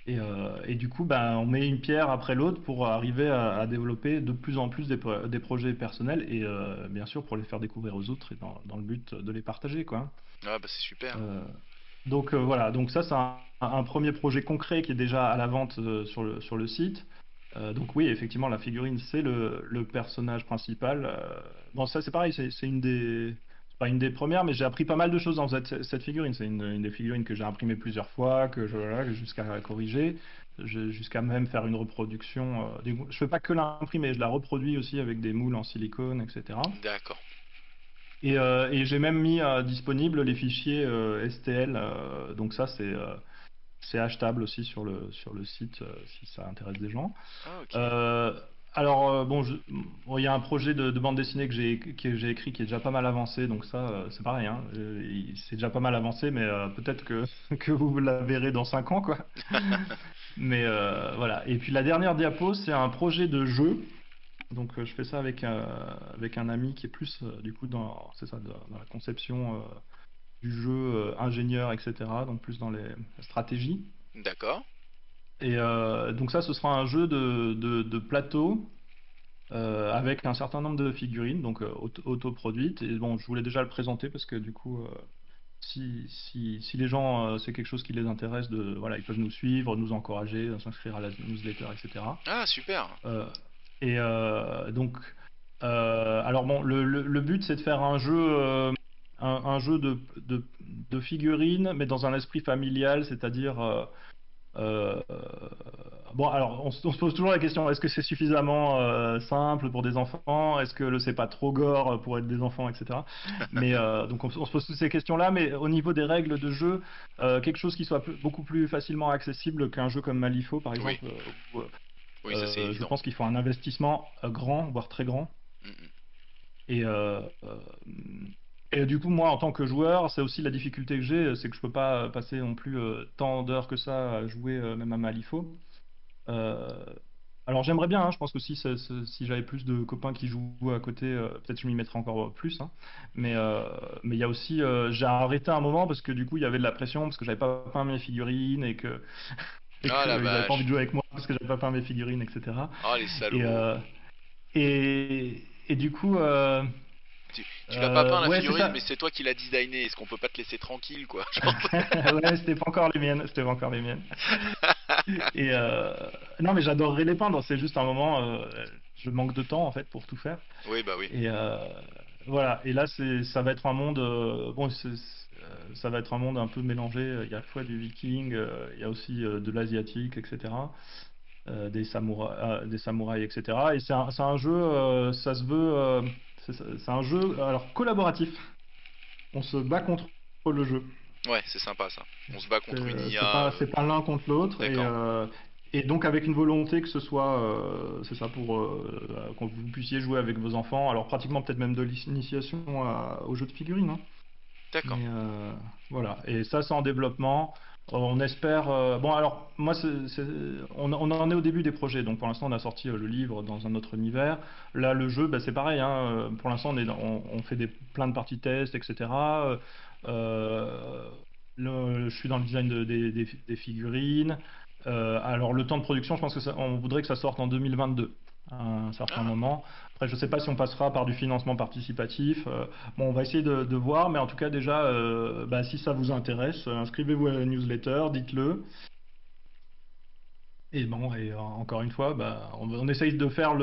Et du coup, ben, on met une pierre après l'autre pour arriver à développer de plus en plus des projets personnels et bien sûr pour les faire découvrir aux autres et dans le but de les partager, quoi. Ah bah c'est super. Euh, donc voilà, donc ça c'est un premier projet concret qui est déjà à la vente sur le site. Donc oui, effectivement, la figurine c'est le personnage principal. Bon, ça c'est pareil, c'est c'est pas une des premières, mais j'ai appris pas mal de choses dans cette figurine. C'est une des figurines que j'ai imprimées plusieurs fois, voilà, jusqu'à corriger, jusqu'à même faire une reproduction. Je fais pas que l'imprimer, je la reproduis aussi avec des moules en silicone, etc. D'accord. Et j'ai même mis disponible les fichiers STL. Donc ça, c'est achetable aussi sur le site si ça intéresse des gens. Ah ok. Euh, alors, bon, bon, il y a un projet de bande dessinée que j'ai écrit qui est déjà pas mal avancé. Donc ça, c'est pareil. Hein, c'est déjà pas mal avancé, mais peut-être que vous la verrez dans 5 ans, quoi. Mais voilà. Et puis la dernière diapo, c'est un projet de jeu. Donc je fais ça avec un ami qui est plus du coup c'est ça, dans la conception du jeu, ingénieur, etc. Donc plus dans les stratégies. D'accord. Et donc ça, ce sera un jeu de plateau avec un certain nombre de figurines, donc autoproduites. Et bon, je voulais déjà le présenter parce que du coup, si les gens, c'est quelque chose qui les intéresse, voilà, ils peuvent nous suivre, nous encourager, s'inscrire à la newsletter, etc. Ah super. Euh, et donc, alors bon, le but c'est de faire un jeu, un jeu de figurines, mais dans un esprit familial, c'est-à-dire, euh, bon, alors on se pose toujours la question, est-ce que c'est suffisamment simple pour des enfants? Est-ce que c'est pas trop gore pour être des enfants, etc. Mais donc on se pose toutes ces questions-là, mais au niveau des règles de jeu, quelque chose qui soit beaucoup plus facilement accessible qu'un jeu comme Malifaux, par Oui. exemple, où, Oui, ça c'est je évident. pense qu'il faut un investissement grand, voire très grand. Mm, mm. Et, et du coup, moi, en tant que joueur, c'est aussi la difficulté que j'ai, c'est que je peux pas passer non plus tant d'heures que ça à jouer même à Malifaux. Euh, Alors j'aimerais bien, hein, je pense que si j'avais plus de copains qui jouent à côté, peut-être je m'y mettrais encore plus, hein. Mais mais il y a aussi, j'ai arrêté un moment parce que du coup il y avait de la pression parce que j'avais pas peint mes figurines et Ah la qu'ils avaient pas envie vache. de jouer avec moi parce que j'avais pas peint mes figurines, etc. Ah les Et salauds. et du coup, Tu l'as pas peint la ouais c'est figurine, mais ça. c'est toi qui l'as designé. Est-ce qu'on peut pas te laisser tranquille, quoi? Genre. Ouais, c'était pas encore les miennes, c'était pas encore les miennes. Et non mais j'adorerais les peindre, c'est juste un moment, je manque de temps en fait pour tout faire. Oui, bah oui. Et voilà. Et là, ça va être un monde, bon, ça va être un monde un peu mélangé. Il y a à la fois du viking, il y a aussi de l'asiatique, etc. Des samouraïs, etc. Et c'est un jeu, ça se veut, c'est un jeu alors collaboratif. On se bat contre le jeu. Ouais, c'est sympa ça. On se bat contre une IA. C'est pas l'un contre l'autre D'accord. et donc avec une volonté que ce soit c'est ça pour que vous puissiez jouer avec vos enfants. Alors pratiquement peut-être même de l'initiation aux jeux de figurines, hein. D'accord. Mais voilà. Et ça c'est en développement. On espère. Bon alors moi on en est au début des projets. Donc pour l'instant on a sorti le livre dans un autre univers. Là le jeu bah, c'est pareil, hein. Pour l'instant on fait plein de parties tests, etc. Euh, je suis dans le design des figurines. Alors le temps de production, je pense que on voudrait que ça sorte en 2022, à un certain Ah, moment. Après, je ne sais pas si on passera par du financement participatif. Bon, on va essayer de voir, mais en tout cas déjà, bah, si ça vous intéresse, inscrivez-vous à la newsletter, dites-le. Et bon, et encore une fois, bah, on essaye de faire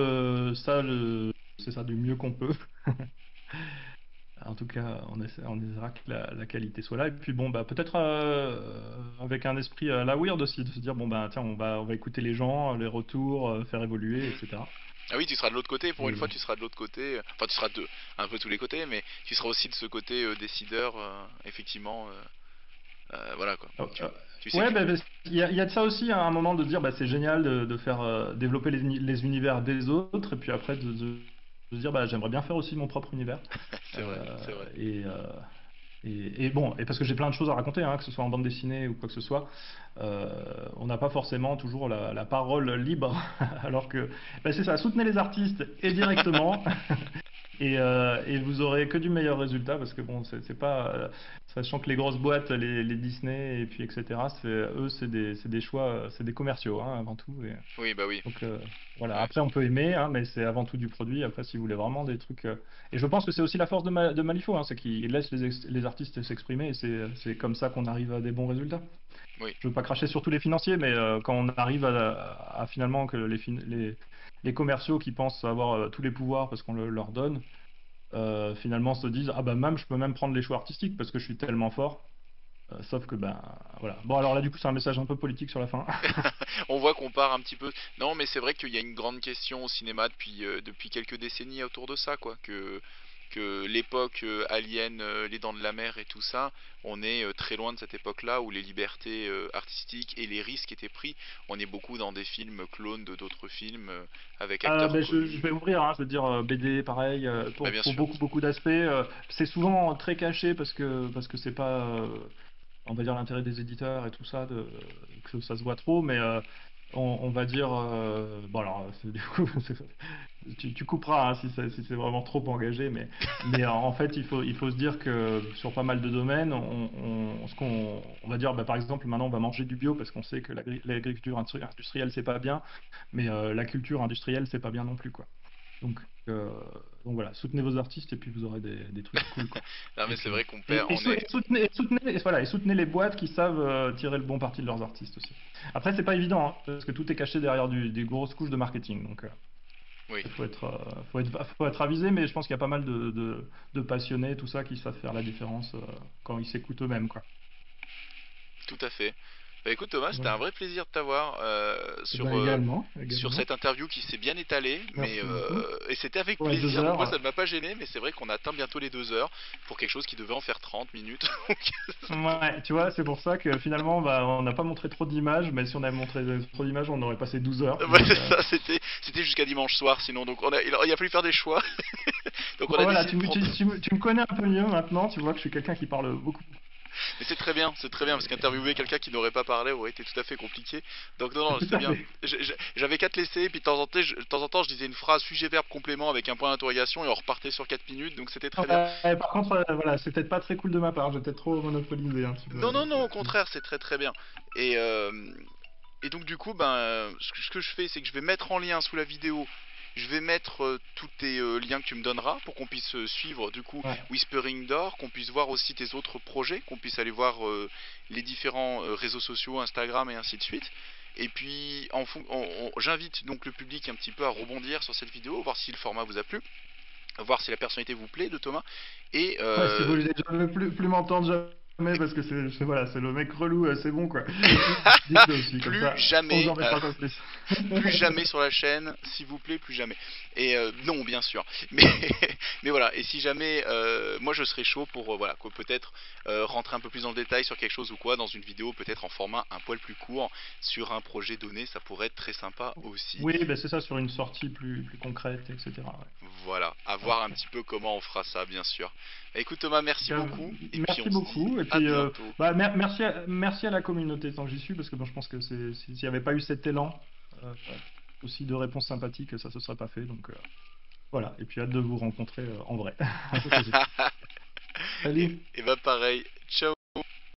c'est ça, du mieux qu'on peut. En tout cas, on essaiera que la qualité soit là. Et puis bon, bah peut-être avec un esprit à la weird aussi, de se dire bon bah tiens, on va écouter les gens, les retours, faire évoluer, mhm. etc. Ah oui, tu seras de l'autre côté, pour une fois Et tu seras de l'autre côté. Enfin, tu seras de un peu tous les côtés, mais tu seras aussi de ce côté décideur, effectivement. Voilà quoi. euh, Tu, euh, tu sais ouais, que. bah, il y a de ça aussi à un moment de dire bah c'est génial de faire développer les univers des autres, et puis après de se dire bah j'aimerais bien faire aussi mon propre univers. C'est vrai, c'est Euh, vrai. et, euh, et bon, et parce que j'ai plein de choses à raconter, hein, que ce soit en bande dessinée ou quoi que ce soit, on n'a pas forcément toujours la parole libre, alors que bah, c'est ça, soutenez les artistes et directement, et vous aurez que du meilleur résultat, parce que bon, c'est pas, sachant que les grosses boîtes, les Disney et puis etc., eux, c'est des choix, c'est des commerciaux hein, avant tout. Oui, bah oui. Donc voilà, Ouais. après on peut aimer, hein, mais c'est avant tout du produit. Après, si vous voulez vraiment des trucs. Et je pense que c'est aussi la force de Malifaux, hein, c'est qu'il laisse les artistes s'exprimer et c'est comme ça qu'on arrive à des bons résultats. Oui. Je veux pas cracher sur tous les financiers, mais quand on arrive à finalement que les commerciaux qui pensent avoir tous les pouvoirs parce qu'on leur donne, finalement se disent ah bah même je peux même prendre les choix artistiques parce que je suis tellement fort. Sauf que ben voilà. Bon alors là du coup c'est un message un peu politique sur la fin. On voit qu'on part un petit peu. Non, mais c'est vrai qu'il y a une grande question au cinéma depuis quelques décennies autour de ça, quoi. Que l'époque Alien, Les Dents de la Mer et tout ça, on est très loin de cette époque-là où les libertés artistiques et les risques étaient pris. On est beaucoup dans des films clones de d'autres films avec acteurs Ben, je vais connus. ouvrir, hein, je veux dire BD pareil Bah bien pour sûr. beaucoup d'aspects. C'est souvent très caché parce que c'est pas on va dire l'intérêt des éditeurs et tout ça que ça se voit trop, mais on va dire bon alors du coup tu couperas hein, si c'est vraiment trop engagé, mais en fait il faut se dire que sur pas mal de domaines ce qu'on on va dire bah, par exemple maintenant on va manger du bio parce qu'on sait que l'agriculture industrielle c'est pas bien, mais la culture industrielle c'est pas bien non plus quoi. Donc, euh, donc voilà, soutenez vos artistes et puis vous aurez des trucs cool quoi. Non mais Et c'est puis vrai qu'on perd, on est. voilà, et soutenez les boîtes qui savent tirer le bon parti de leurs artistes aussi. Après, c'est pas évident, hein, parce que tout est caché derrière des grosses couches de marketing. Donc, Oui. faut être avisé, mais je pense qu'il y a pas mal de passionnés, tout ça, qui savent faire la différence quand ils s'écoutent eux-mêmes, quoi. Tout à fait. Bah écoute Thomas, c'était Voilà. un vrai plaisir de t'avoir Et ben également, sur également. cette interview qui s'est bien étalée, mais Merci beaucoup. et c'était avec Ouais, deux plaisir. Donc moi ça heures. ne m'a pas gêné, mais c'est vrai qu'on atteint bientôt les 2 heures pour quelque chose qui devait en faire 30 minutes. Ouais, tu vois, c'est pour ça que finalement, bah, on n'a pas montré trop d'images, mais si on avait montré trop d'images, on aurait passé 12 heures. Ouais, Donc, c'est ça, c'était jusqu'à dimanche soir sinon, donc il a fallu faire des choix. Donc on bon, a voilà, décidé de prendre. tu me connais un peu mieux maintenant, tu vois que je suis quelqu'un qui parle beaucoup. Mais c'est très bien, parce qu'interviewer quelqu'un qui n'aurait pas parlé aurait été tout à fait compliqué. Donc non, non, Tout c'était à bien. fait. J'avais qu'à te laisser, et puis de temps en temps, je disais une phrase sujet verbe complément avec un point d'interrogation, et on repartait sur 4 minutes, donc c'était très bien. Ouais, par contre, voilà, c'est peut-être pas très cool de ma part. J'ai peut-être trop monopolisé un petit peu Non, non, non, au là-dessus. contraire, c'est très très bien. Et, euh, et donc du coup, ben, ce que je fais, c'est que je vais mettre en lien sous la vidéo, je vais mettre tous tes liens que tu me donneras pour qu'on puisse suivre du coup Ouais. Whispering Door, qu'on puisse voir aussi tes autres projets, qu'on puisse aller voir les différents réseaux sociaux, Instagram et ainsi de suite. Et puis, j'invite donc le public un petit peu à rebondir sur cette vidéo, voir si le format vous a plu, voir si la personnalité vous plaît de Thomas. Et Ouais, si vous voulez jamais plus m'entendre jamais parce que voilà, c'est le mec relou, c'est bon quoi. Dites-le aussi, comme plus ça, on vous jamais, embêtera pas plus. plus jamais sur la chaîne, s'il vous plaît, plus jamais. Et non, bien sûr. Mais, mais voilà. Et si jamais, moi, je serais chaud pour, voilà, peut-être rentrer un peu plus dans le détail sur quelque chose ou quoi, dans une vidéo, peut-être en format un poil plus court, sur un projet donné, ça pourrait être très sympa aussi. Oui, ben c'est ça, sur une sortie plus concrète, etc. Voilà, à Ouais. voir un petit peu comment on fera ça, bien sûr. Écoute Thomas, En tout merci cas, beaucoup. Et puis merci on se dit beaucoup. Et à puis, bientôt. bah, merci à la communauté tant que j'y suis, parce que bon, je pense que s'il n'y avait pas eu cet élan, aussi de réponses sympathiques, ça se serait pas fait. Donc voilà. Et puis hâte de vous rencontrer en vrai. Ça c'est sûr. et, Salut. et bah pareil. Ciao.